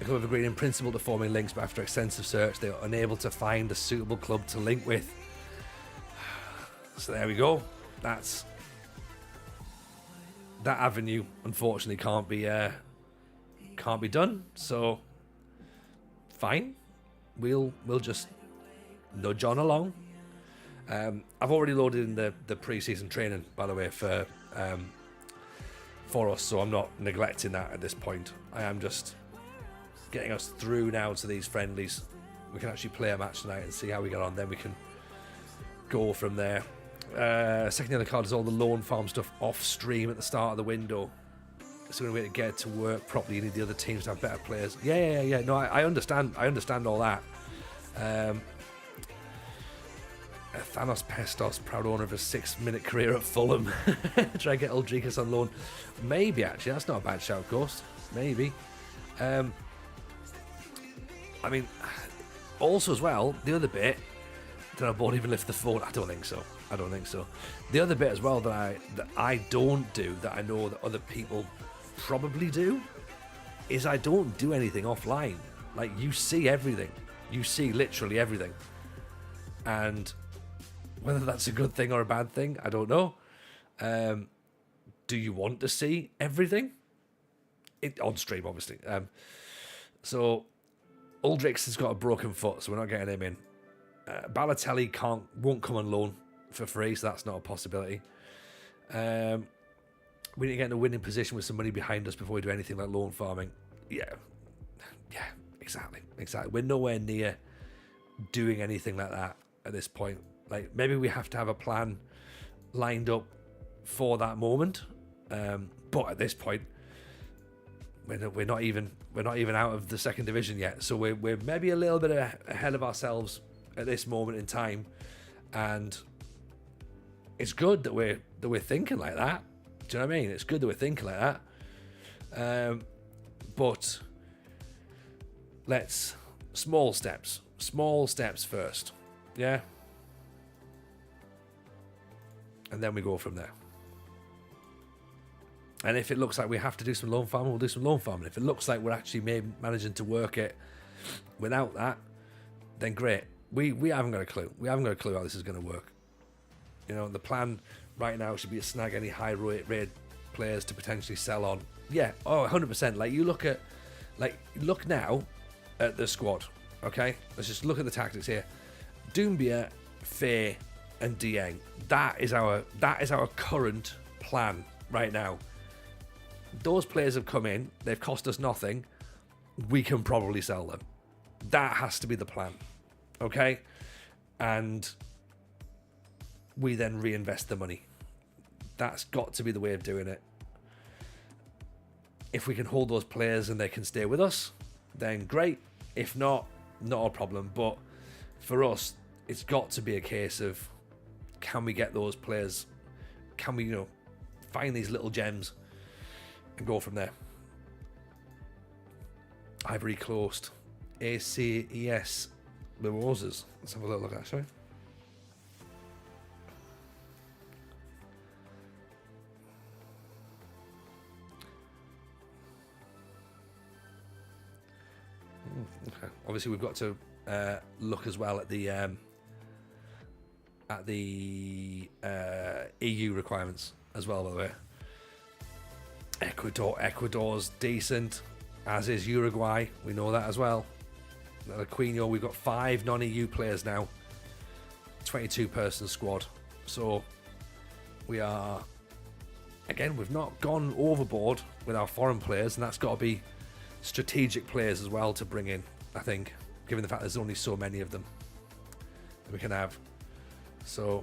club have agreed in principle to forming links, but after extensive search, they are unable to find a suitable club to link with. So there we go. That avenue, unfortunately, can't be done. So fine, we'll just nudge on along. I've already loaded in the pre-season training, by the way, for us, so I'm not neglecting that at this point. I am just getting us through now to these friendlies. We can actually play a match tonight and see how we get on, then we can go from there. Second on the card is all the loan farm stuff off stream at the start of the window. It's the only way to get it to work properly. You need the other teams to have better players. Yeah. No, I understand all that. Thanos Pestos, proud owner of a 6-minute career at Fulham. Try and get Aldricus on loan. Maybe, actually. That's not a bad shout, Ghost. Maybe. I mean, also as well, the other bit, did our board even lift the phone? I don't think so. The other bit as well that I don't do, that I know that other people probably do, is I don't do anything offline. Like, you see everything. You see literally everything. And whether that's a good thing or a bad thing, I don't know. Do you want to see everything? On stream, obviously. So, Aldrich has got a broken foot, so we're not getting him in. Balotelli won't come on loan for free, so that's not a possibility. We need to get in a winning position with some money behind us before we do anything like loan farming. Yeah, exactly. We're nowhere near doing anything like that at this point. Like, maybe we have to have a plan lined up for that moment, but at this point, we're not even out of the second division yet. So we're maybe a little bit ahead of ourselves at this moment in time, and it's good that we're thinking like that. Do you know what I mean? It's good that we're thinking like that. But let's small steps first, yeah. And then we go from there. And if it looks like we have to do some loan farming, we'll do some loan farming. If it looks like we're actually managing to work it without that, then great. We haven't got a clue. We haven't got a clue how this is going to work. You know, the plan right now should be to snag any high-rated players to potentially sell on. Yeah, 100%. Like, look now at the squad, okay? Let's just look at the tactics here. Doumbia, Faye, and Dieng. That is our current plan right now. Those players have come in. They've cost us nothing. We can probably sell them. That has to be the plan, okay? And we then reinvest the money. That's got to be the way of doing it. If we can hold those players and they can stay with us, then great. If not, not a problem. But for us, it's got to be a case of, can we get those players? Can we, find these little gems and go from there? Ivory Coast, ACES, the Roses. Let's have a little look, actually. Okay. Obviously, we've got to look as well at the EU requirements as well, by the way. Ecuador's decent, as is Uruguay. We know that as well. Aquino, we've got 5 non-EU players now. 22-person squad. So we are, again, we've not gone overboard with our foreign players, and that's got to be strategic players as well to bring in, I think, given the fact there's only so many of them that we can have. So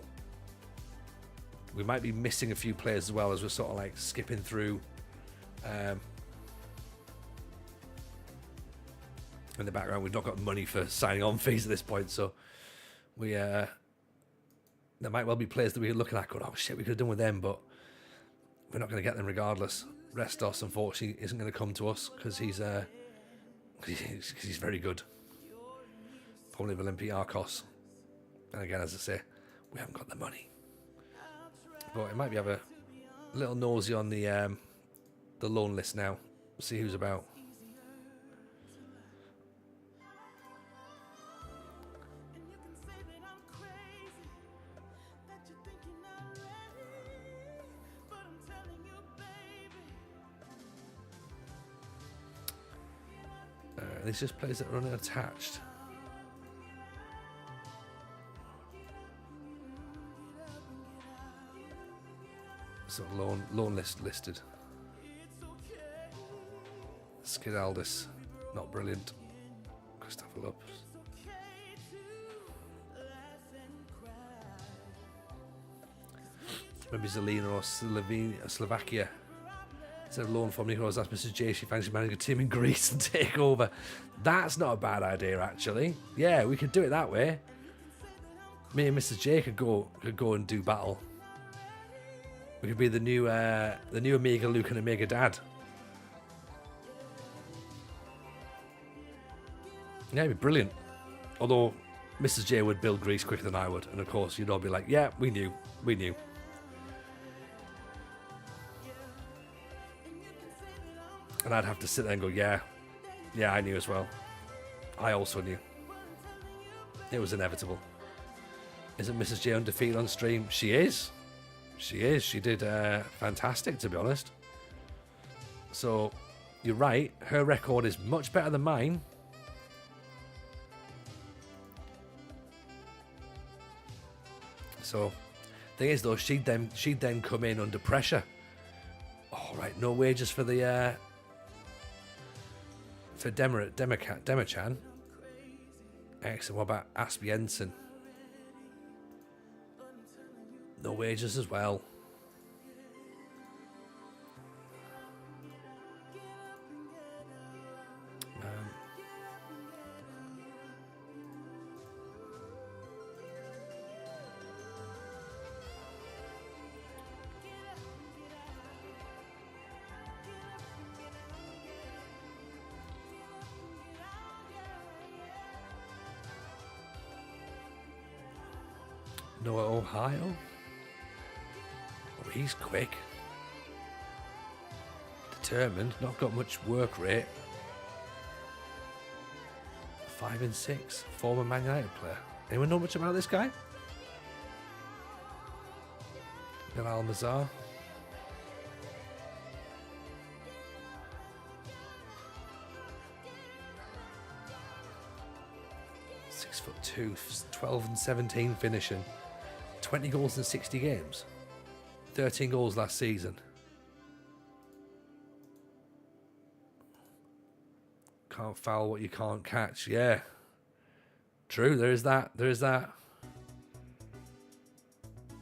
we might be missing a few players as well, as we're sort of like skipping through in the background. We've not got money for signing on fees at this point, so we there might well be players that we're looking at going, oh shit, we could have done with them, but we're not going to get them regardless. Restos, unfortunately, isn't going to come to us because he's very good. Formerly of Olympiacos. And again, as I say, we haven't got the money. But it might be have a little nosy on the loan list now. See who's about. These just players that are unattached. So loan listed. Skidaldis, not brilliant. Christopher Lopes. Maybe Zelina or Slovakia. Instead of loan from Nicolas, that's Mrs. J. She fancies managing a team in Greece and take over. That's not a bad idea, actually. Yeah, we could do it that way. Me and Mrs. J could go and do battle. We could be the new Omega Luke and Omega Dad. Yeah, it'd be brilliant. Although Mrs. J would build Greece quicker than I would, and of course you'd all be like, "Yeah, we knew." And I'd have to sit there and go, yeah, I knew as well. I also knew. It was inevitable. Isn't Mrs. J undefeated on stream? She is. She did fantastic, to be honest. So, you're right. Her record is much better than mine. So, thing is though, she'd then come in under pressure. All right, no wages for the for Demichan. Excellent. What about Asbjørnsen? No wages as well. Noah Ohio. Oh, he's quick. Determined. Not got much work rate. 5 and 6. Former Man United player. Anyone know much about this guy? Bilal Mazar. .2, 12 and 17 finishing. 20 goals in 60 games. 13 goals last season. Can't foul what you can't catch. Yeah. True, there is that.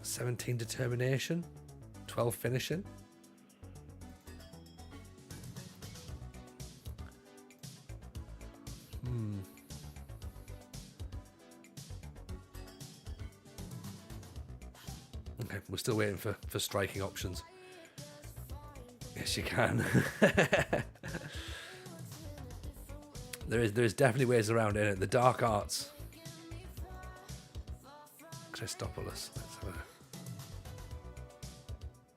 17 determination. 12 finishing. Okay, we're still waiting for striking options. Yes, you can. There's definitely ways around it. The dark arts. Christopoulos. Let's have a...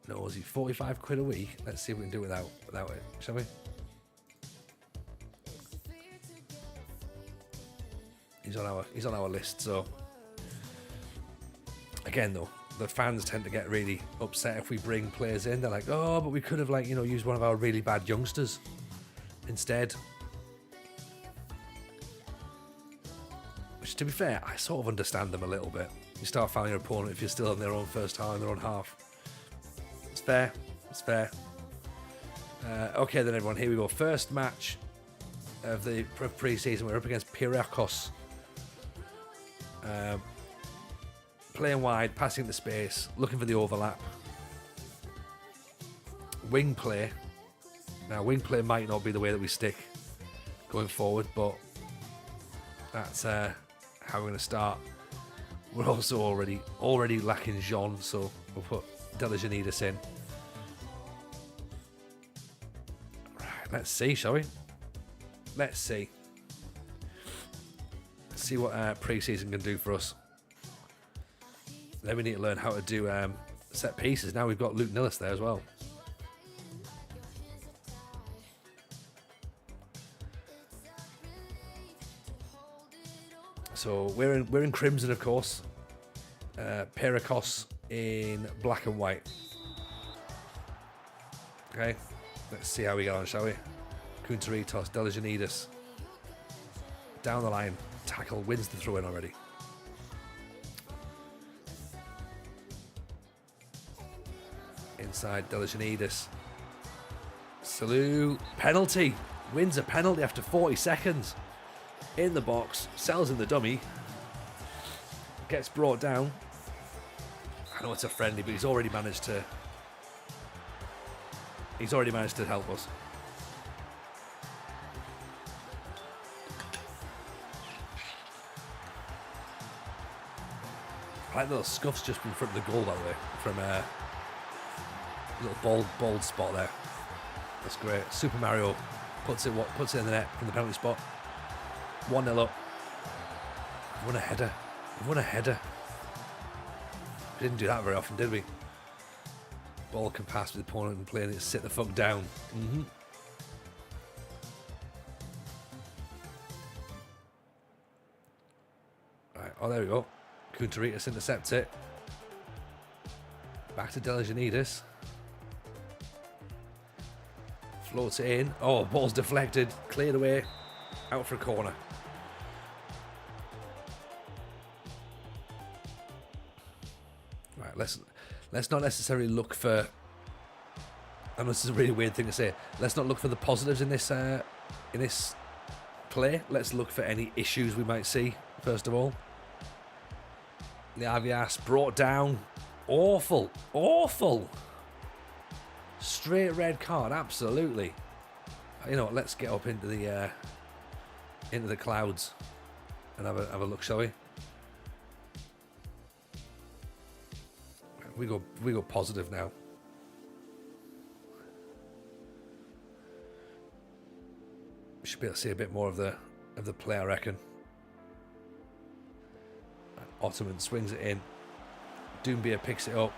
No, is he 45 quid a week? Let's see if we can do it without it, shall we? He's on our list, so again though, the fans tend to get really upset if we bring players in. They're like, oh, but we could have used one of our really bad youngsters instead. Which, to be fair, I sort of understand them a little bit. You start fouling your opponent if you're still in their own first half, in their own half. It's fair. Okay then, everyone, here we go. First match of the pre-season. We're up against Piraeus. Playing wide, passing the space, looking for the overlap. Wing play. Now, wing play might not be the way that we stick going forward, but that's how we're going to start. We're also already lacking Jean, so we'll put Delijanidis in. Right, let's see, shall we? Let's see. See what pre-season can do for us. Then we need to learn how to do set pieces. Now we've got Luke Nillis there as well. So we're in crimson, of course. Piraeus in black and white. Okay, let's see how we get on, shall we? Kunteritos, Delijanidis. Down the line, tackle, wins the throw-in already. inside Delijanidis. Salou, penalty. Wins a penalty after 40 seconds. In the box, sells in the dummy. Gets brought down. I know it's a friendly, but he's already managed to help us. I like the little scuffs just in front of the goal, by the way, from a little bold spot there. That's great. Super Mario puts it in the net from the penalty spot. 1-0 up. We've won a header. We didn't do that very often, did we? Ball can pass to the opponent and playing it, sit the fuck down. Right, oh, there we go. Kunteritas intercepts it. Back to Delijanidis. Floats it in. Oh, ball's deflected. Cleared away. Out for a corner. Right, let's not necessarily look for... I know this is a really weird thing to say. Let's not look for the positives in this play. Let's look for any issues we might see, first of all. Liavias brought down. Awful. Straight red card, absolutely. You know what, let's get up into the clouds and have a look, shall we? We go positive now. We should be able to see a bit more of the play, I reckon. Ottoman swings it in. Doumbia picks it up.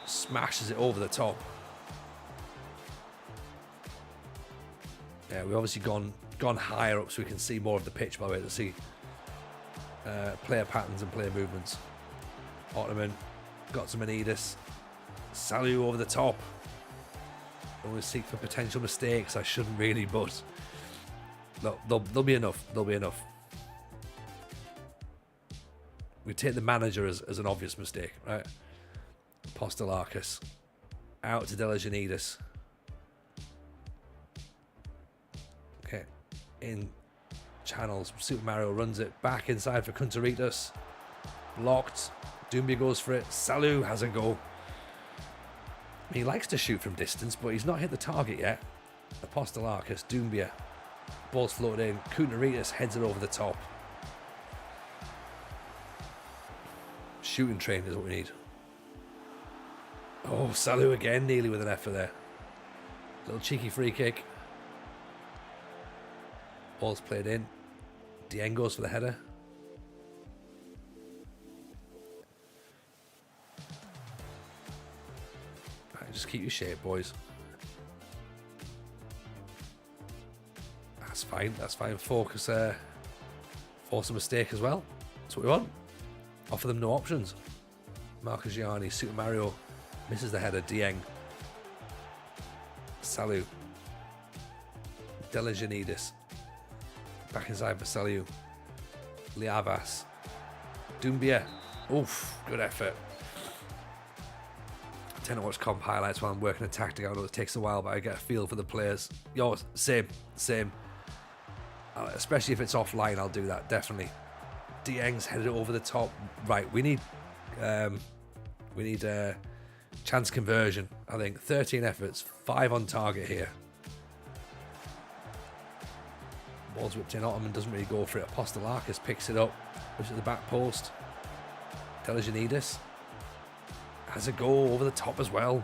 Smashes it over the top. Yeah, we've obviously gone higher up so we can see more of the pitch, by the way, to see player patterns and player movements. Ottoman got to Manidis. Salou over the top. Always seek for potential mistakes. I shouldn't really, but no, there'll be enough. There'll be enough. We take the manager as an obvious mistake, right? Apostolakis out to Delijanidis. Okay, in channels. Super Mario runs it back inside for Kunteritas. Blocked. Doumbia goes for it. Salou has a go. He likes to shoot from distance, but he's not hit the target yet. Apostolakis, Doumbia. Ball's floated in. Kunteritas heads it over the top. Shooting train is what we need. Oh, Salou again, nearly with an effort there. Little cheeky free kick. Ball's played in. Dieng goes for the header. Right, just keep your shape, boys. That's fine. That's fine. Focus. Force a mistake as well. That's what we want. Offer them no options. Marcus Gianni, Super Mario misses the header. Dieng. Salou. Delijanidis. Back inside for Salou. Liavas. Doumbia. Oof, good effort. I tend to watch comp highlights while I'm working a tactic. I know it takes a while, but I get a feel for the players. Yo, same. Especially if it's offline, I'll do that, definitely. Dieng's headed it over the top. Right, we need chance conversion. I think 13 efforts, 5 on target here. Ball's whipped in. Ottoman doesn't really go for it. Apostolakis picks it up, puts it to the back post. Delijanidis has a go over the top as well.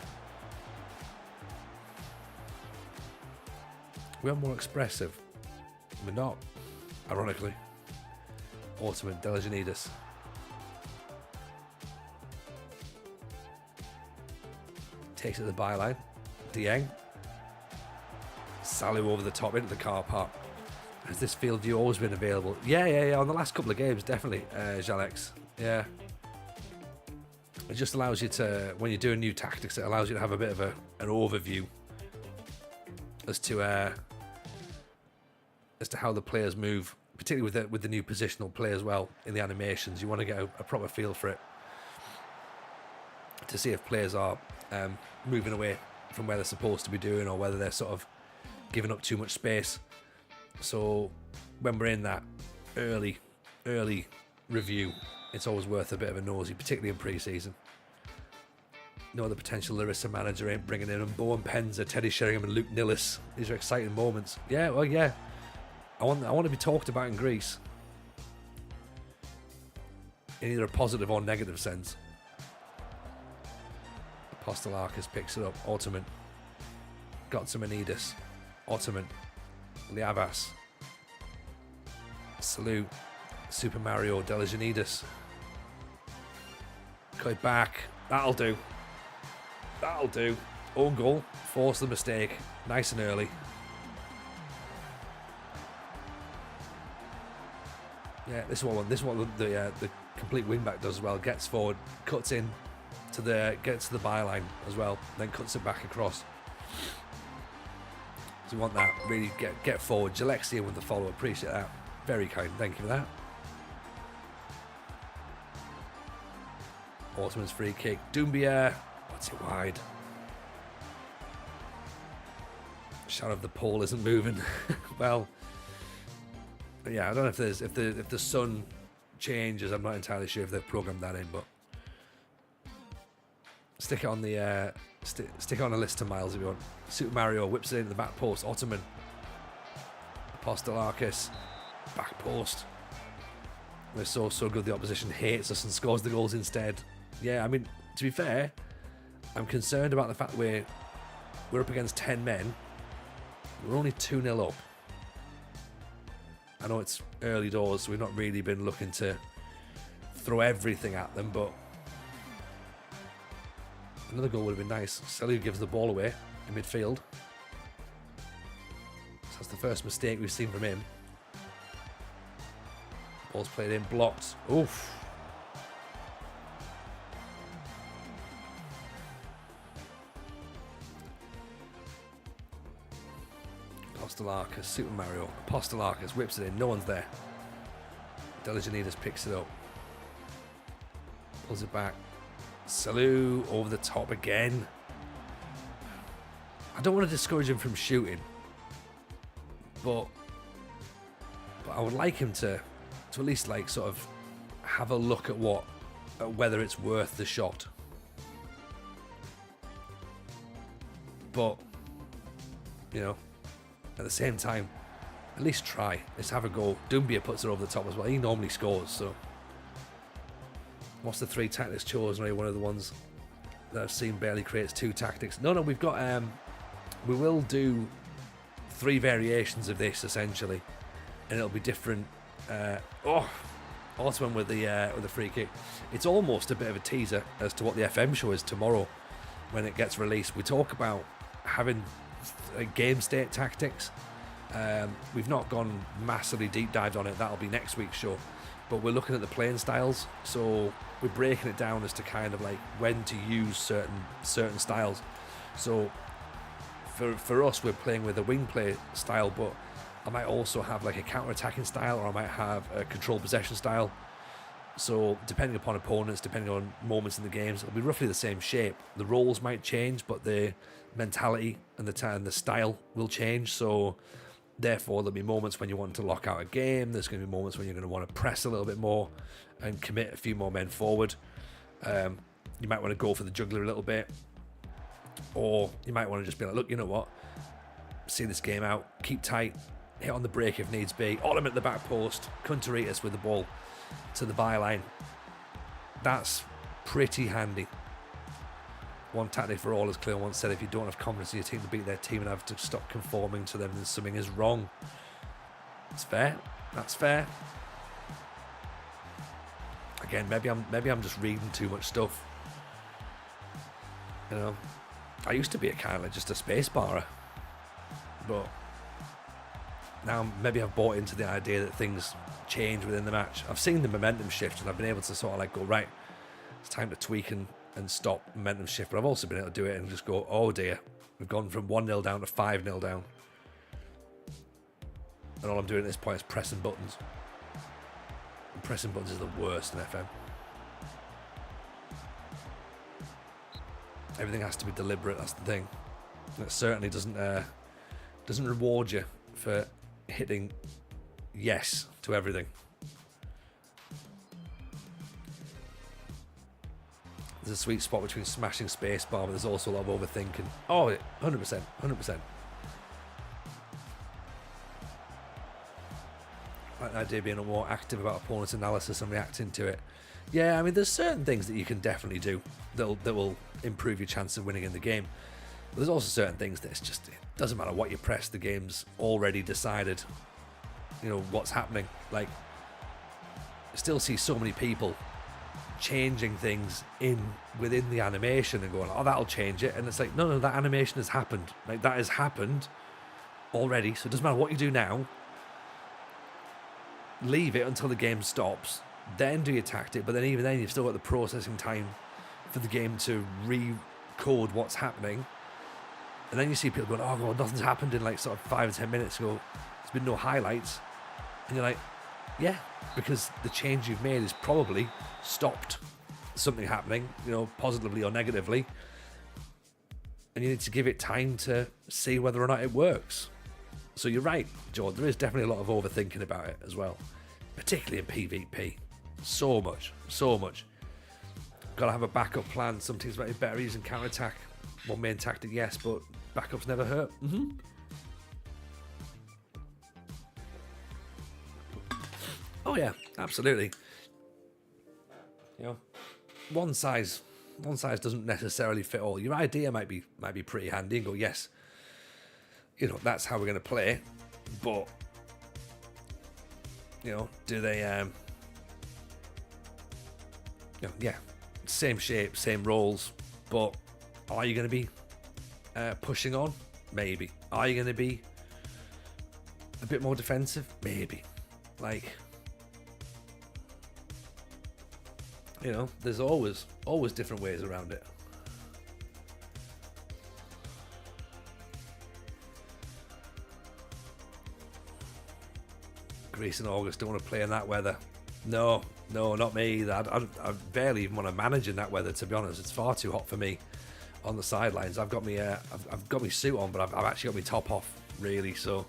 We are more expressive. We're not, ironically. Ottoman, Delijanidis. Takes it to the byline. Dieng. Salou over the top into the car park. Has this field view always been available? Yeah. On the last couple of games, definitely, Jalex. Yeah. It just allows you to, when you're doing new tactics, it allows you to have a bit of an overview as to how the players move, particularly with the new positional play as well in the animations. You want to get a proper feel for it to see if players are moving away from where they're supposed to be doing, or whether they're sort of giving up too much space. So when we're in that early review, it's always worth a bit of a nosy, particularly in pre-season. No, the potential Larisa manager ain't bringing in Bowen Penza, Teddy Sheringham and Luke Nillis. These are exciting moments. Yeah, well, yeah. I want to be talked about in Greece. In either a positive or negative sense. Apostolarkis picks it up. Ottoman. Gotsamanidis. Ottoman. Liavas. Salute. Super Mario Delijanidis. Cut it back. That'll do. That'll do. Own goal. Force the mistake. Nice and early. Yeah, this is what the complete wingback does as well. Gets forward, cuts in to gets to the byline as well, then cuts it back across. So you want that, really get forward. Gillexi with the follow, appreciate that. Very kind, thank you for that. Ottoman's free kick. Doumbia, what's it wide? Shadow of the pole isn't moving. Well, yeah, I don't know if the sun changes. I'm not entirely sure if they've programmed that in, but stick it on the stick it on a list to Miles if you want. Super Mario whips it into the back post. Ottoman, Apostolarkis, back post. We're so good. The opposition hates us and scores the goals instead. Yeah, I mean, to be fair, I'm concerned about the fact that we're up against 10 men. We're only 2-0 up. I know it's early doors, so we've not really been looking to throw everything at them, but another goal would have been nice. Selu gives the ball away in midfield. So that's the first mistake we've seen from him. Ball's played in, blocked. Oof. Apostolarkis, Super Mario. Apostolarkis whips it in, no one's there. Delijanidis picks it up. Pulls it back. Salou over the top again. I don't want to discourage him from shooting, but I would like him to at least like sort of have a look at whether it's worth the shot. But you know, at the same time, at least try. Let's have a go. Doumbia puts it over the top as well. He normally scores, so. What's the 3 tactics chosen? Maybe one of the ones that I've seen barely creates 2 tactics. No, we've got. We will do 3 variations of this essentially, and it'll be different. Ottoman with the free kick. It's almost a bit of a teaser as to what the FM show is tomorrow when it gets released. We talk about having game state tactics. We've not gone massively deep dived on it. That'll be next week's show. But we're looking at the playing styles, so we're breaking it down as to kind of like when to use certain styles. So for us, we're playing with a wing play style, but I might also have like a counter-attacking style, or I might have a control possession style. So depending upon opponents, depending on moments in the games, it'll be roughly the same shape. The roles might change, but the mentality and the style will change. So therefore, there'll be moments when you want to lock out a game. There's going to be moments when you're going to want to press a little bit more and commit a few more men forward. You might want to go for the juggler a little bit, or you might want to just be like, look, you know what? See this game out. Keep tight. Hit on the break if needs be. Ottoman at the back post. Kunteritas with the ball to the byline. That's pretty handy. One tactic for all, as Cleo once said, if you don't have confidence in your team to beat their team and have to stop conforming to them, then something is wrong. It's fair. That's fair. Again, maybe I'm just reading too much stuff. You know, I used to be a kind of like just a space barer, but now maybe I've bought into the idea that things change within the match. I've seen the momentum shift, and I've been able to sort of like go, right, it's time to tweak and stop momentum shift. But I've also been able to do it and just go, oh dear, we've gone from 1-0 down to 5-0 down, and all I'm doing at this point is pressing buttons. And pressing buttons is the worst in FM. Everything has to be deliberate. That's the thing. And it certainly doesn't reward you for hitting yes to everything. There's a sweet spot between smashing spacebar, but there's also a lot of overthinking. Oh, 100%, 100%. Like the idea of being more active about opponent's analysis and reacting to it. Yeah, I mean, there's certain things that you can definitely do that will improve your chance of winning in the game. But there's also certain things that it doesn't matter what you press, the game's already decided, what's happening. Like, I still see so many people changing things within the animation and going, oh, that'll change it. And it's like, no, that animation has happened. Like, that has happened already. So it doesn't matter what you do now. Leave it until the game stops. Then do your tactic. But then even then, you've still got the processing time for the game to re-code what's happening. And then you see people going, oh, God, nothing's happened in like sort of 5 or 10 minutes ago. There's been no highlights. And you're like, yeah, because the change you've made is probably stopped something happening, positively or negatively. And you need to give it time to see whether or not it works. So you're right, George, there is definitely a lot of overthinking about it as well, particularly in PvP. So much. Got to have a backup plan. Some teams might be better using counter-attack. One main tactic, yes, but backups never hurt. Oh yeah, absolutely. One size doesn't necessarily fit all. Your idea might be pretty handy and go, yes, that's how we're going to play. But do they same shape, same roles, but are you going to be pushing on? Maybe. Are you going to be a bit more defensive? Maybe. Like, there's always different ways around it. Greece in August, don't want to play in that weather. No, not me either. I barely even want to manage in that weather, to be honest. It's far too hot for me on the sidelines. I've got me I've got my suit on, but I've actually got my top off, really. So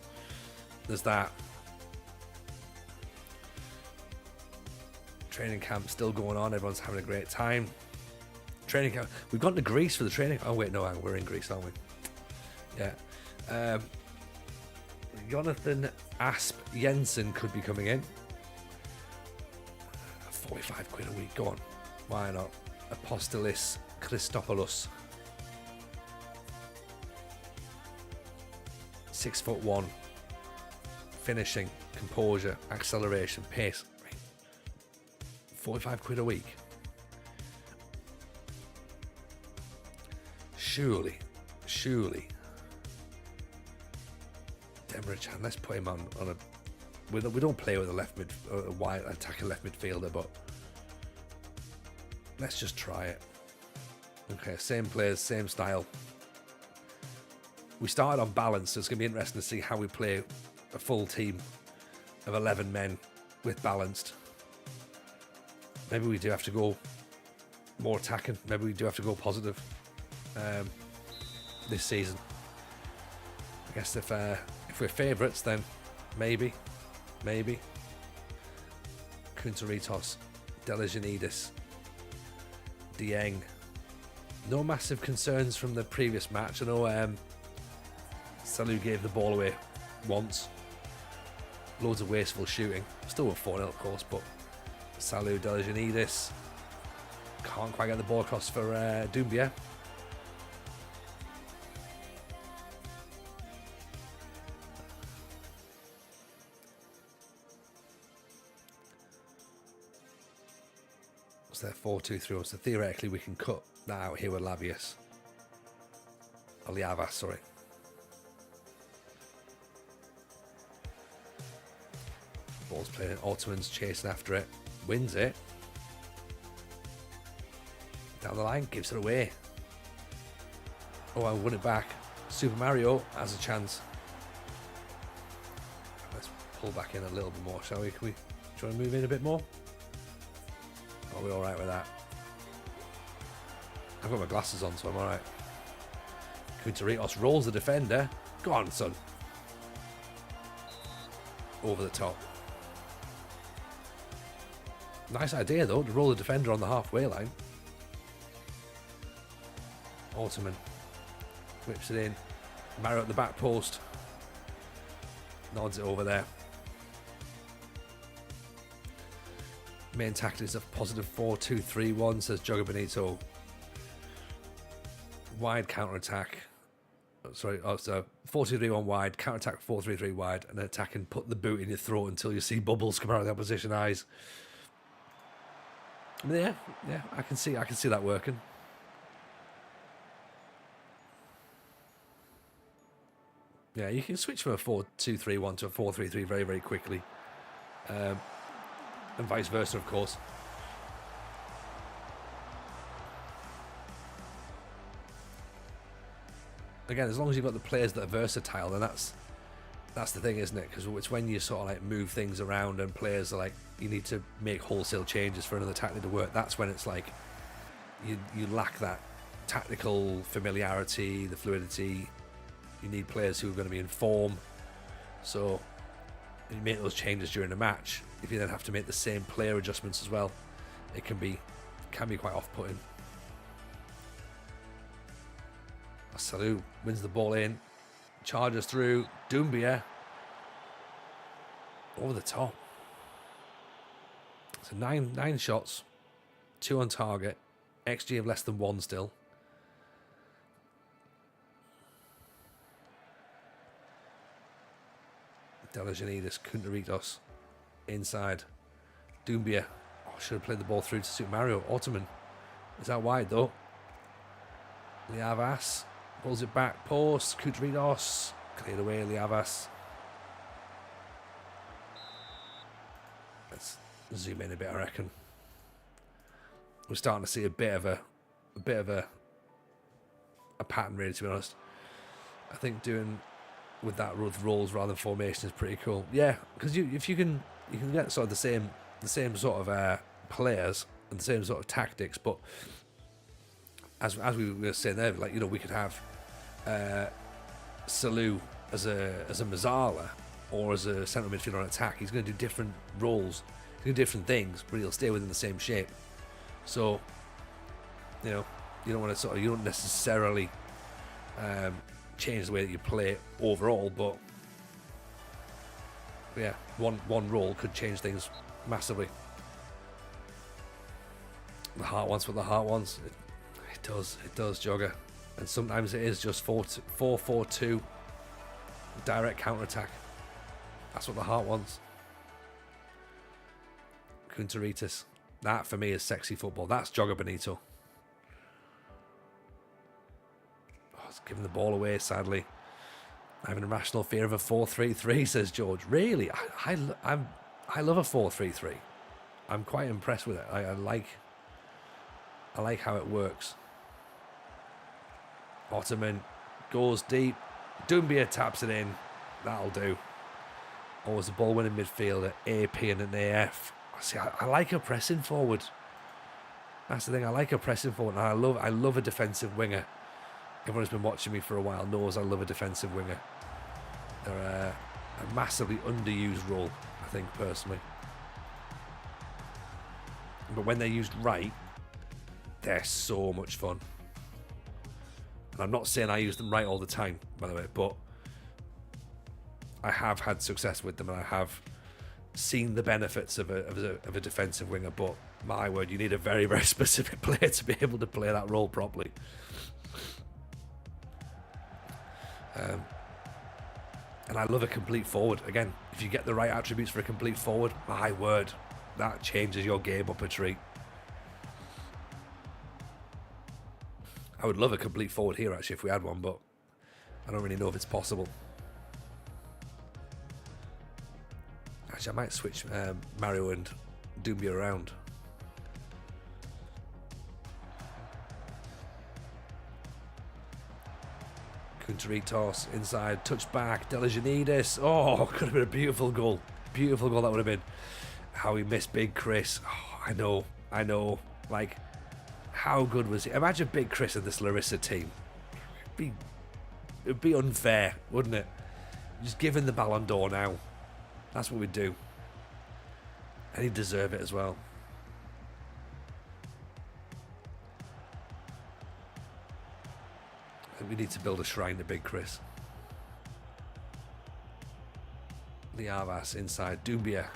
there's that. Training camp still going on. Everyone's having a great time. Training camp. We've gone to Greece for the training. Oh wait, no, we're in Greece, aren't we? Yeah. Jonathan Asp Jensen could be coming in. 45 quid a week. Go on. Why not? Apostolis Christopoulos. 6'1". Finishing, composure, acceleration, pace. 45 quid a week. Surely. Emre Can, let's put him on a. We don't play with a wide attacking left midfielder, but let's just try it. Okay, same players, same style. We started on balance, so it's going to be interesting to see how we play a full team of 11 men with balanced. Maybe we do have to go more attacking. Maybe we do have to go positive this season. I guess if we're favourites, then maybe. Kunteritos, Delijanidis, Dieng. No massive concerns from the previous match. I know Salou gave the ball away once. Loads of wasteful shooting. Still with 4-0, of course, but Salou, Delijanidis. Can't quite get the ball across for Doumbia. There 4-2-3, so theoretically we can cut that out here with Lavius. Aliavas, sorry. Ball's playing, Ottoman's chasing after it, wins it. Down the line, gives it away. Oh, I won it back. Super Mario has a chance. Let's pull back in a little bit more, shall we? Do you want to move in a bit more? Are we alright with that? I've got my glasses on, so I'm alright. Kunteritos rolls the defender. Go on, son. Over the top. Nice idea, though, to roll the defender on the halfway line. Ottoman whips it in. Mario at the back post. Nods it over there. Main tactics of positive 4-2-3-1, says Jogger Benito. Wide counter-attack. Sorry, so 4-2-3-1 wide, counter-attack 4-3-3 wide, and then attack and put the boot in your throat until you see bubbles come out of the opposition eyes. Yeah, I can see that working. Yeah, you can switch from a 4-2-3-1 to a 4-3-3 very, very quickly. And vice versa, of course. Again, as long as you've got the players that are versatile, then that's the thing, isn't it? Because it's when you sort of like move things around and players are like, you need to make wholesale changes for another tactic to work. That's when it's like you lack that tactical familiarity, the fluidity. You need players who are going to be in form. So you make those changes during a match. If you then have to make the same player adjustments as well, it can be quite off-putting. Salou wins the ball in, charges through. Doumbia over the top. So nine shots, 2 on target, XG of less than 1 still. Delajanidis, Kunteritos inside. Doumbia. Oh, should have played the ball through to suit Mario. Ottoman is out wide though. Liavas pulls it back. Post. Kunteritos cleared away. Liavas. Let's zoom in a bit, I reckon. We're starting to see a bit of a pattern, really, to be honest. I think doing with that with roles rather than formation is pretty cool. Yeah, because if you can get sort of the same sort of players and the same sort of tactics, but as we were saying there, like, you know, we could have Salou as a Mazzala or as a central midfielder on attack. He's going to do different roles, do different things, but he'll stay within the same shape. So, you know, you don't necessarily change the way that you play overall, but yeah, one role could change things massively. The heart wants what the heart wants. It does, Jogger. And sometimes it is just 4-4-2 direct counter-attack. That's what the heart wants. Kunteritis. That for me is sexy football. That's Jogger Benito. It's giving the ball away, sadly. I have an irrational fear of a 4-3-3, says George. Really? I love a 4-3-3. I'm quite impressed with it. I like how it works. Ottoman goes deep. Doumbia taps it in. That'll do. Always a ball-winning midfielder. AP and an AF. See, I like a pressing forward. That's the thing. I like a pressing forward. And I love a defensive winger. Everyone who's been watching me for a while knows I love a defensive winger. They're a massively underused role, I think, personally. But when they're used right, they're so much fun. And I'm not saying I use them right all the time, by the way, but I have had success with them, and I have seen the benefits of a defensive winger. But my word, you need a very, very specific player to be able to play that role properly. And I love a complete forward. Again, if you get the right attributes for a complete forward, my word, that changes your game up a treat. I would love a complete forward here, actually, if we had one, but I don't really know if it's possible. Actually, I might switch Mario and Doumbia around. Kunteritos inside, touch back, Delajanidis. Oh, could have been a beautiful goal. Beautiful goal that would have been. How he missed Big Chris. Oh, I know. Like, how good was he? Imagine Big Chris and this Larisa team. It'd be unfair, wouldn't it? Just give him the Ballon d'Or now. That's what we'd do. And he'd deserve it as well. I think we need to build a shrine to Big Chris. Liavas inside. Doumbia.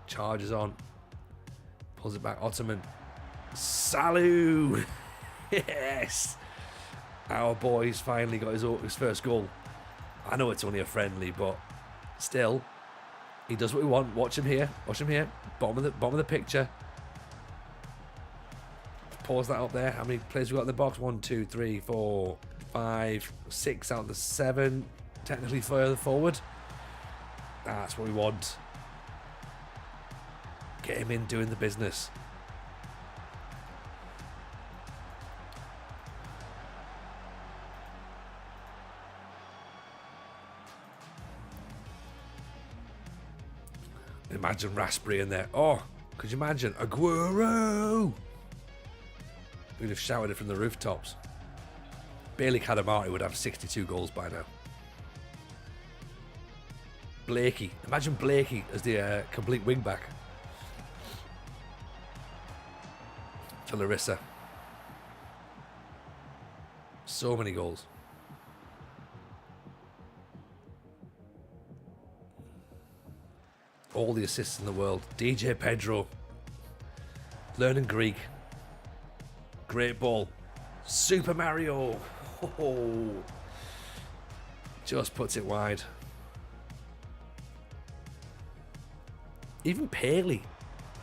Charges on. Pulls it back. Ottoman. Salou! Yes! Our boy's finally got his first goal. I know it's only a friendly, but still, he does what we want. Watch him here. Watch him here. Bottom of the picture. Pause that up there. How many players we got in the box? 1, 2, 3, 4, 5, 6 out of the 7. Technically further forward. That's what we want. Get him in doing the business. Imagine Raspberry in there. Oh, could you imagine? Aguero! We'd have shouted it from the rooftops. Bailey Cadamarti would have 62 goals by now. Blakey. Imagine Blakey as the complete wing-back. For Larisa. So many goals. All the assists in the world. DJ Pedro. Learning Greek. Great ball. Super Mario. Oh. Just puts it wide. Even Paley.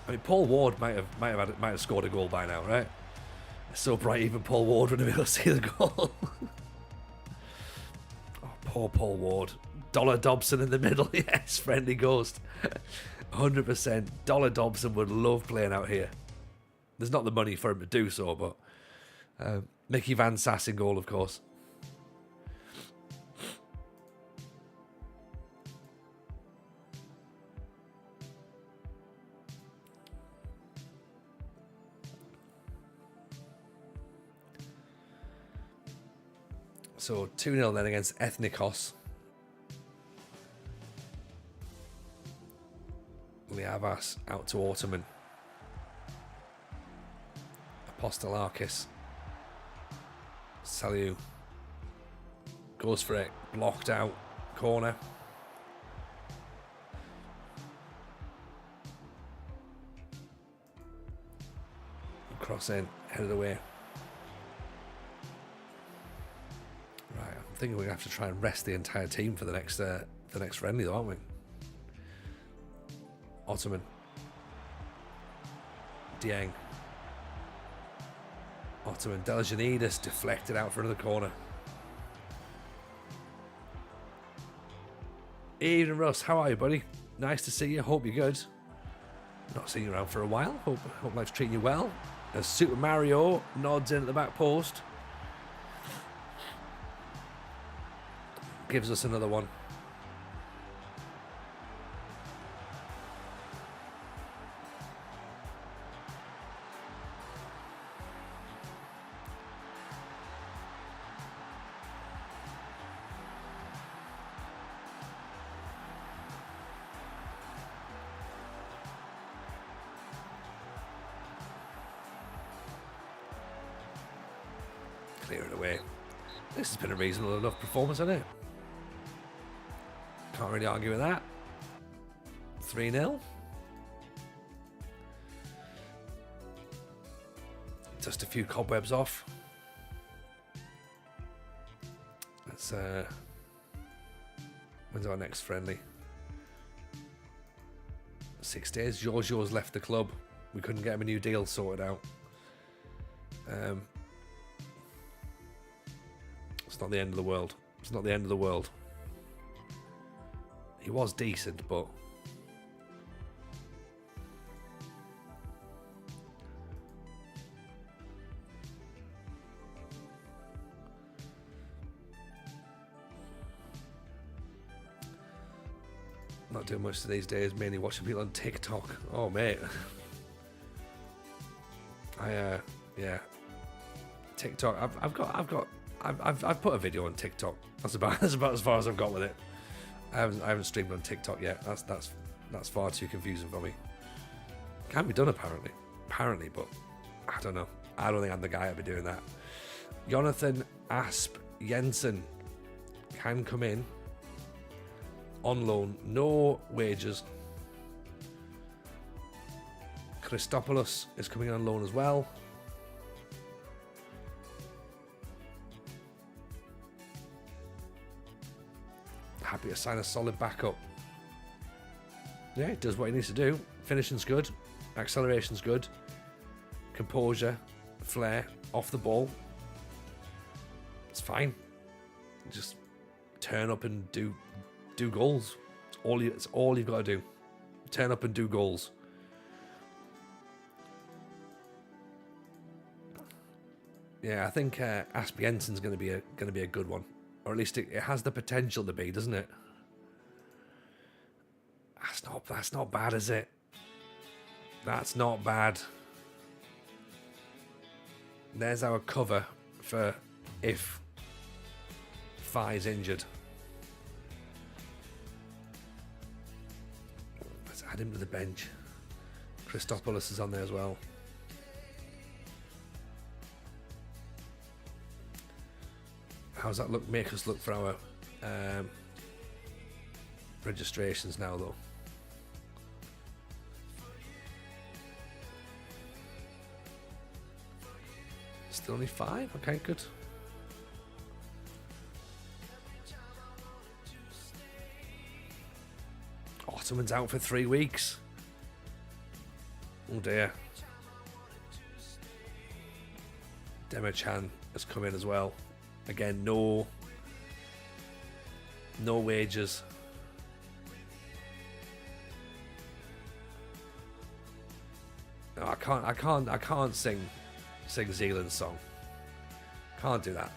I mean, Paul Ward might have scored a goal by now, right? It's so bright, even Paul Ward wouldn't be able to see the goal. Oh, poor Paul Ward. Dollar Dobson in the middle. Yes, friendly ghost. 100%. Dollar Dobson would love playing out here. There's not the money for him to do so, but Mickey Van Sass in goal, of course. So 2-0 then against Ethnikos. Liavas out to Ottoman. Apostolakis. Salou. Goes for it. Blocked out. Corner. Cross in. Headed away. Right, I'm thinking we're going to have to try and rest the entire team for the next friendly though, aren't we? Ottoman. Dieng. Ottoman. Delijanidis deflected out for another corner. Evening, Russ. How are you, buddy? Nice to see you. Hope you're good. Not seen you around for a while. Hope life's treating you well. As Super Mario nods in at the back post. Gives us another one. Clear it away. This has been a reasonable enough performance, hasn't it? Can't really argue with that. 3-0. Just a few cobwebs off. That's when's our next friendly? 6 days. Giorgio's left the club. We couldn't get him a new deal sorted out. It's not the end of the world. It's not the end of the world. He was decent, but not doing much these days, mainly watching people on TikTok. Oh mate. Yeah. TikTok. I've put a video on TikTok. That's about as far as I've got with it. I haven't streamed on TikTok yet. That's far too confusing for me. Can be done apparently, but I don't know. I don't think I'm the guy to be doing that. Jonathan Asp Jensen can come in on loan, no wages. Christopoulos is coming on loan as well. Happy to sign a solid backup. Yeah, it does what he needs to do. Finishing's good, acceleration's good, composure, flair, off the ball. It's fine. Just turn up and do goals. It's all you've got to do. Turn up and do goals. Yeah, I think Asp Jensen's going to be a good one, or at least it has the potential to be, doesn't it? That's not bad, is it? That's not bad. There's our cover for if Fi's injured. Let's add him to the bench. Christopoulos is on there as well. How's that look? Make us look for our registrations now, though. Still only 5? Okay, good. Ottoman's out for 3 weeks. Oh dear. Demochan has come in as well. Again, no wages. No, I can't sing Zealand's song. Can't do that.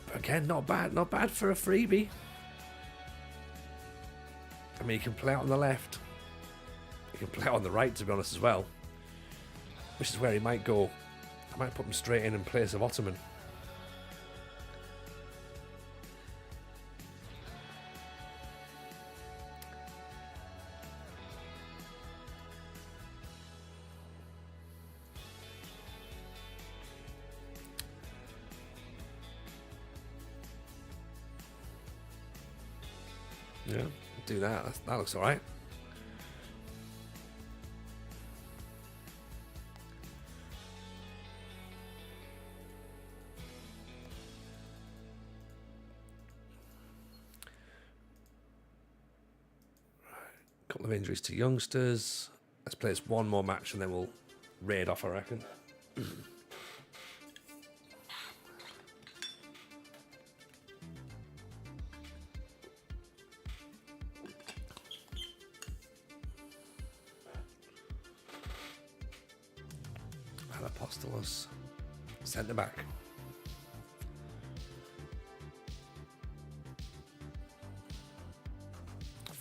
But again, not bad for a freebie. I mean, you can play out on the left. You can play out on the right, to be honest, as well. Which is where he might go. I might put him straight in place of Ottoman. Yeah, do that. That looks alright. Couple of injuries to youngsters. Let's play this one more match and then we'll raid off, I reckon. Apostolos, centre back.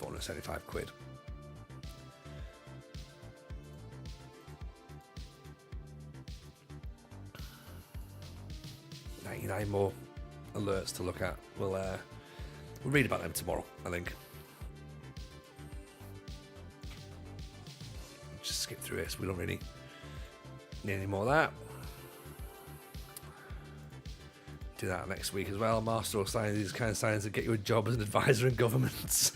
£475. 99 more alerts to look at. We'll read about them tomorrow, I think. Just skip through this. We don't really need any more of that. Do that next week as well. Master of Science, these kind of signs that get you a job as an advisor in governments.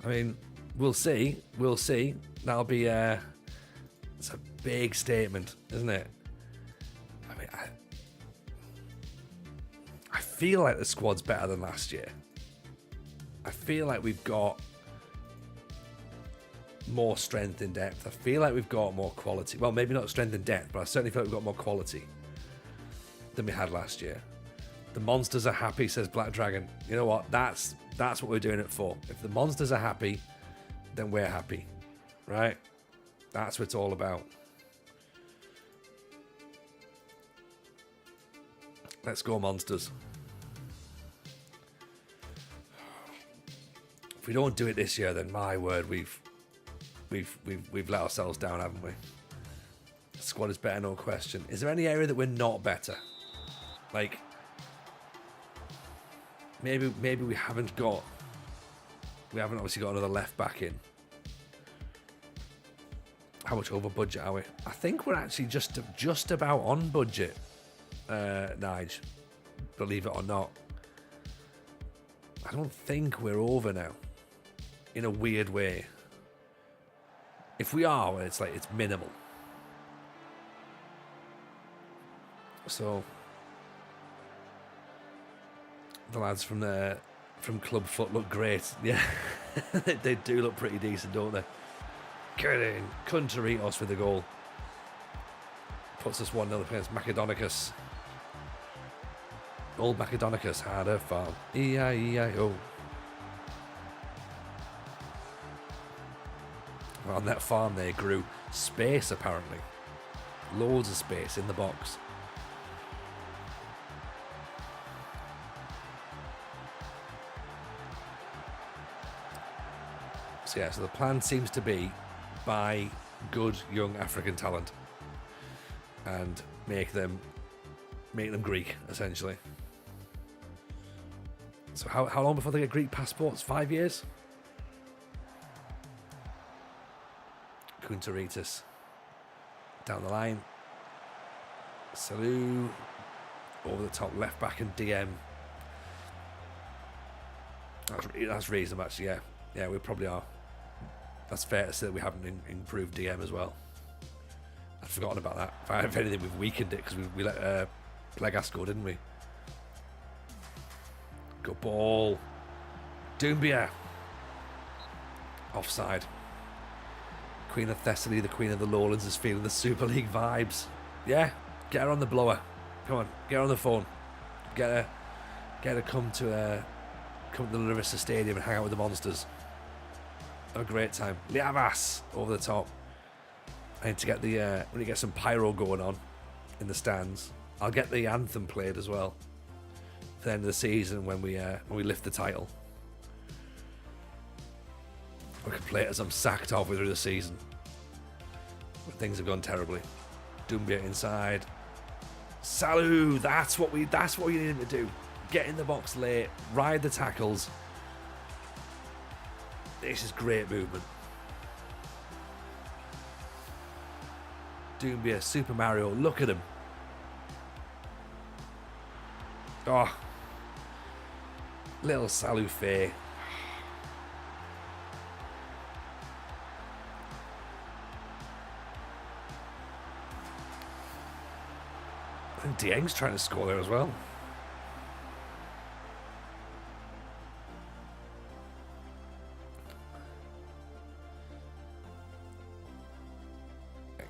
I mean, we'll see. We'll see. That'll be it's a big statement, isn't it? I mean, I feel like the squad's better than last year. I feel like we've got more strength in depth. I feel like we've got more quality. Well, maybe not strength in depth, but I certainly feel like we've got more quality than we had last year. The monsters are happy, says Black Dragon. You know what? That's what we're doing it for. If the monsters are happy, then we're happy, right? That's what it's all about. Let's go, monsters. If we don't do it this year, then my word, we've let ourselves down, haven't we? squad is better, no question. Is there any area that we're not better? Like, maybe we haven't obviously got another left back in. How much over budget are we? I think we're actually just about on budget, Nige. Believe it or not. I don't think we're over now. In a weird way. If we are, well, it's minimal. So the lads from Club Foot look great. Yeah, they do look pretty decent, don't they? Get in. Kunteritos with the goal. Puts us 1-0 against Macedonicus. Old Macedonicus had a farm. E-I-E-I-O. On that farm they grew space, apparently. Loads of space in the box. So yeah, so the plan seems to be buy good young African talent and make them Greek, essentially. So how long before they get Greek passports? 5 years? Kunteritis down the line. Salou over the top, left back and DM. That's reasonable, actually. Yeah, we probably are. That's fair to say that we haven't improved DM as well. I'd forgotten about that. If anything, we've weakened it because we let Plegas go, didn't we? Good ball. Doumbia. Offside. Queen of Thessaly, the Queen of the Lowlands, is feeling the Super League vibes. Yeah, get her on the blower. Come on, get her on the phone. Get her come to the Larisa Stadium and hang out with the monsters. Have a great time. Liavas over the top. I need to get when you get some pyro going on in the stands. I'll get the anthem played as well for the end of the season when we lift the title. We can play it as I'm sacked halfway through the season. But things have gone terribly. Doumbia inside. Salou, that's what you need him to do. Get in the box late, ride the tackles. This is great movement. Doumbia, Super Mario, look at him. Oh, little Salou Faye. I think Dieng's trying to score there as well.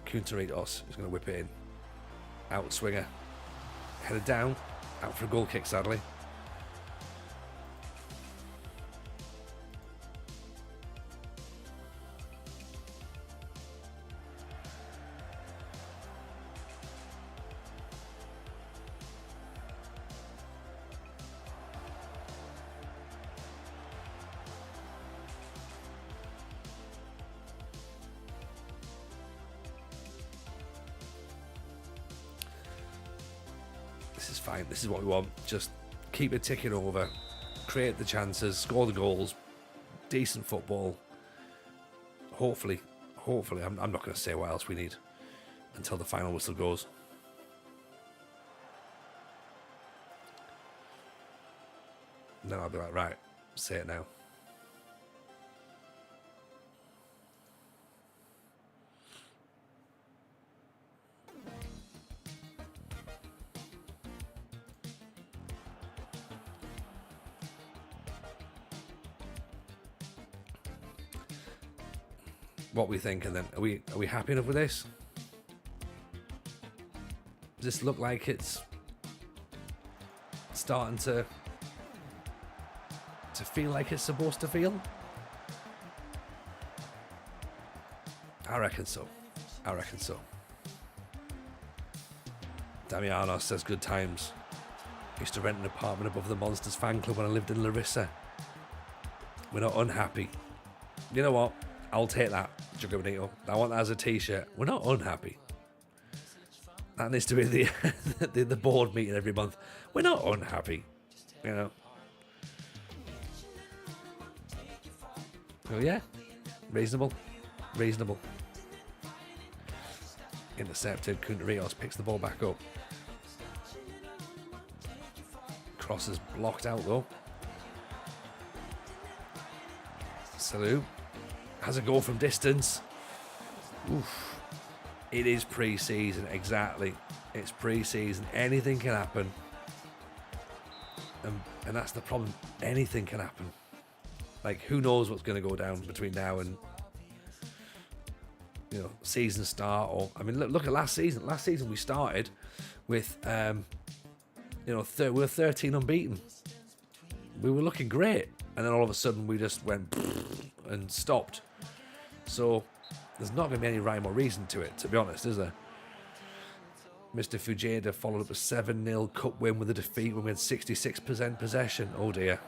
Kunteritos is going to whip it in. Out swinger. Headed down. Out for a goal kick, sadly. This is fine. This is what we want. Just keep it ticking over. Create the chances. Score the goals. Decent football. Hopefully. I'm not going to say what else we need until the final whistle goes. And then I'll be like, right, say it now. What we think, and then are we happy enough with this? Does this look like it's starting to feel like it's supposed to feel? I reckon so. Damianos says good times. Used to rent an apartment above the Monsters fan club when I lived in Larisa. We're not unhappy. You know what? I'll take that, Jugo Benito. I want that as a t-shirt. We're not unhappy. That needs to be the, the board meeting every month. We're not unhappy, you know. Oh yeah, reasonable. Intercepted. Kunterios picks the ball back up. Cross is blocked out though. Salou has a goal from distance. Oof. It is pre-season, exactly. It's pre-season. Anything can happen. And that's the problem. Anything can happen. Like, who knows what's going to go down between now and, you know, season start. Or I mean, look at last season. Last season we started with, you know, we were 13 unbeaten. We were looking great. And then all of a sudden we just went and stopped. So there's not going to be any rhyme or reason to it, to be honest, is there? Mr. Fujeda followed up a 7-0 cup win with a defeat when we had 66% possession. Oh dear.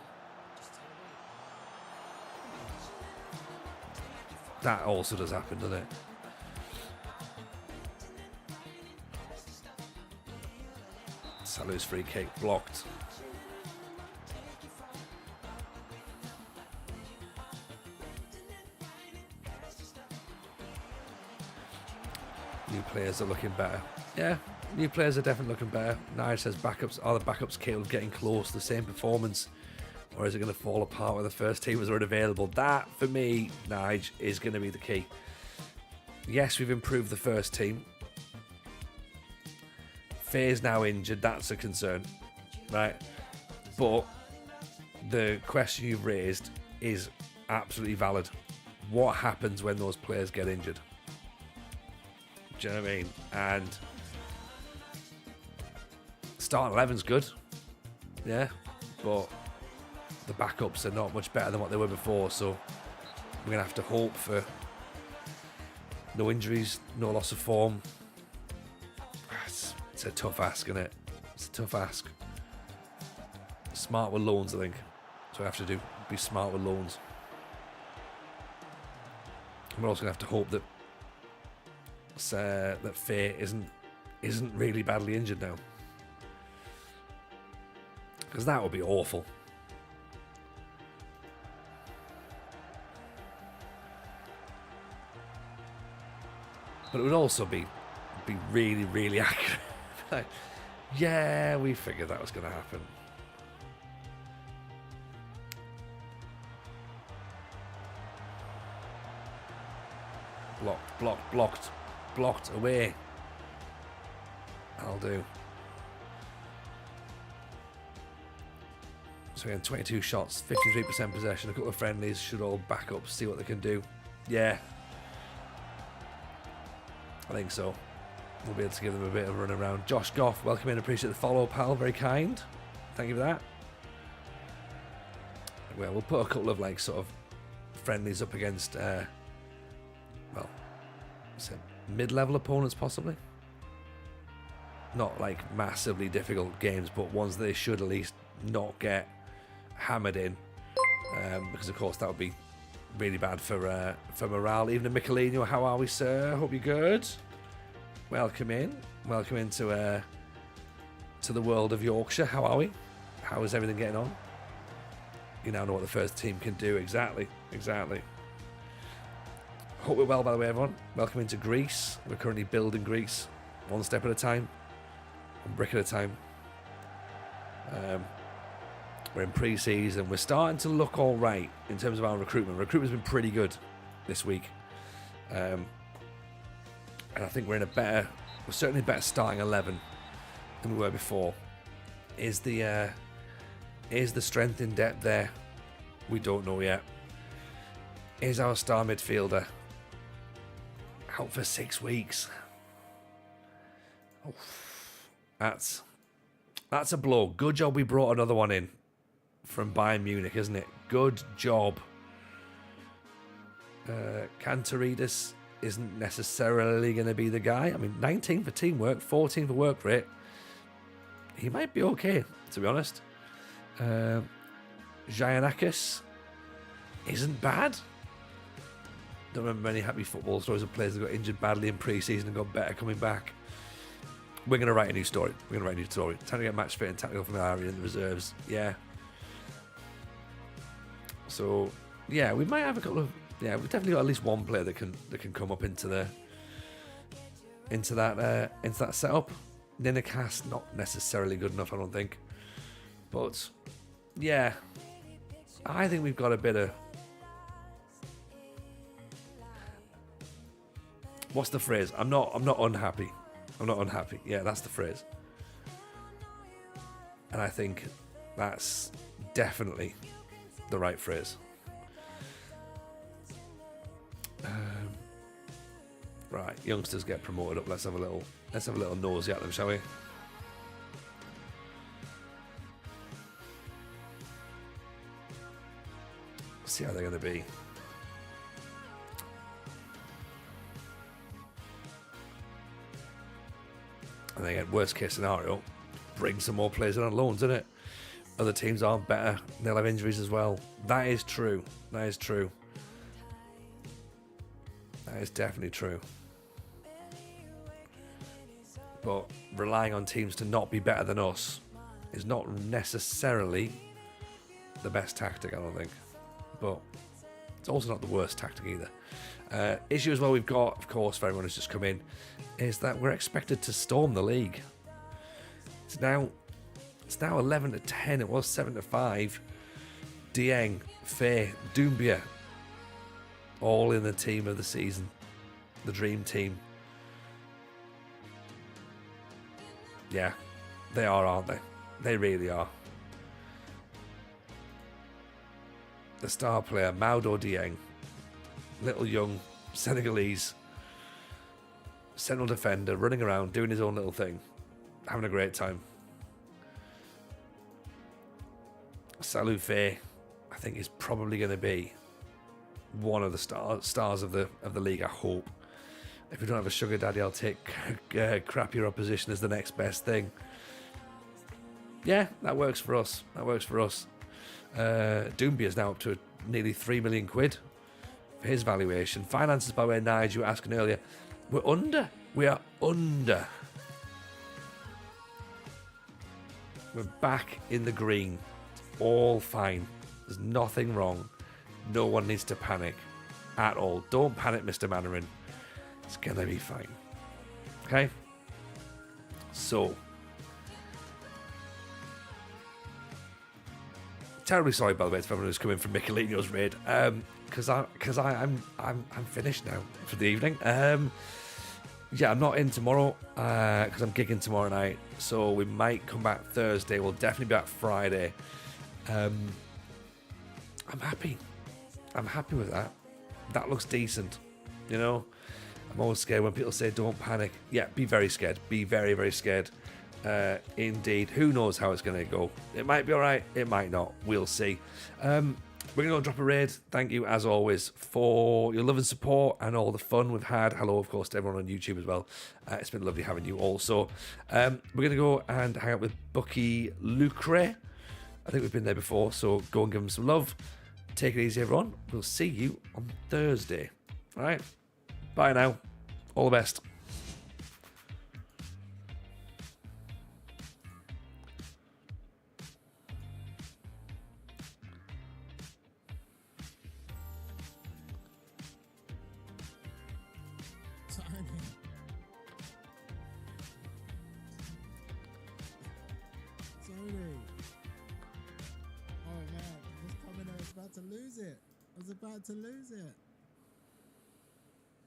That also does happen, doesn't it? Salou's free kick blocked. New players are looking better. Yeah, new players are definitely looking better. Nige says backups. Are the backups capable of getting close to the same performance? Or is it going to fall apart when the first team is already available? That, for me, Nige, is going to be the key. Yes, we've improved the first team. Faye's now injured. That's a concern. Right? But the question you've raised is absolutely valid. What happens when those players get injured? Do you know what I mean? And starting 11's good, yeah, but the backups are not much better than what they were before, so we're going to have to hope for no injuries, no loss of form. It's a tough ask, isn't it? It's a tough ask. Smart with loans, I think. So we have to do, be smart with loans. And we're also going to have to hope that that Faye isn't really badly injured now, because that would be awful. But it would also be really, really accurate. Like, yeah, we figured that was going to happen. Blocked away. I'll do. So we had 22 shots, 53% possession, a couple of friendlies, should all back up, see what they can do. Yeah. I think so. We'll be able to give them a bit of a run around. Josh Goff, welcome in, appreciate the follow, pal, very kind. Thank you for that. Well, we'll put a couple of like sort of friendlies up against well, mid-level opponents possibly. Not like massively difficult games, but ones they should at least not get hammered in, because of course that would be really bad for morale. Even a Michelino, how are we, sir? Hope you're good. Welcome into to the world of Yorkshire. How are we? How is everything getting on? You now know what the first team can do. Exactly. Hope we're well, by the way, everyone. Welcome into Greece. We're currently building Greece, one step at a time, one brick at a time. We're in pre-season. We're starting to look all right in terms of our recruitment. Recruitment's been pretty good this week, and I think we're certainly better starting 11 than we were before. Is the strength in depth there? We don't know yet. Is our star midfielder out for 6 weeks? Oh, that's a blow. Good job we brought another one in from Bayern Munich, isn't it? Good job. Kantaridis isn't necessarily going to be the guy. I mean, 19 for teamwork, 14 for work rate. He might be okay, to be honest. Giannakis isn't bad. Don't remember many happy football stories of players that got injured badly in pre-season and got better coming back. We're going to write a new story. Time to get match fit and tactical familiarity in the reserves. Yeah. So, yeah, we might have a couple of... Yeah, we've definitely got at least one player that can come up into that setup. Ninacast, not necessarily good enough, I don't think. But, yeah, I think we've got a bit of... What's the phrase? I'm not unhappy. I'm not unhappy. Yeah, that's the phrase. And I think that's definitely the right phrase. Right, youngsters get promoted up. Let's have a little nosy at them, shall we? See how they're going to be. And again, worst case scenario, bring some more players in on loans, isn't it? Other teams aren't better. They'll have injuries as well. That is true. That is true. That is definitely true. But relying on teams to not be better than us is not necessarily the best tactic, I don't think. But it's also not the worst tactic either. Issue as well we've got, of course, for everyone who's just come in, is that we're expected to storm the league. It's now 11-10. It was 7-5. Dieng, Faye, Doumbia, all in the team of the season, the dream team. Yeah, they are, aren't they? They really are. The star player, Maodo Dieng, little young Senegalese central defender, running around, doing his own little thing, having a great time. Salou Faye, I think, is probably going to be one of the stars of the league, I hope. If we don't have a sugar daddy, I'll take crappier opposition as the next best thing. Yeah, that works for us. Doumbia is now up to nearly 3 million quid for his valuation. Finances, by the way, Nigel, you were asking earlier. We're under. We are under. We're back in the green. All fine. There's nothing wrong. No one needs to panic at all. Don't panic, Mr. Mannering. It's going to be fine. Okay? So, terribly sorry, by the way, to everyone who's coming from Michelino's raid, because I'm finished now for the evening. Yeah, I'm not in tomorrow because I'm gigging tomorrow night, so we might come back Thursday. We'll definitely be back Friday. I'm happy with that. That looks decent, you know. I'm always scared when people say don't panic. Yeah, be very scared. Be very, very scared. Indeed. Who knows how it's going to go? It might be all right. It might not. We'll see. We're going to go drop a raid. Thank you, as always, for your love and support and all the fun we've had. Hello, of course, to everyone on YouTube as well. It's been lovely having you also. We're going to go and hang out with Bucky Lucre. I think we've been there before, so go and give him some love. Take it easy, everyone. We'll see you on Thursday. All right? Bye now. All the best. Oh man, this comment, I was about to lose it.